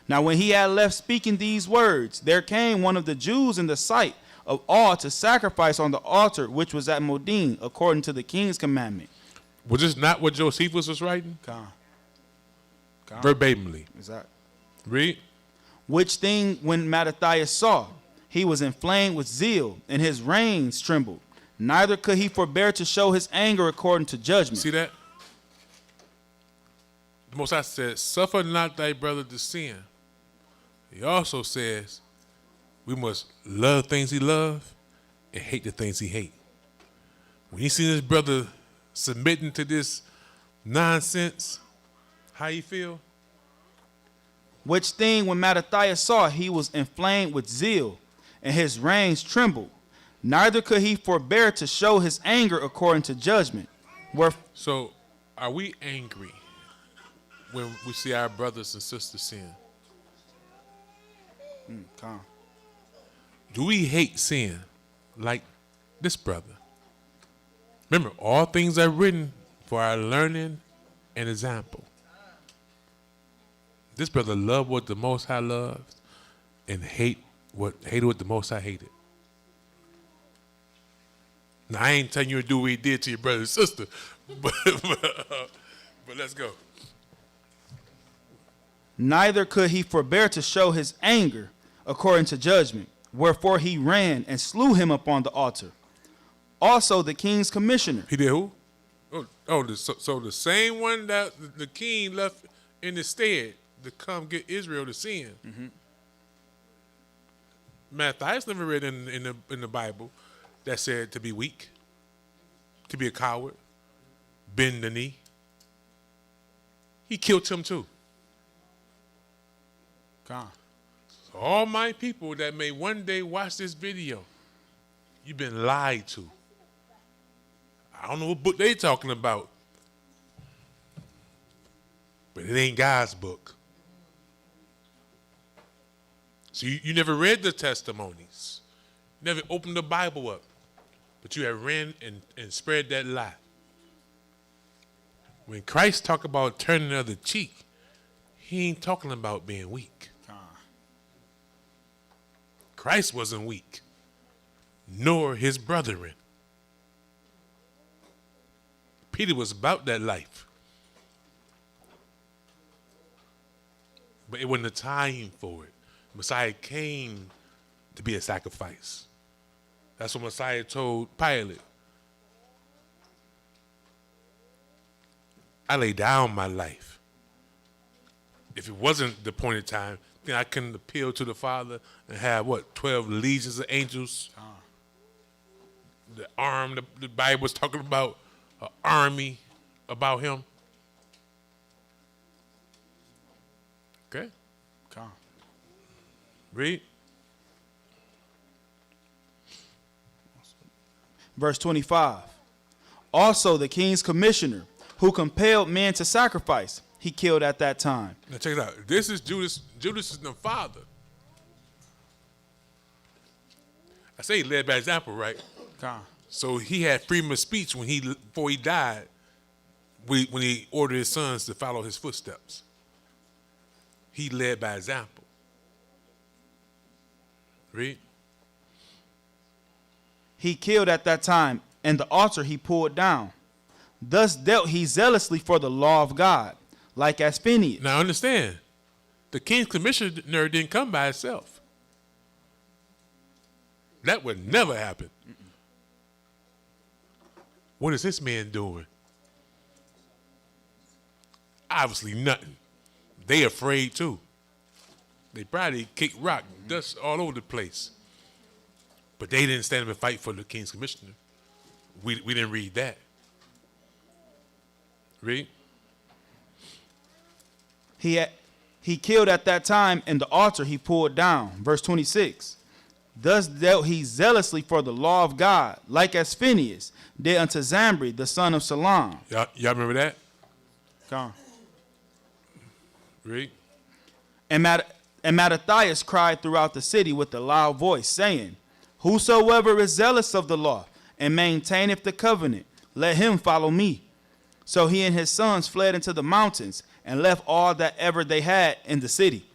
Now when he had left speaking these words, there came one of the Jews in the sight of all to sacrifice on the altar which was at Modin, according to the king's commandment. Was this not what Josephus was writing? God. Verbatimly. Exactly. Read. Which thing when Mattathias saw, he was inflamed with zeal, and his reins trembled. Neither could he forbear to show his anger according to judgment. See that? The Most High said, suffer not thy brother to sin. He also says, we must love things he loves and hate the things he hates. When you see this brother submitting to this nonsense, how you feel? Which thing when Mattathias saw, he was inflamed with zeal, and his reins trembled. Neither could he forbear to show his anger according to judgment. So, are we angry when we see our brothers and sisters sin? Calm. Do we hate sin like this brother? Remember, all things are written for our learning and example. This brother loved what the Most High loved and hated what the Most High hated. Now, I ain't telling you to do what he did to your brother and sister, but let's go. Neither could he forbear to show his anger according to judgment. Wherefore he ran and slew him upon the altar. Also the king's commissioner. He did who? So the same one that the king left in his stead to come get Israel to sin. Mm-hmm. Matthias never read in the Bible that said to be weak, to be a coward, bend the knee. He killed him too. Calm. So all my people that may one day watch this video, you've been lied to. I don't know what book they talking about, but it ain't God's book. So you never read the testimonies. You never opened the Bible up, but you have ran and spread that lie. When Christ talk about turning the other cheek, he ain't talking about being weak. Christ wasn't weak, nor his brethren. Peter was about that life. But it wasn't the time for it. Messiah came to be a sacrifice. That's what Messiah told Pilate. I lay down my life. If it wasn't the appointed time, then I couldn't appeal to the Father and have, 12 legions of angels? The arm, the Bible was talking about an army about him. Okay? Calm. Read. Verse 25. Also the king's commissioner, who compelled men to sacrifice, he killed at that time. Now check it out. This is Judas. Judas is the father. I say he led by example, right? Calm. So he had freedom of speech before he died, when he ordered his sons to follow his footsteps. He led by example. Read. He killed at that time, and the altar he pulled down. Thus dealt he zealously for the law of God, like as Phineas. Now understand, the king's commissioner didn't come by itself. That would never happen. What is this man doing? Obviously nothing. They afraid too. They probably kick rock, dust all over the place. But they didn't stand up and fight for the king's commissioner. We didn't read that. Read. He killed at that time, and the altar he pulled down. Verse 26. Thus dealt he zealously for the law of God, like as Phineas did unto Zambri, the son of Salam. Y'all remember that? Come on. Read. And Mattathias cried throughout the city with a loud voice, saying, Whosoever is zealous of the law and maintaineth the covenant, let him follow me. So he and his sons fled into the mountains and left all that ever they had in the city.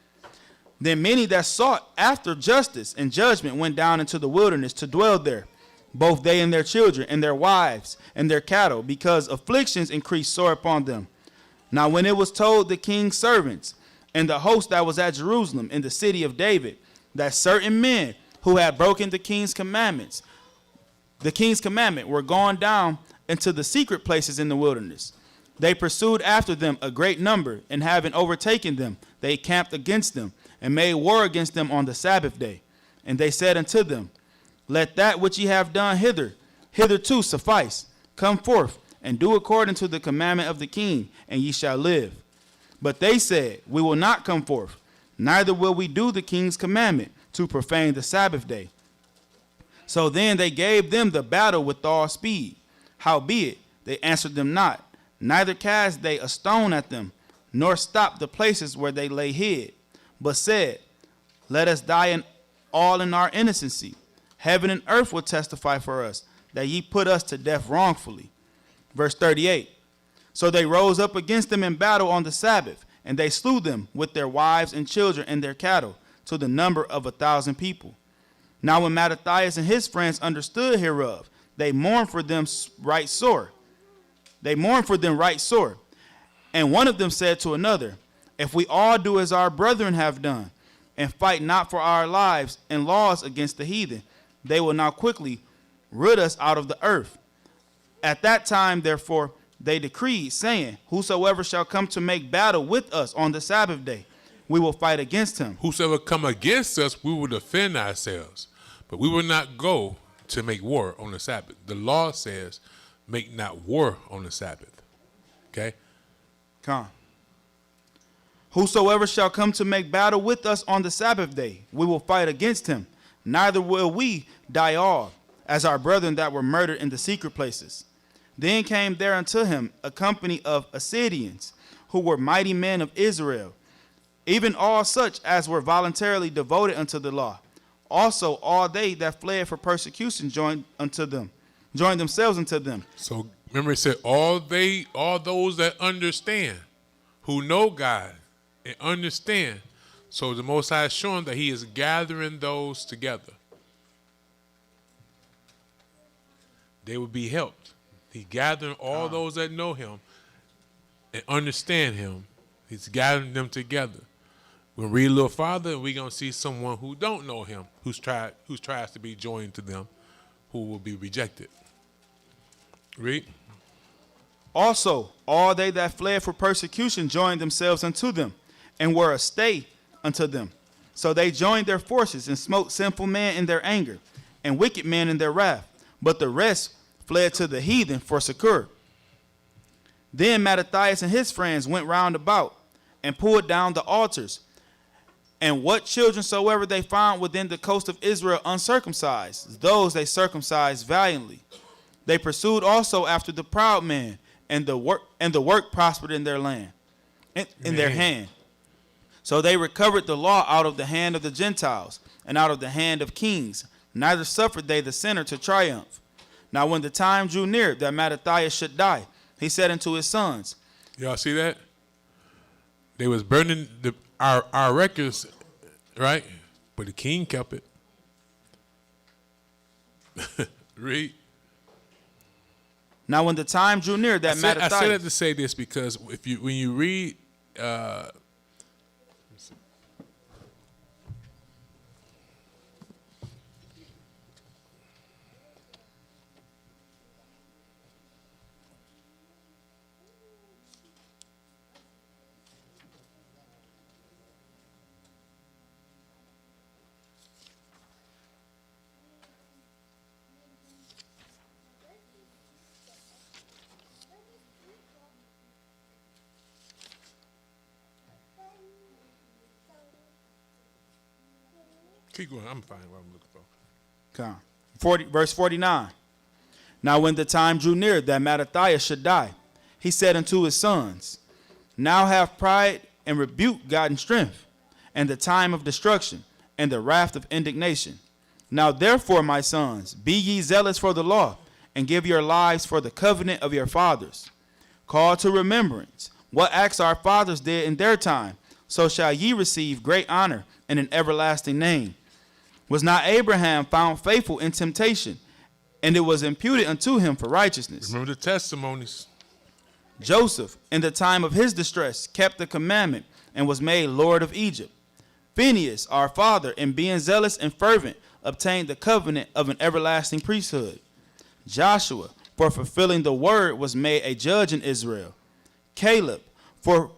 Then many that sought after justice and judgment went down into the wilderness to dwell there, both they and their children and their wives and their cattle, because afflictions increased sore upon them. Now when it was told the king's servants and the host that was at Jerusalem in the city of David, that certain men who had broken the king's commandment were gone down into the secret places in the wilderness. They pursued after them a great number, and having overtaken them, they camped against them, and made war against them on the Sabbath day. And they said unto them, Let that which ye have done hitherto suffice. Come forth, and do according to the commandment of the king, and ye shall live. But they said, We will not come forth, neither will we do the king's commandment to profane the Sabbath day. So then they gave them the battle with all speed. Howbeit, they answered them not, neither cast they a stone at them, nor stopped the places where they lay hid, but said, Let us die all in our innocency. Heaven and earth will testify for us, that ye put us to death wrongfully. Verse 38. So they rose up against them in battle on the Sabbath, and they slew them with their wives and children and their cattle, to the number of 1,000 people. Now when Mattathias and his friends understood hereof, they mourned for them right sore. And one of them said to another, If we all do as our brethren have done, and fight not for our lives and laws against the heathen, they will now quickly rid us out of the earth. At that time, therefore, they decreed, saying, Whosoever shall come to make battle with us on the Sabbath day, we will fight against him. Whosoever come against us, we will defend ourselves. But we will not go to make war on the Sabbath. The law says, make not war on the Sabbath. Okay? Come. Whosoever shall come to make battle with us on the Sabbath day, we will fight against him. Neither will we die all, as our brethren that were murdered in the secret places. Then came there unto him a company of Assyrians, who were mighty men of Israel, even all such as were voluntarily devoted unto the law. Also all they that fled for persecution joined themselves unto them. So remember it said all those that understand, who know God and understand. So the Most High is showing that he is gathering those together. They will be helped. He's gathering all those that know him and understand him. He's gathering them together. We'll read a little farther, and we're going to see someone who don't know him, who tries to be joined to them, who will be rejected. Read. Also, all they that fled for persecution joined themselves unto them, and were a stay unto them. So they joined their forces and smote sinful men in their anger, and wicked men in their wrath. But the rest fled to the heathen for succor. Then Mattathias and his friends went round about, and pulled down the altars, and what children soever they found within the coast of Israel uncircumcised, those they circumcised valiantly. They pursued also after the proud man, and the work prospered in their land, in their hand. So they recovered the law out of the hand of the Gentiles, and out of the hand of kings. Neither suffered they the sinner to triumph. Now when the time drew near that Mattathias should die, he said unto his sons. Y'all see that? They was burning our records, right? But the king kept it. Read. Now when the time drew near that Mattathias. I said that to say this because when you read Keep going. I'm fine. What I'm looking for. Come. 40, verse 49. Now when the time drew near that Mattathias should die, he said unto his sons, now have pride and rebuke God in strength, and the time of destruction, and the wrath of indignation. Now therefore, my sons, be ye zealous for the law, and give your lives for the covenant of your fathers. Call to remembrance what acts our fathers did in their time, so shall ye receive great honor and an everlasting name. Was not Abraham found faithful in temptation, and it was imputed unto him for righteousness? Remember the testimonies. Joseph, in the time of his distress, kept the commandment and was made Lord of Egypt. Phinehas, our father, in being zealous and fervent, obtained the covenant of an everlasting priesthood. Joshua, for fulfilling the word, was made a judge in Israel. Caleb, for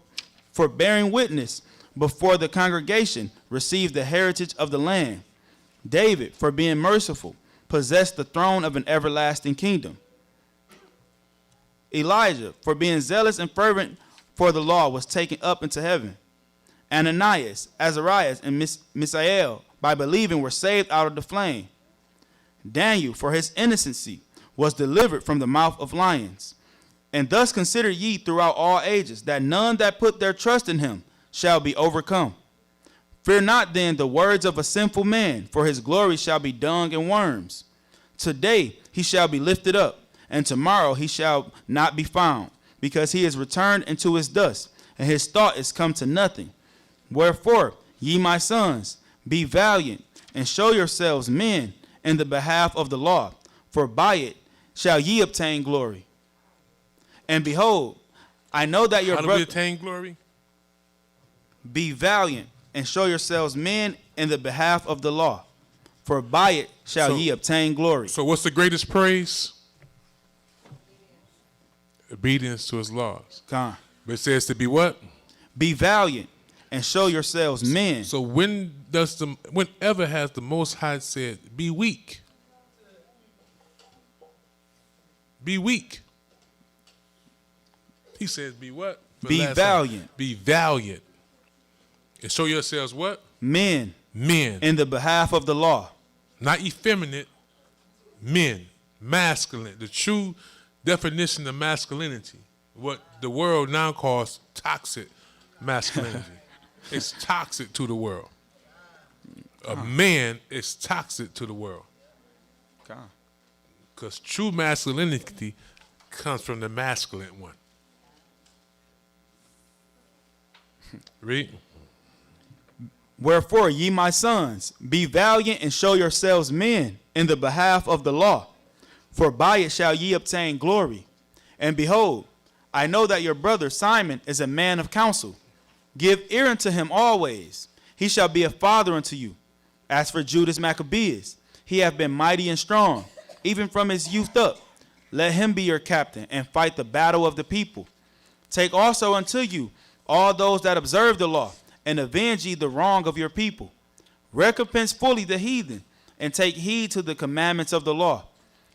bearing witness before the congregation, received the heritage of the land. David, for being merciful, possessed the throne of an everlasting kingdom. Elijah, for being zealous and fervent for the law, was taken up into heaven. Ananias, Azarias, and Misael, by believing, were saved out of the flame. Daniel, for his innocency, was delivered from the mouth of lions. And thus consider ye throughout all ages, that none that put their trust in him shall be overcome. Fear not then the words of a sinful man, for his glory shall be dung and worms. Today he shall be lifted up, and tomorrow he shall not be found, because he is returned into his dust, and his thought is come to nothing. Wherefore, ye my sons, be valiant, and show yourselves men in the behalf of the law, for by it shall ye obtain glory. And behold, I know that your How do we attain glory? Be valiant, and show yourselves men in the behalf of the law, for by it shall ye obtain glory. So what's the greatest praise? Obedience to his laws. Come. But it says to be what? Be valiant, and show yourselves men. So whenever has the Most High said, be weak? Be weak. He says, be what? Be valiant. Be valiant. And show yourselves what? Men. Men. In the behalf of the law. Not effeminate. Men. Masculine. The true definition of masculinity. What the world now calls toxic masculinity. It's toxic to the world. A man is toxic to the world. Because true masculinity comes from the masculine one. Read. Wherefore, ye my sons, be valiant and show yourselves men in the behalf of the law, for by it shall ye obtain glory. And behold, I know that your brother Simon is a man of counsel. Give ear unto him always. He shall be a father unto you. As for Judas Maccabeus, he hath been mighty and strong, even from his youth up. Let him be your captain, and fight the battle of the people. Take also unto you all those that observe the law, and avenge ye the wrong of your people. Recompense fully the heathen, and take heed to the commandments of the law.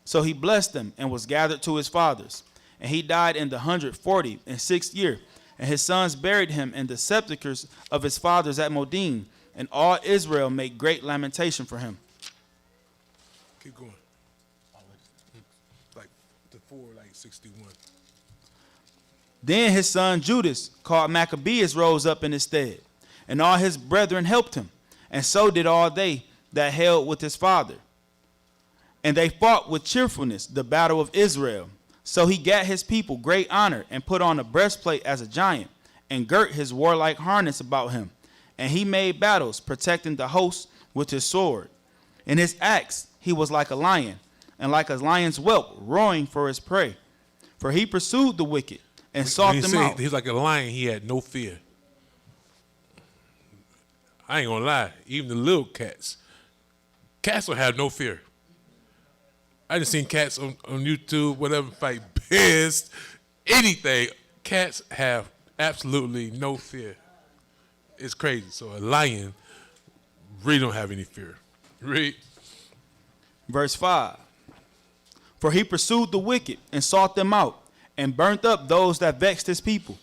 So he blessed them, and was gathered to his fathers. And he died in the 146th year, and his sons buried him in the sepulchres of his fathers at Modin, and all Israel made great lamentation for him. Keep going. Like the 61. Then his son Judas, called Maccabeus, rose up in his stead, and all his brethren helped him, and so did all they that held with his father. And they fought with cheerfulness the battle of Israel. So he gat his people great honor, and put on a breastplate as a giant, and girt his warlike harness about him. And he made battles, protecting the host with his sword. In his acts he was like a lion, and like a lion's whelp, roaring for his prey. For he pursued the wicked, and sought them out. He's like a lion, he had no fear. I ain't gonna lie, even the little cats don't have no fear. I just seen cats on YouTube, whatever, fight bears, anything. Cats have absolutely no fear. It's crazy. So a lion really don't have any fear. Read. Verse 5. For he pursued the wicked and sought them out, and burnt up those that vexed his people.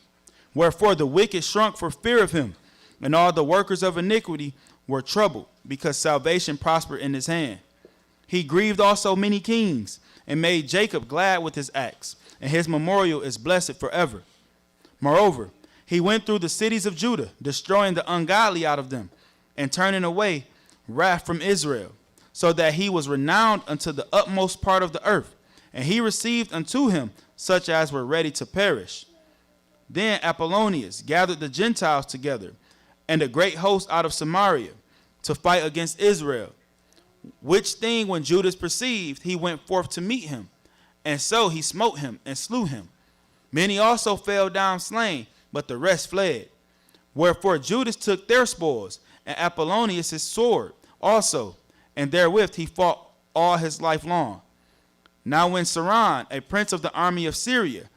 Wherefore the wicked shrunk for fear of him, and all the workers of iniquity were troubled, because salvation prospered in his hand. He grieved also many kings, and made Jacob glad with his acts, and his memorial is blessed forever. Moreover, he went through the cities of Judah, destroying the ungodly out of them, and turning away wrath from Israel, so that he was renowned unto the utmost part of the earth, and he received unto him such as were ready to perish. Then Apollonius gathered the Gentiles together, and a great host out of Samaria, to fight against Israel. Which thing when Judas perceived, he went forth to meet him, and so he smote him and slew him. Many also fell down slain, but the rest fled. Wherefore Judas took their spoils, and Apollonius his sword also, and therewith he fought all his life long. Now when Saran, a prince of the army of Syria,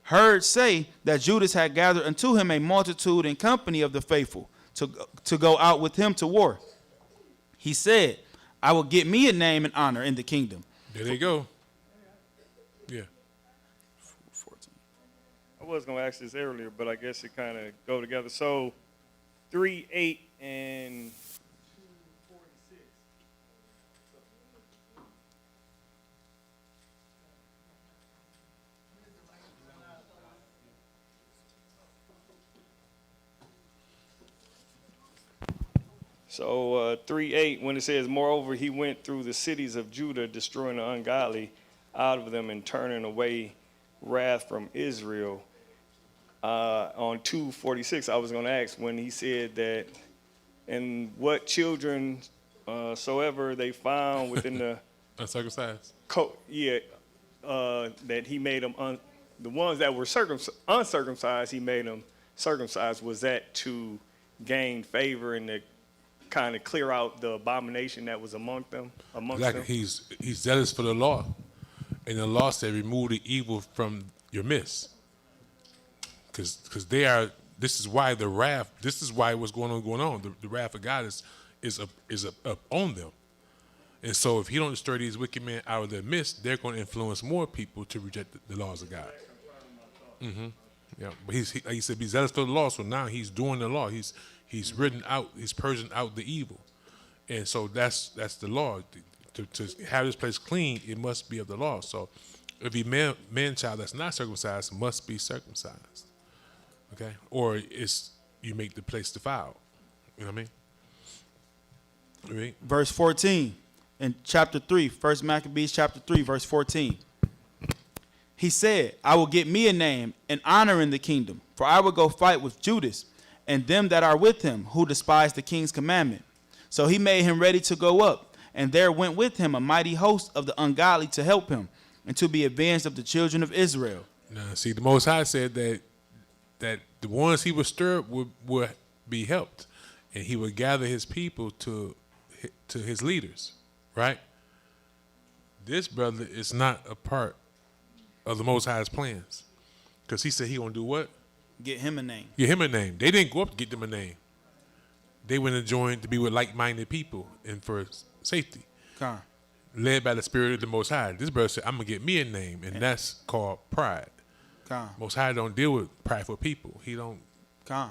heard say that Judas had gathered unto him a multitude and company of the faithful to go out with him to war, he said, I will get me a name and honor in the kingdom. There they go. Yeah. 14. I was going to ask this earlier, but I guess it kind of go together. So 3, 8, and 3:8, when it says, moreover, he went through the cities of Judah, destroying the ungodly out of them and turning away wrath from Israel. On 2:46, I was going to ask when he said that, and what children soever they found within the Uncircumcised. that he made them, the ones that were uncircumcised, he made them circumcised. Was that to gain favor and to kind of clear out the abomination that was amongst them? Exactly. He's zealous for the law, and the law said remove the evil from your midst, because they are. This is why the wrath. This is why what's going on. The wrath of God is up on them, and so if he don't destroy these wicked men out of their midst, they're going to influence more people to reject the laws of God. Mm-hmm. Yeah, but he said be zealous for the law. So now he's doing the law. He's written out. He's purging out the evil, and so that's the law. To have this place clean, it must be of the law. So every man child that's not circumcised must be circumcised. Okay, or you make the place defiled. You know what I mean? Right. Verse 14 in chapter 3, 1 Maccabees chapter 3, verse 14. He said, I will get me a name and honor in the kingdom, for I will go fight with Judas and them that are with him who despise the king's commandment. So he made him ready to go up, and there went with him a mighty host of the ungodly to help him, and to be avenged of the children of Israel. Now, see, the Most High said that the ones he would stir up would be helped, and he would gather his people to his leaders, right? This brother is not a part of the Most High's plans, because he said he gonna do what? Get him a name. Get him a name. They didn't go up to get them a name. They went and joined to be with like-minded people and for safety. Come. Led by the Spirit of the Most High. This brother said, I'm going to get me a name, and that's called pride. Come. Most High don't deal with prideful people. He don't, Come.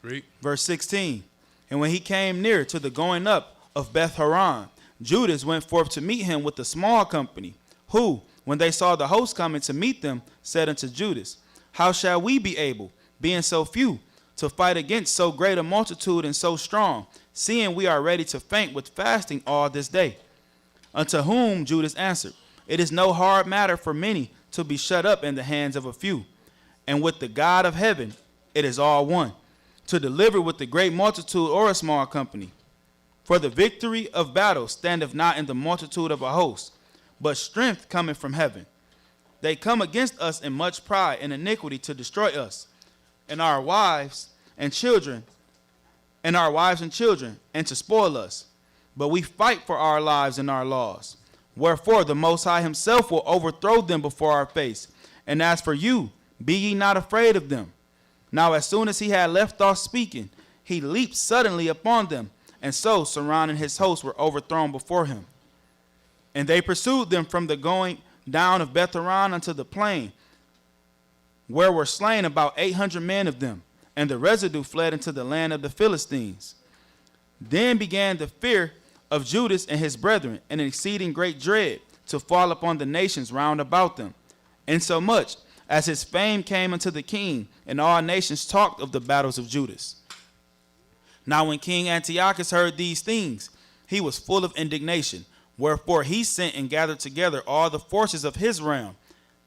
Read. Verse 16. And when he came near to the going up of Beth Horon, Judas went forth to meet him with a small company, who, when they saw the host coming to meet them, said unto Judas, how shall we be able, being so few, to fight against so great a multitude and so strong, seeing we are ready to faint with fasting all this day? Unto whom Judas answered, it is no hard matter for many to be shut up in the hands of a few, and with the God of heaven it is all one, to deliver with the great multitude or a small company. For the victory of battle standeth not in the multitude of a host, but strength cometh from heaven. They come against us in much pride and iniquity to destroy us, and our wives and children and our wives and children, and to spoil us. But we fight for our lives and our laws. Wherefore the Most High himself will overthrow them before our face. And as for you, be ye not afraid of them. Now as soon as he had left off speaking, he leaped suddenly upon them, and so surrounding his hosts were overthrown before him. And they pursued them from the going down of Betharan unto the plain, where were slain about 800 men of them, and the residue fled into the land of the Philistines. Then began the fear of Judas and his brethren, and an exceeding great dread, to fall upon the nations round about them, insomuch as his fame came unto the king, and all nations talked of the battles of Judas. Now when King Antiochus heard these things, he was full of indignation, wherefore he sent and gathered together all the forces of his realm,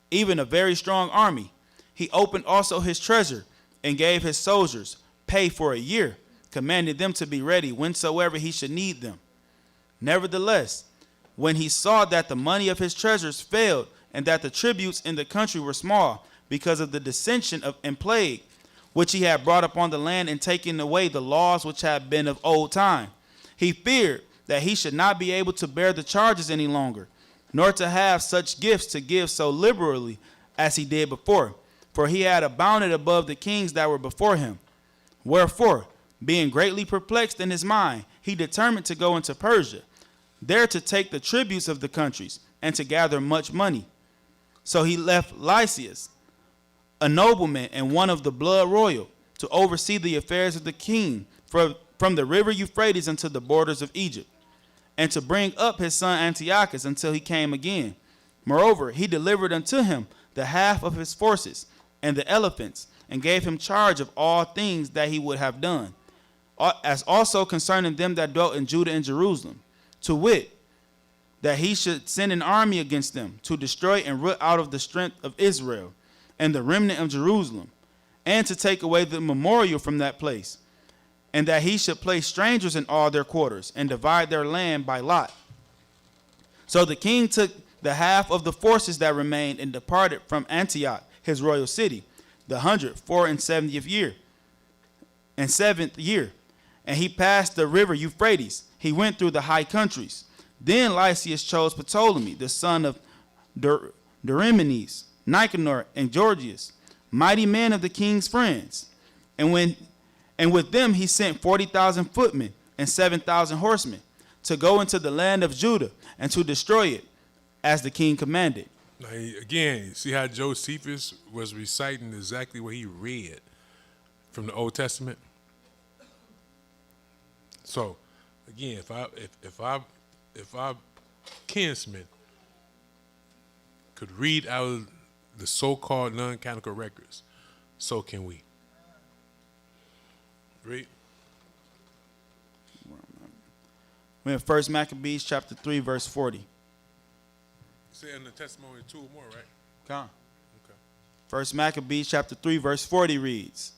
even a very strong army. He opened also his treasure, and gave his soldiers pay for a year, commanding them to be ready whensoever he should need them. Nevertheless, when he saw that the money of his treasures failed, and that the tributes in the country were small, because of the dissension and plague, which he had brought upon the land in taking away the laws which had been of old time, he feared that he should not be able to bear the charges any longer, nor to have such gifts to give so liberally as he did before, for he had abounded above the kings that were before him. Wherefore, being greatly perplexed in his mind, he determined to go into Persia, there to take the tributes of the countries, and to gather much money. So he left Lysias, a nobleman and one of the blood royal, to oversee the affairs of the king from the river Euphrates unto the borders of Egypt, and to bring up his son Antiochus until he came again. Moreover, he delivered unto him the half of his forces and the elephants, and gave him charge of all things that he would have done, as also concerning them that dwelt in Judah and Jerusalem, to wit, that he should send an army against them, to destroy and root out of the strength of Israel and the remnant of Jerusalem, and to take away the memorial from that place, and that he should place strangers in all their quarters, and divide their land by lot. So the king took the half of the forces that remained, and departed from Antioch, his royal city, the 174th year, and 7th year. And he passed the river Euphrates. He went through the high countries. Then Lysias chose Ptolemy, the son of Dorimenes, Nicanor, and Georgius, mighty men of the king's friends. And with them he sent 40,000 footmen and 7,000 horsemen to go into the land of Judah and to destroy it, as the king commanded. Now, again, you see how Josephus was reciting exactly what he read from the Old Testament? So, again, if our kinsmen could read out of the so-called non-canonical records, so can we. Read. We're in 1 Maccabees chapter 3, verse 40. Say in the testimony 2 or more, right? Come. Okay. 1 Maccabees chapter 3, verse 40 reads,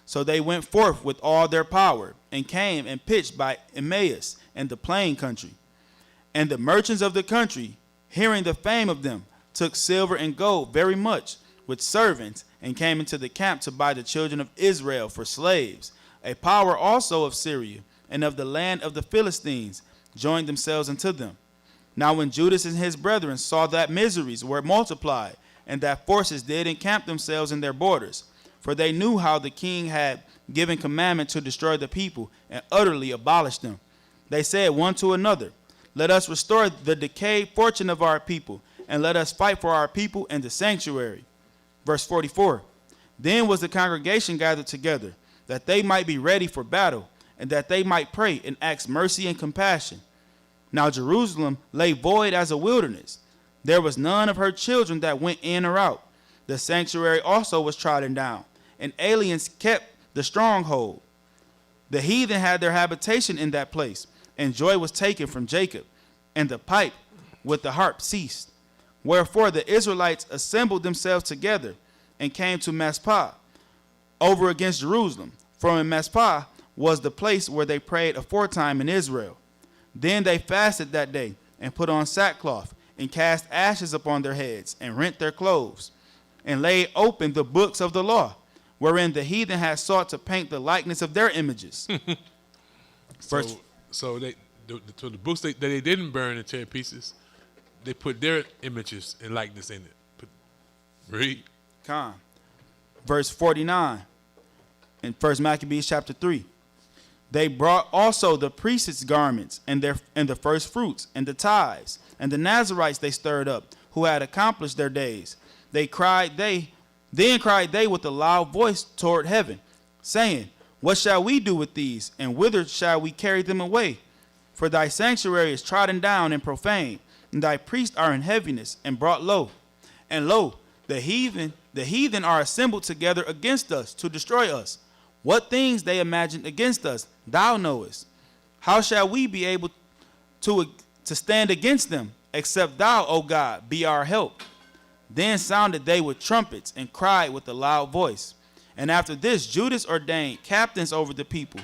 So they went forth with all their power, and came and pitched by Emmaus and the plain country. And the merchants of the country, hearing the fame of them, took silver and gold very much with servants, and came into the camp to buy the children of Israel for slaves. A power also of Syria and of the land of the Philistines joined themselves unto them. Now when Judas and his brethren saw that miseries were multiplied, and that forces did encamp themselves in their borders, for they knew how the king had given commandment to destroy the people and utterly abolish them, they said one to another, Let us restore the decayed fortune of our people, and let us fight for our people in the sanctuary. Verse 44, Then was the congregation gathered together, that they might be ready for battle, and that they might pray and ask mercy and compassion. Now Jerusalem lay void as a wilderness. There was none of her children that went in or out. The sanctuary also was trodden down, and aliens kept the stronghold. The heathen had their habitation in that place, and joy was taken from Jacob, and the pipe with the harp ceased. Wherefore the Israelites assembled themselves together, and came to Mizpah, over against Jerusalem. For in Mizpah was the place where they prayed aforetime in Israel. Then they fasted that day, and put on sackcloth, and cast ashes upon their heads, and rent their clothes, and laid open the books of the law, wherein the heathen had sought to paint the likeness of their images. Verse- So the books that they didn't burn and tear to pieces, they put their images and likeness in it. Read. Con. Verse 49 in 1 Maccabees chapter 3. They brought also the priest's garments and the first fruits and the tithes and the Nazarites they stirred up, who had accomplished their days. Then cried they with a loud voice toward heaven, saying, what shall we do with these, and whither shall we carry them away? For thy sanctuary is trodden down and profane, and thy priests are in heaviness and brought low. And lo, the heathen are assembled together against us to destroy us. What things they imagined against us, thou knowest. How shall we be able to stand against them, except thou, O God, be our help? Then sounded they with trumpets and cried with a loud voice. And after this, Judas ordained captains over the people,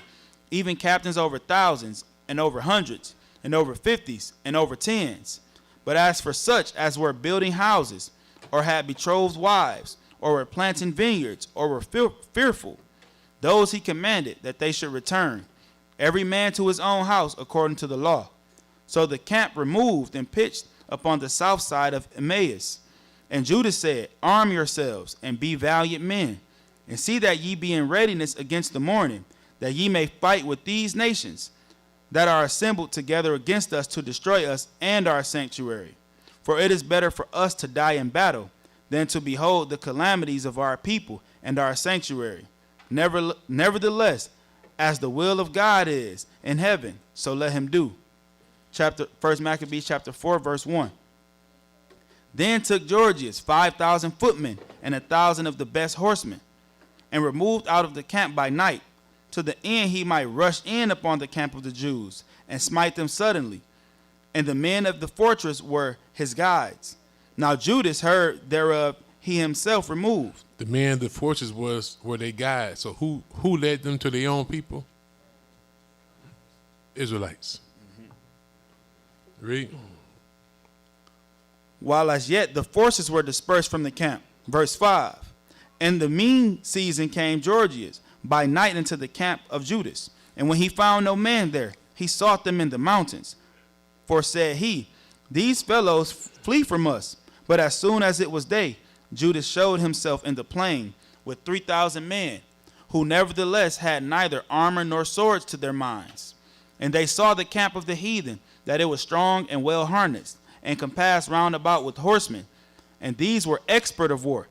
even captains over thousands, and over hundreds, and over fifties, and over tens. But as for such as were building houses, or had betrothed wives, or were planting vineyards, or were fearful, those he commanded that they should return, every man to his own house according to the law. So the camp removed and pitched upon the south side of Emmaus. And Judas said, arm yourselves, and be valiant men, and see that ye be in readiness against the morning, that ye may fight with these nations that are assembled together against us to destroy us and our sanctuary. For it is better for us to die in battle than to behold the calamities of our people and our sanctuary. Nevertheless, as the will of God is in heaven, so let him do. 1 Maccabees chapter 4, verse 1. Then took Georgius 5,000 footmen and 1,000 of the best horsemen, and removed out of the camp by night, to the end he might rush in upon the camp of the Jews, and smite them suddenly. And the men of the fortress were his guides. Now Judas heard thereof, he himself removed. The men of the fortress were their guides. So who led them to their own people? Israelites. Read. While as yet the forces were dispersed from the camp. Verse 5. And the mean season came Georgius by night into the camp of Judas. And when he found no man there, he sought them in the mountains. For said he, these fellows flee from us. But as soon as it was day, Judas showed himself in the plain with 3,000 men, who nevertheless had neither armor nor swords to their minds. And they saw the camp of the heathen, that it was strong and well harnessed, and compassed round about with horsemen. And these were expert of war.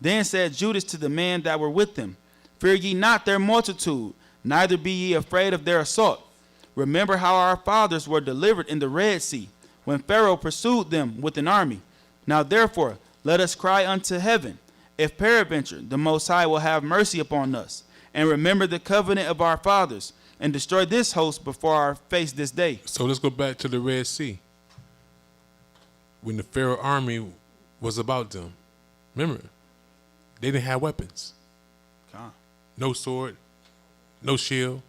Then said Judas to the men that were with him, fear ye not their multitude, neither be ye afraid of their assault. Remember how our fathers were delivered in the Red Sea, when Pharaoh pursued them with an army. Now therefore, let us cry unto heaven, if peradventure the Most High will have mercy upon us, and remember the covenant of our fathers, and destroy this host before our face this day. So let's go back to the Red Sea. When the Pharaoh army was about them, remember, they didn't have weapons. No sword, no shield.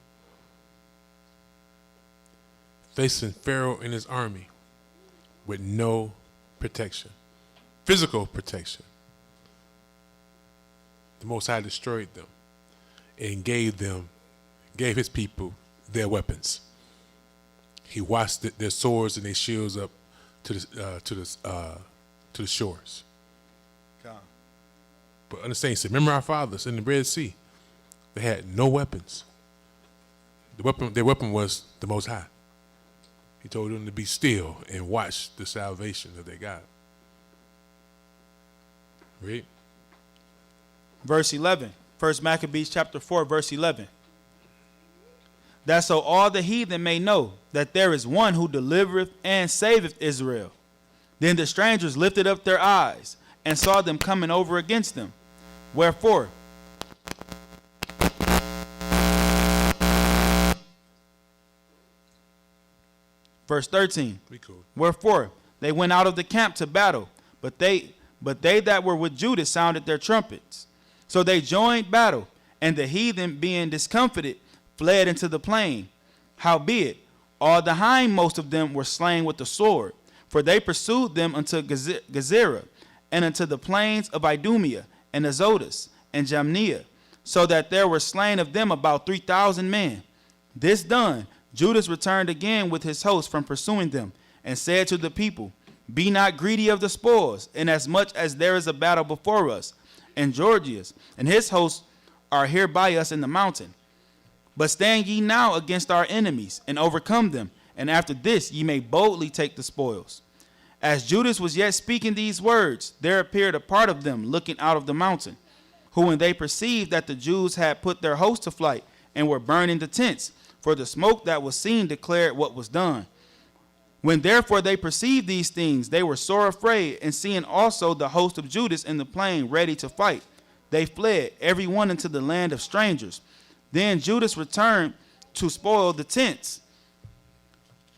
Facing Pharaoh and his army with no protection, physical protection. The Most High destroyed them and gave his people their weapons. He washed their swords and their shields up to the shores. But understand, he said, remember our fathers in the Red Sea. They had no weapons. Their weapon was the Most High. He told them to be still and watch the salvation of their God. Read. Verse 11. 1 Maccabees chapter 4, verse 11. That so all the heathen may know that there is one who delivereth and saveth Israel. Then the strangers lifted up their eyes and saw them coming over against them. Wherefore, verse 13. Cool. Wherefore they went out of the camp to battle, but they that were with Judas sounded their trumpets. So they joined battle, and the heathen, being discomfited, fled into the plain. Howbeit, all the hindmost of them were slain with the sword, for they pursued them unto Gezerah, and unto the plains of Idumea, and Azotus, and Jamnia, so that there were slain of them about 3,000 men. This done, Judas returned again with his host from pursuing them, and said to the people, Be not greedy of the spoils, inasmuch as there is a battle before us, and Georgius and his hosts are here by us in the mountain. But stand ye now against our enemies, and overcome them, and after this ye may boldly take the spoils. As Judas was yet speaking these words, there appeared a part of them looking out of the mountain, who when they perceived that the Jews had put their host to flight, and were burning the tents, for the smoke that was seen declared what was done. When therefore they perceived these things, they were sore afraid, and seeing also the host of Judas in the plain ready to fight, they fled, every one into the land of strangers. Then Judas returned to spoil the tents,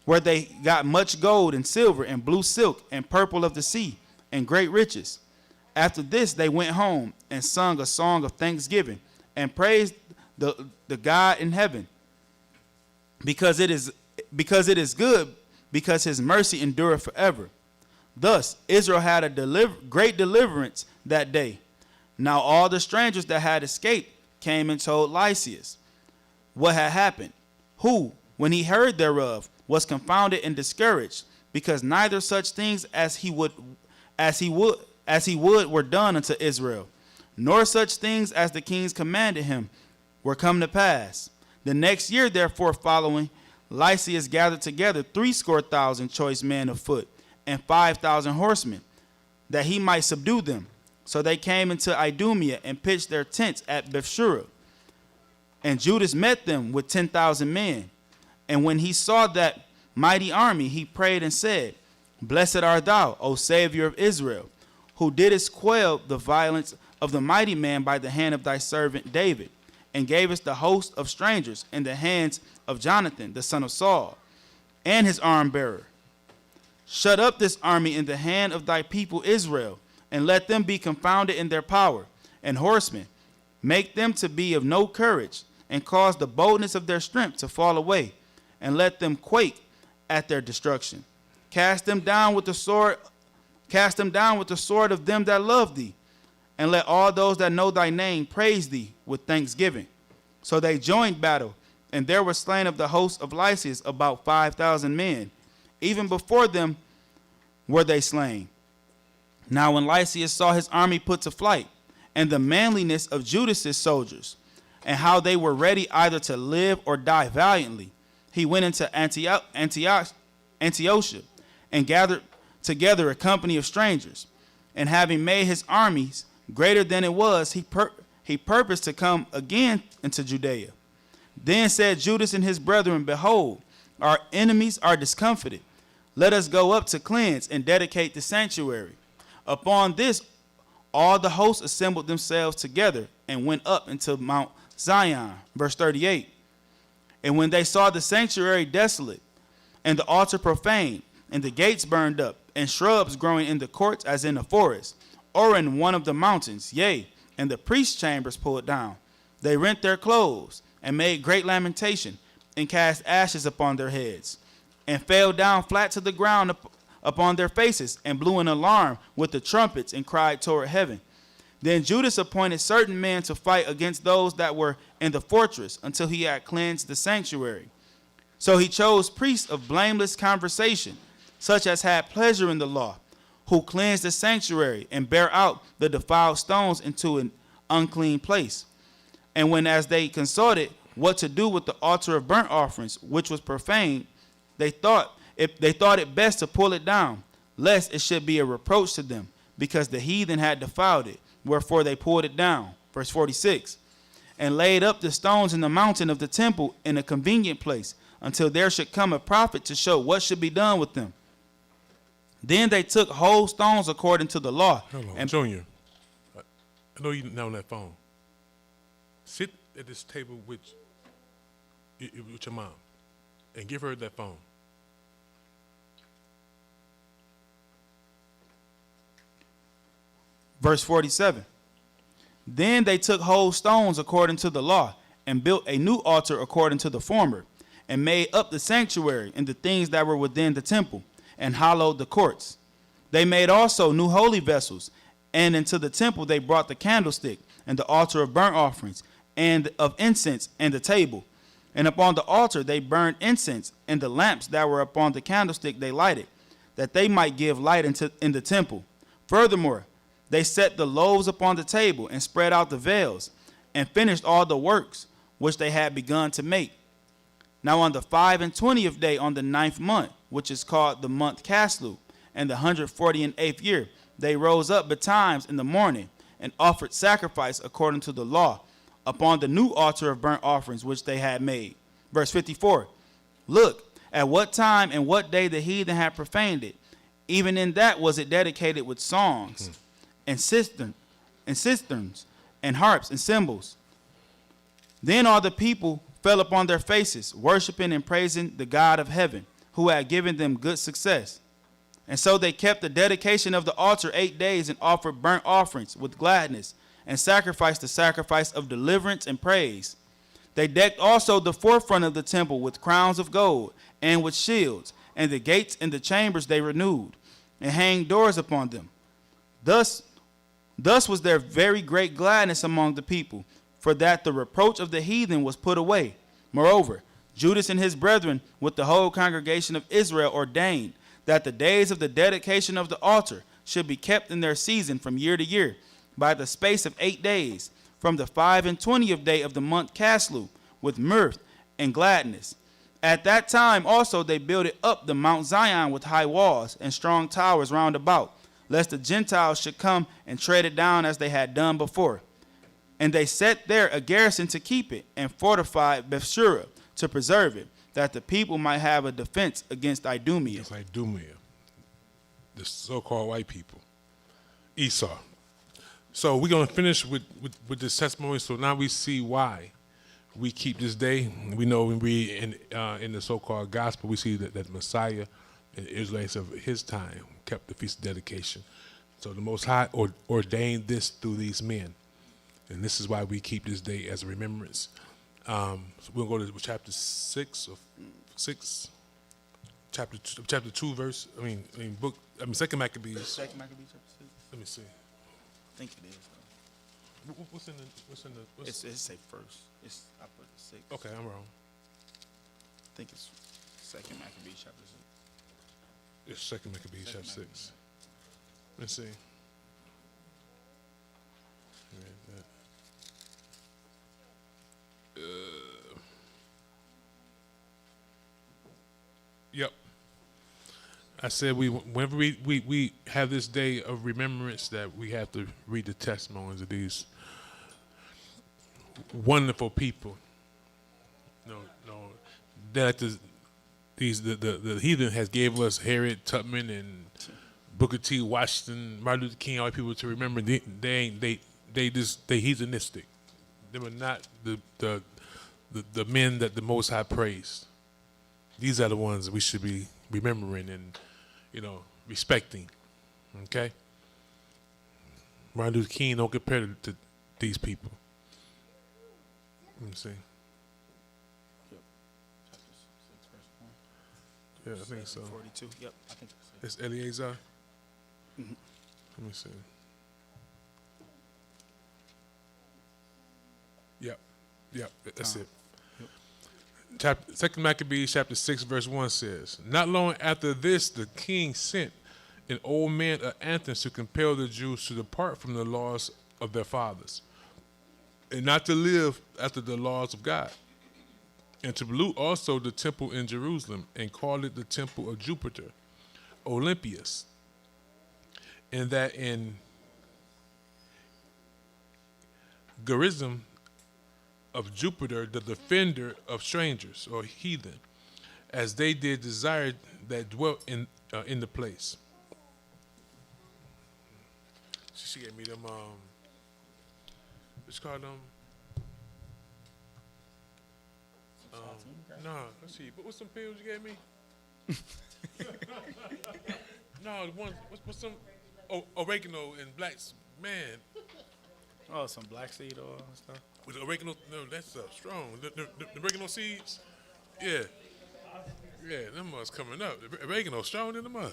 where they got much gold and silver and blue silk and purple of the sea and great riches. After this they went home and sung a song of thanksgiving and praised the God in heaven, because it is good, because his mercy endureth forever. Thus Israel had a great deliverance that day. Now all the strangers that had escaped came and told Lysias what had happened, who, when he heard thereof, was confounded and discouraged, because neither such things as he would were done unto Israel, nor such things as the kings commanded him were come to pass. The next year, therefore, following, Lysias gathered together 70,000 choice men of foot, and 5,000 horsemen, that he might subdue them. So they came into Idumea and pitched their tents at Bethshura. And Judas met them with 10,000 men. And when he saw that mighty army, he prayed and said, Blessed art thou, O Savior of Israel, who didst quell the violence of the mighty man by the hand of thy servant David, and gavest the host of strangers in the hands of Jonathan, the son of Saul, and his arm bearer. Shut up this army in the hand of thy people Israel, and let them be confounded in their power, and horsemen, make them to be of no courage, and cause the boldness of their strength to fall away, and let them quake at their destruction. Cast them down with the sword of them that love thee, and let all those that know thy name praise thee with thanksgiving. So they joined battle, and there were slain of the host of Lysias about 5,000 men. Even before them were they slain. Now when Lysias saw his army put to flight, and the manliness of Judas's soldiers, and how they were ready either to live or die valiantly, he went into Antiochia, and gathered together a company of strangers. And having made his armies greater than it was, he purposed to come again into Judea. Then said Judas and his brethren, Behold, our enemies are discomfited. Let us go up to cleanse and dedicate the sanctuary. Upon this, all the hosts assembled themselves together and went up into Mount Zion. Verse 38. And when they saw the sanctuary desolate, and the altar profaned, and the gates burned up, and shrubs growing in the courts as in a forest, or in one of the mountains, yea, and the priest's chambers pulled down, they rent their clothes, and made great lamentation, and cast ashes upon their heads, and fell down flat to the ground upon their faces, and blew an alarm with the trumpets, and cried toward heaven. Then Judas appointed certain men to fight against those that were in the fortress, until he had cleansed the sanctuary. So he chose priests of blameless conversation, such as had pleasure in the law, who cleansed the sanctuary, and bare out the defiled stones into an unclean place. And when as they consulted what to do with the altar of burnt offerings, which was profaned, they thought it best to pull it down, lest it should be a reproach to them, because the heathen had defiled it, wherefore they pulled it down. Verse 46. And laid up the stones in the mountain of the temple in a convenient place, until there should come a prophet to show what should be done with them. Then they took whole stones according to the law. Hold on, and Junior. I know you're not on that phone. Sit at this table with your mom and give her that phone. Verse 47. Then they took whole stones according to the law, and built a new altar according to the former, and made up the sanctuary and the things that were within the temple, and hallowed the courts. They made also new holy vessels, and into the temple they brought the candlestick, and the altar of burnt offerings, and of incense, and the table. And upon the altar they burned incense, and the lamps that were upon the candlestick they lighted, that they might give light in the temple. Furthermore, they set the loaves upon the table, and spread out the veils, and finished all the works which they had begun to make. Now on the 25th day on the 9th month, which is called the month Caslu, and the 148th year, they rose up betimes in the morning, and offered sacrifice according to the law, upon the new altar of burnt offerings which they had made. Verse 54, look, at what time and what day the heathen had profaned it, even in that was it dedicated with songs and cisterns and harps and cymbals. Then all the people fell upon their faces, worshiping and praising the God of heaven, who had given them good success. And so they kept the dedication of the altar 8 days, and offered burnt offerings with gladness, and sacrificed the sacrifice of deliverance and praise. They decked also the forefront of the temple with crowns of gold, and with shields, and the gates and the chambers they renewed, and hanged doors upon them. Thus was there very great gladness among the people, for that the reproach of the heathen was put away. Moreover, Judas and his brethren with the whole congregation of Israel ordained that the days of the dedication of the altar should be kept in their season from year to year, by the space of 8 days, from the 25th day of the month Caslu, with mirth and gladness. At that time also they builded up the Mount Zion with high walls and strong towers round about, lest the Gentiles should come and tread it down as they had done before. And they set there a garrison to keep it, and fortified Bethshura to preserve it, that the people might have a defense against Idumea. It's like Idumea, the so-called white people, Esau. So we're going to finish with this testimony. So now we see why we keep this day. We know when we in the so-called gospel, we see that Messiah and the Israelites of his time kept the feast of dedication. So the Most High ordained this through these men. And this is why we keep this day as a remembrance. So we'll go to chapter 6 chapter 2 verse. Second Maccabees. Second Maccabees chapter 6. Let me see. I think it is. What's in the? It say first. I put the 6. Okay, I'm wrong. I think it's Second Maccabees chapter 6. It's Second Maccabees chapter 6. Let's see. Yep. I said whenever we have this day of remembrance, that we have to read the testimonies of these wonderful people. No, that the heathen has gave us Harriet Tubman and Booker T. Washington, Martin Luther King, all people to remember. They heathenistic. They were not the men that the Most High praised. These are the ones that we should be remembering and, respecting. Okay? Martin Luther King don't compare to these people. Let me see. Yeah, I think so. 42. Yep, I think It's Eleazar. Mm-hmm. Let me see. Yep, that's it. Second Maccabees chapter 6 verse 1 says, not long after this the king sent an old man of Athens to compel the Jews to depart from the laws of their fathers, and not to live after the laws of God, and to pollute also the temple in Jerusalem, and call it the temple of Jupiter, Olympius, and that in Gerizim of Jupiter, the defender of strangers or heathen, as they did desire that dwelt in the place. She gave me them. What's called them? No, let's see. But what's some pills you gave me? No, the ones. What's some? Oh, oregano and blacks. Man, Oh, some black seed oil and stuff. with oregano, no, that's strong. The oregano seeds, yeah, them must coming up. The oregano strong in the mud.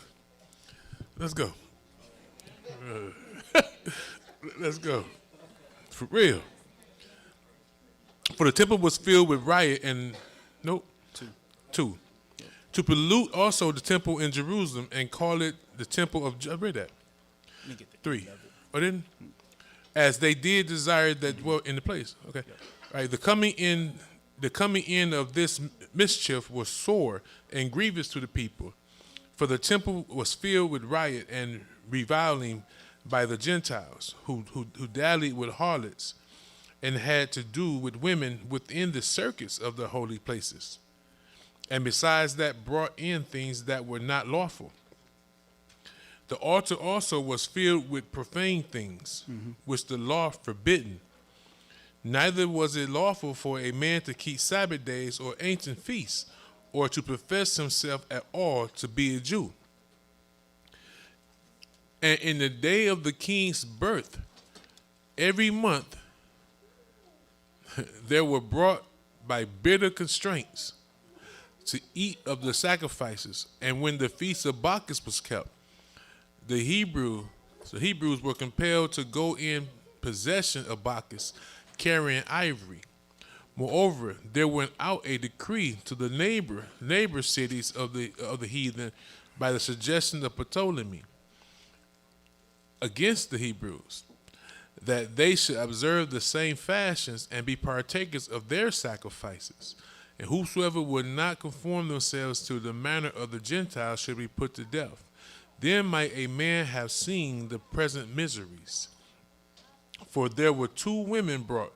Let's go. Let's go. For real. For the temple was filled with riot, and Nope. Two. To pollute also the temple in Jerusalem and call it the temple of, I read that. Three. Or didn't? As they did desire that dwell in the place. Okay. Right. The coming in of this mischief was sore and grievous to the people, for the temple was filled with riot and reviling by the Gentiles, who dallied with harlots and had to do with women within the circuits of the holy places. And besides that, brought in things that were not lawful. The altar also was filled with profane things, which the law forbidden. Neither was it lawful for a man to keep Sabbath days or ancient feasts, or to profess himself at all to be a Jew. And in the day of the king's birth, every month there were brought by bitter constraints to eat of the sacrifices. And when the feast of Bacchus was kept, the Hebrews were compelled to go in possession of Bacchus, carrying ivory. Moreover, there went out a decree to the neighbor cities of the heathen by the suggestion of Ptolemy against the Hebrews, that they should observe the same fashions and be partakers of their sacrifices. And whosoever would not conform themselves to the manner of the Gentiles should be put to death. Then might a man have seen the present miseries. For there were 2 women brought,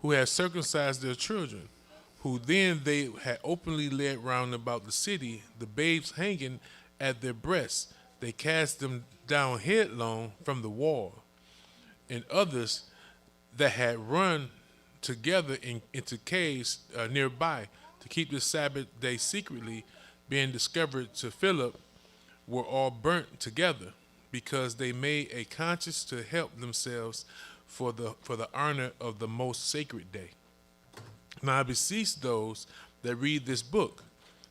who had circumcised their children, who then they had openly led round about the city, the babes hanging at their breasts. They cast them down headlong from the wall. And others that had run together into caves nearby to keep the Sabbath day secretly, being discovered to Philip, were all burnt together, because they made a conscience to help themselves for the honor of the most sacred day. Now I beseech those that read this book,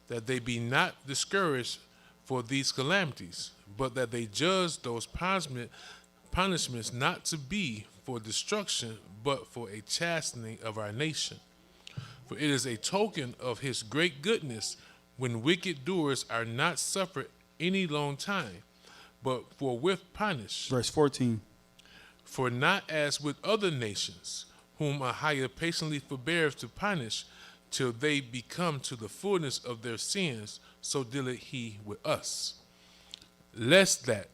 that they be not discouraged for these calamities, but that they judge those punishments not to be for destruction, but for a chastening of our nation. For it is a token of his great goodness when wicked doers are not suffered any long time, but forthwith punished. Verse 14. For not as with other nations, whom Ahayah patiently forbears to punish, till they become to the fullness of their sins, so dealeth he with us. Lest that,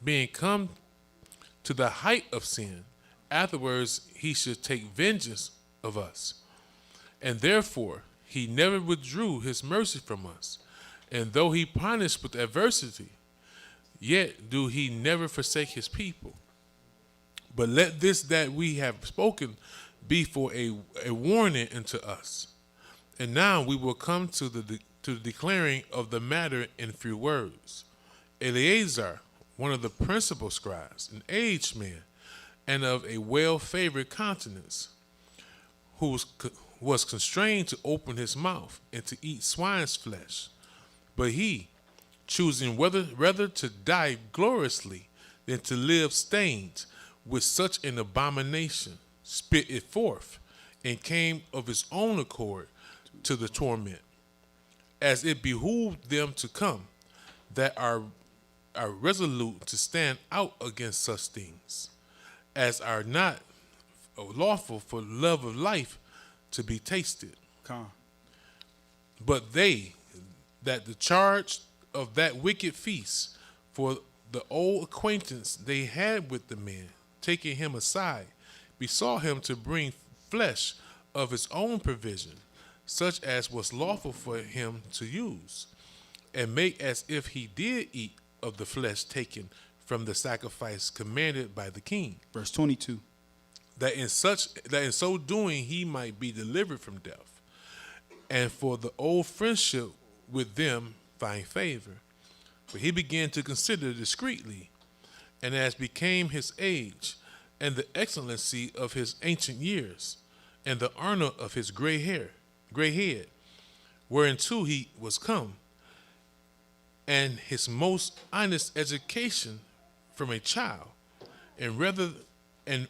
being come to the height of sin, afterwards he should take vengeance of us. And therefore he never withdrew his mercy from us. And though he punished with adversity, yet do he never forsake his people. But let this that we have spoken be for a warning unto us. And now we will come to the declaring of the matter in few words. Eleazar, one of the principal scribes, an aged man, and of a well-favored countenance, who was constrained to open his mouth and to eat swine's flesh. But he, choosing rather to die gloriously than to live stained with such an abomination, spit it forth, and came of his own accord to the torment, as it behooved them to come, that are resolute to stand out against such things, as are not lawful for love of life to be tasted. But they that the charge of that wicked feast, for the old acquaintance they had with the man, taking him aside, besought him to bring flesh of his own provision, such as was lawful for him to use, and make as if he did eat of the flesh taken from the sacrifice commanded by the king. Verse 22. That in so doing he might be delivered from death, and for the old friendship with them find favor. But he began to consider discreetly, and as became his age, and the excellency of his ancient years, and the honor of his gray head, whereunto he was come, and his most honest education from a child,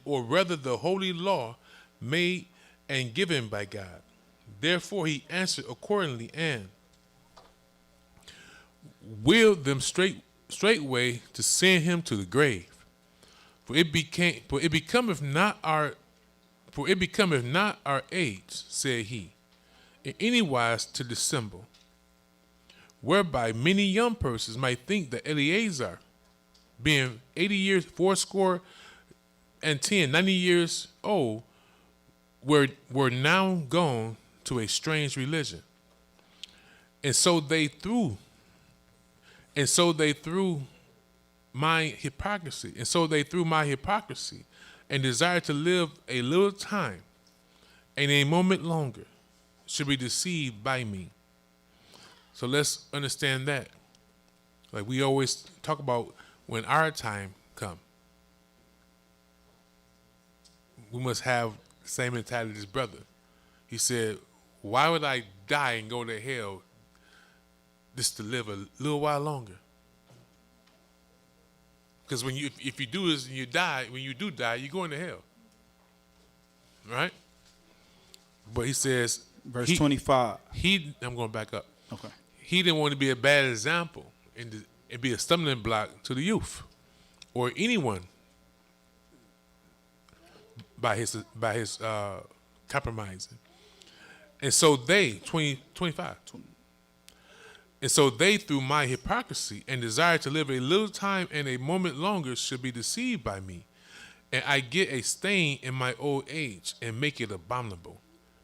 or rather the holy law made and given by God, Therefore he answered accordingly and willed them straightway to send him to the grave. For it becometh not our age, said he, in any wise to dissemble, whereby many young persons might think that Eleazar, being 80 years, fourscore and 90 years old, were now gone to a strange religion. And so they threw my hypocrisy. And so they through my hypocrisy and desired to live a little time and a moment longer should be deceived by me. So let's understand that. Like we always talk about when our time come, we must have the same mentality as his brother. He said, why would I die and go to hell just to live a little while longer? Because if you do this and you die, when you do die, you're going to hell. Right? But he says, Verse 25. I'm going back up. Okay. He didn't want to be a bad example and be a stumbling block to the youth or anyone by his compromising. And so they, 25. And so they, through my hypocrisy and desire to live a little time and a moment longer, should be deceived by me. And I get a stain in my old age and make it abominable.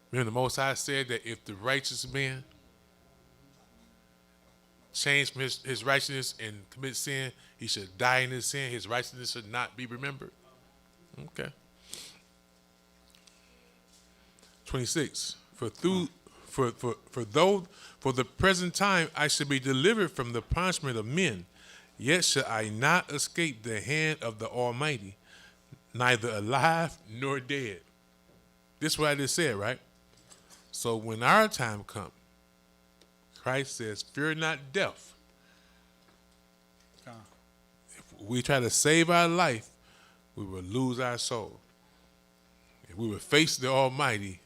Remember the Most High said that if the righteous man change from his righteousness and commit sin, he should die in his sin. His righteousness should not be remembered. Okay. 26. For the present time I should be delivered from the punishment of men, yet shall I not escape the hand of the Almighty, neither alive nor dead. This is what I just said, right? So when our time comes, Christ says, fear not death. If we try to save our life, we will lose our soul. If we will face the Almighty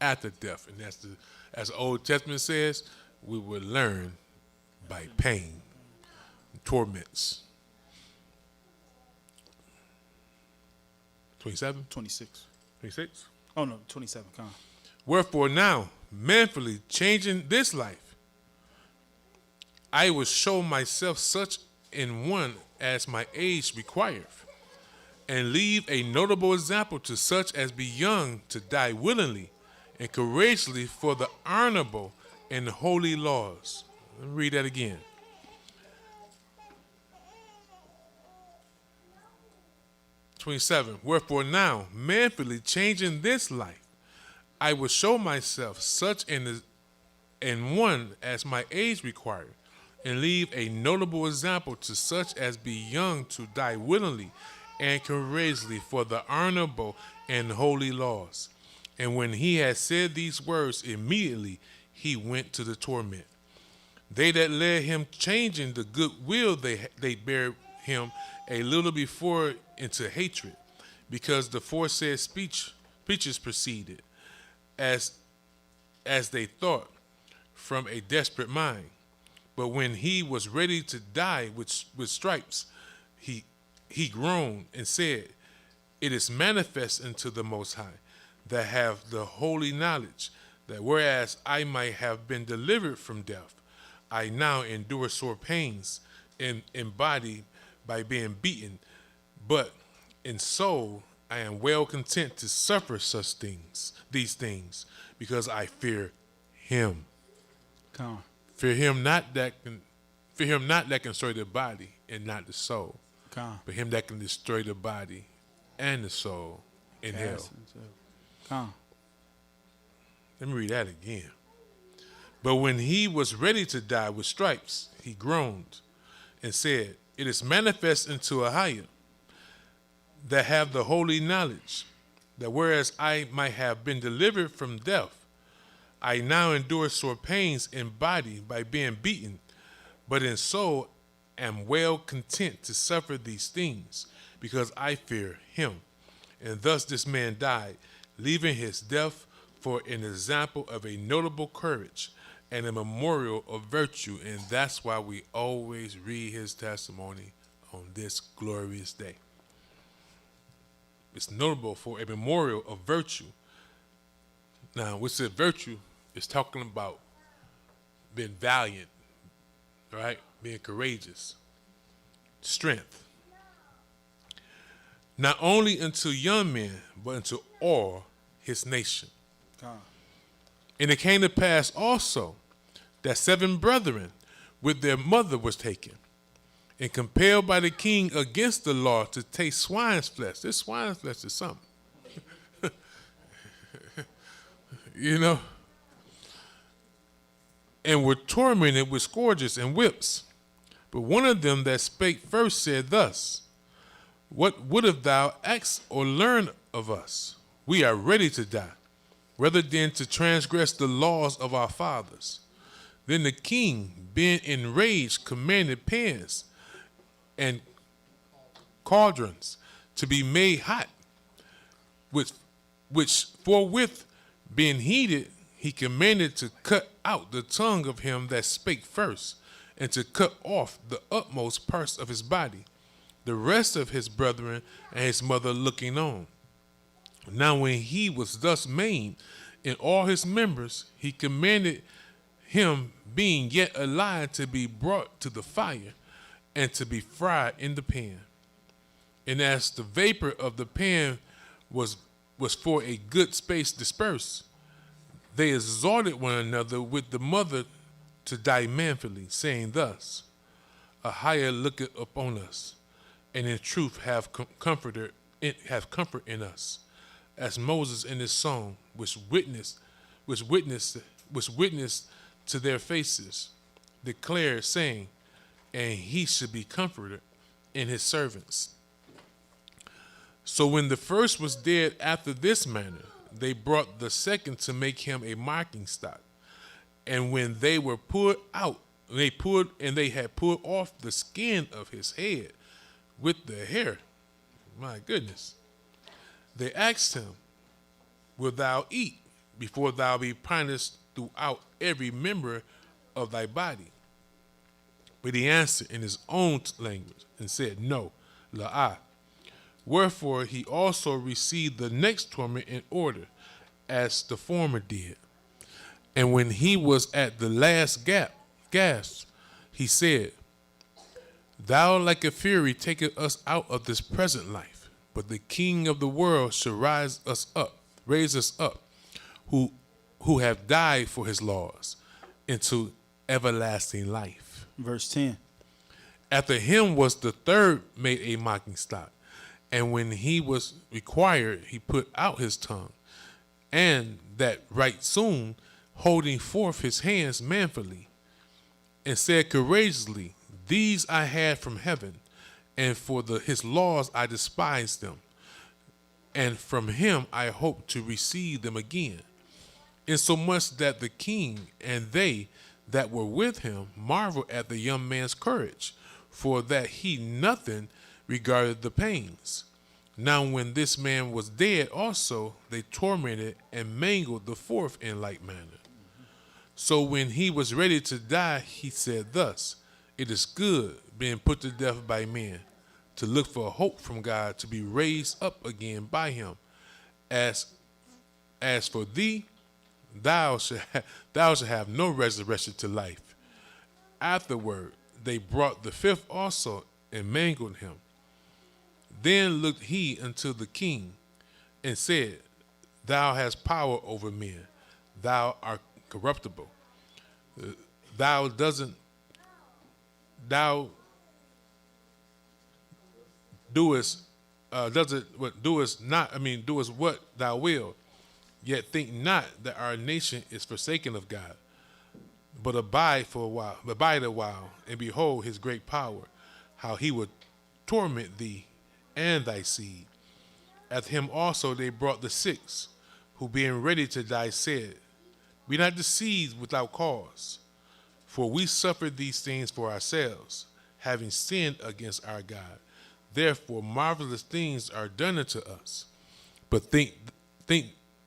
after death, and that's as the Old Testament says, we will learn by pain, torments. 27? 26. 26? Oh, no, 27. Come on. Wherefore now, manfully changing this life, I will show myself such in one as my age requireth, and leave a notable example to such as be young to die willingly and courageously for the honorable and holy laws. Let me read that again. Wherefore now, manfully changing this life, I will show myself such in one as my age required, and leave a notable example to such as be young to die willingly and courageously for the honorable and holy laws. And when he had said these words, immediately he went to the torment. They that led him changing the good will they bare him a little before into hatred, because the foresaid speeches proceeded, as they thought, from a desperate mind. But when he was ready to die with stripes, he groaned and said, it is manifest unto the Most High, that have the holy knowledge, that whereas I might have been delivered from death, I now endure sore pains in body by being beaten, but in soul I am well content to suffer these things, because I fear him. Come on. Fear him not that can destroy the body and not the soul, Come on. but him that can destroy the body and the soul in hell. Come on. Let me read that again. But when he was ready to die with stripes, he groaned and said, it is manifest unto Ahayah, that have the holy knowledge, that whereas I might have been delivered from death, I now endure sore pains in body by being beaten, but in soul am well content to suffer these things, because I fear him. And thus this man died, leaving his death for an example of a notable courage and a memorial of virtue, and that's why we always read his testimony on this glorious day. It's notable for a memorial of virtue. Now, we said virtue is talking about being valiant, right? Being courageous, strength. Not only unto young men, but unto all his nation. And it came to pass also that 7 brethren with their mother was taken, and compelled by the king against the law to taste swine's flesh. This swine's flesh is something. You know? And were tormented with scourges and whips. But one of them that spake first said thus, What wouldst thou ask or learn of us? We are ready to die, rather than to transgress the laws of our fathers. Then the king, being enraged, commanded pans and cauldrons to be made hot, which forthwith being heated, he commanded to cut out the tongue of him that spake first, and to cut off the utmost parts of his body, the rest of his brethren and his mother looking on. Now when he was thus maimed in all his members, he commanded him, being yet alive, to be brought to the fire, and to be fried in the pan. And as the vapor of the pan was for a good space dispersed, they exhorted one another with the mother to die manfully, saying thus, Ahayah looketh upon us, and in truth have comfort in us, as Moses in his song, which witnessed to their faces, declared, saying, and he should be comforted in his servants. So when the first was dead after this manner, they brought the second to make him a mocking stock. And when they were pulled out, they had pulled off the skin of his head with the hair. My goodness. They asked him, Wilt thou eat before thou be punished throughout every member of thy body? But he answered in his own language and said, No, la'ah. Wherefore he also received the next torment in order, as the former did. And when he was at the last gasp, he said, Thou like a fury takest us out of this present life, but the King of the world shall raise us up, who have died for his laws, into everlasting life. Verse 10. After him was the third made a mocking stock, and when he was required, he put out his tongue, and that right soon, holding forth his hands manfully, and said courageously, These I had from heaven, and for his laws I despised them, and from him I hope to receive them again. Insomuch that the king and they that were with him marveled at the young man's courage, for that he nothing regarded the pains. Now when this man was dead also, they tormented and mangled the fourth in like manner. So when he was ready to die, he said thus, It is good, being put to death by men, to look for hope from God, to be raised up again by him. As for thee, thou shalt have no resurrection to life. Afterward, they brought the fifth also and mangled him. Then looked he unto the king and said, Thou hast power over men. Thou art corruptible. Thou doest what thou wilt. Yet think not that our nation is forsaken of God, but abide a while, and behold his great power, how he would torment thee and thy seed. At him also they brought the sixth, who being ready to die said, Be not deceived without cause, for we suffered these things for ourselves, having sinned against our God. Therefore marvelous things are done unto us. But think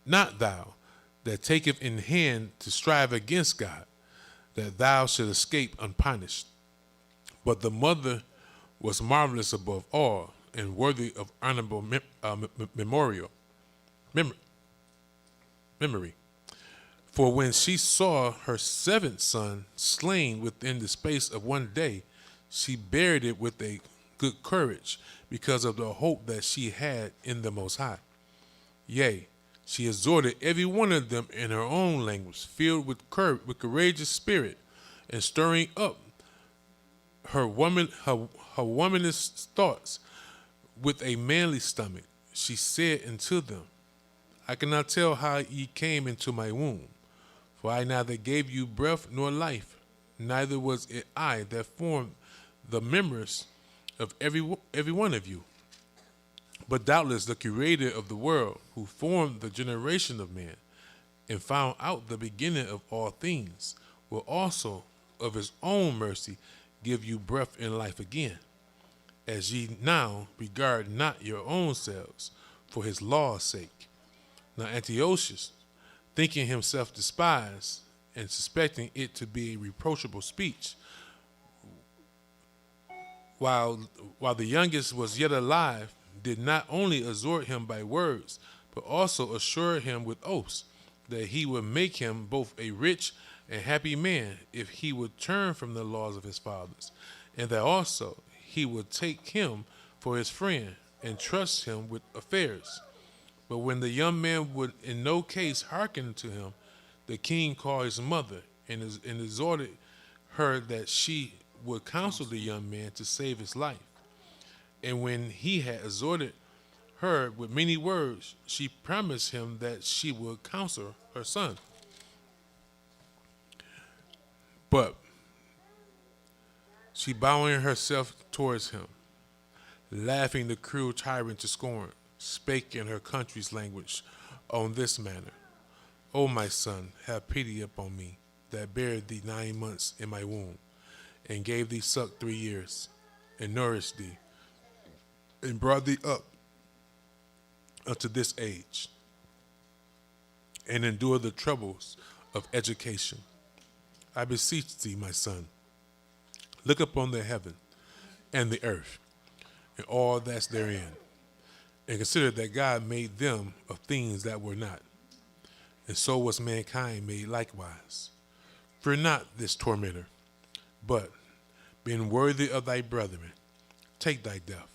not thou that taketh in hand to strive against God, that thou should escape unpunished. But the mother was marvelous above all, and worthy of honorable memory. For when she saw her seventh son slain within the space of one day, she buried it with a good courage, because of the hope that she had in the Most High. Yea, she exhorted every one of them in her own language, filled with courageous spirit, and stirring up her womanish thoughts with a manly stomach. She said unto them, I cannot tell how ye came into my womb, for I neither gave you breath nor life, neither was it I that formed the members of every one of you. But doubtless the Creator of the world, who formed the generation of man, and found out the beginning of all things, will also of his own mercy give you breath and life again, as ye now regard not your own selves for his law's sake. Now Antiochus, thinking himself despised, and suspecting it to be a reproachable speech, while the youngest was yet alive, did not only exhort him by words, but also assured him with oaths that he would make him both a rich and happy man if he would turn from the laws of his fathers, and that also he would take him for his friend and trust him with affairs. But when the young man would in no case hearken to him, the king called his mother and exhorted her that she would counsel the young man to save his life. And when he had exhorted her with many words, she promised him that she would counsel her son. But she bowing herself towards him, laughing the cruel tyrant to scorn, spake in her country's language on this manner, O my son, have pity upon me, that bare thee 9 months in my womb, and gave thee suck 3 years, and nourished thee, and brought thee up unto this age, and endure the troubles of education. I beseech thee, my son, look upon the heaven and the earth, and all that's therein, and consider that God made them of things that were not, and so was mankind made likewise. Fear not this tormentor, but, being worthy of thy brethren, take thy death,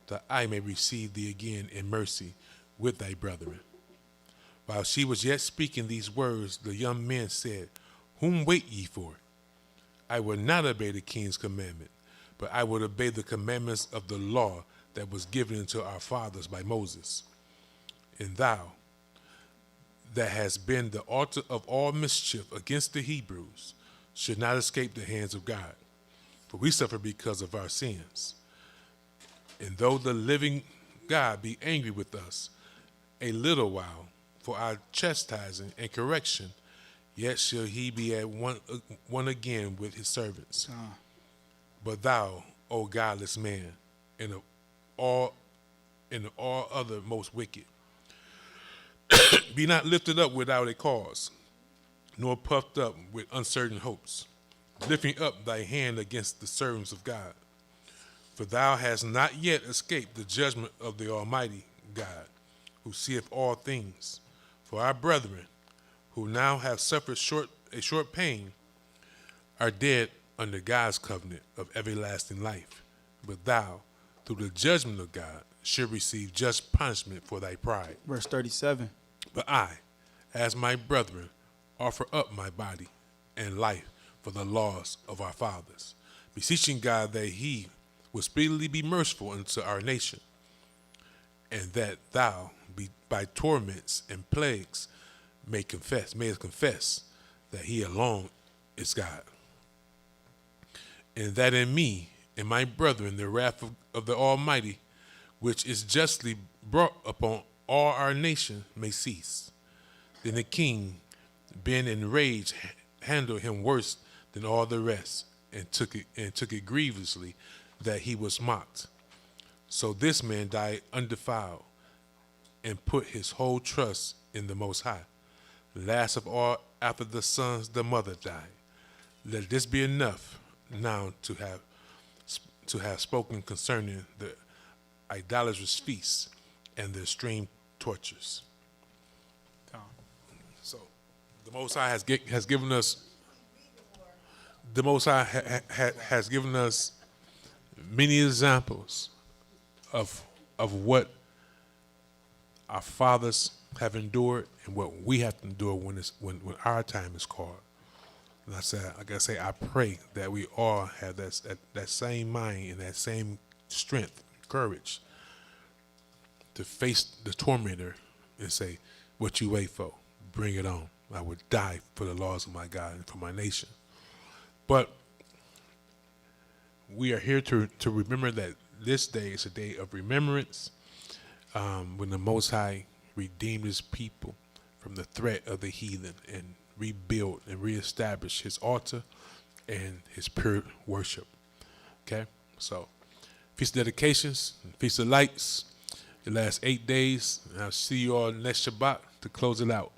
that I may receive thee again in mercy with thy brethren. While she was yet speaking these words, the young men said, Whom wait ye for? I will not obey the king's commandment, but I will obey the commandments of the law that was given unto our fathers by Moses. And thou, that hast been the author of all mischief against the Hebrews, should not escape the hands of God, for we suffer because of our sins. And though the living God be angry with us a little while for our chastising and correction, yet shall he be at one again with his servants. But thou, O godless man, and of all other most wicked, be not lifted up without a cause, nor puffed up with uncertain hopes, lifting up thy hand against the servants of God. For thou hast not yet escaped the judgment of the Almighty God, who seeth all things. For our brethren, who now have suffered a short pain, are dead under God's covenant of everlasting life. But thou, through the judgment of God, should receive just punishment for thy pride. Verse 37. But I, as my brethren, offer up my body and life for the laws of our fathers, beseeching God that he will speedily be merciful unto our nation, and that thou, by torments and plagues, mayest confess that he alone is God, and that in me and my brethren the wrath of the Almighty, which is justly brought upon all our nation, may cease. Then the king, being enraged, handled him worse than all the rest, and took it grievously that he was mocked. So this man died undefiled, and put his whole trust in the Most High. Last of all, after the sons, the mother died. Let this be enough now to have spoken concerning the idolatrous feasts and the extreme tortures. So, the Most High has given us. The Most High has given us many examples of what our fathers have endured and what we have to endure when our time is called. And I pray that we all have that same mind and that same strength, courage to face the tormentor and say, "What you wait for? Bring it on. I would die for the laws of my God and for my nation." But we are here to remember that this day is a day of remembrance, when the Most High redeemed his people from the threat of the heathen and rebuilt and reestablished his altar and his pure worship. Okay? So, Feast of Dedications, Feast of Lights, the last 8 days. And I'll see you all next Shabbat to close it out.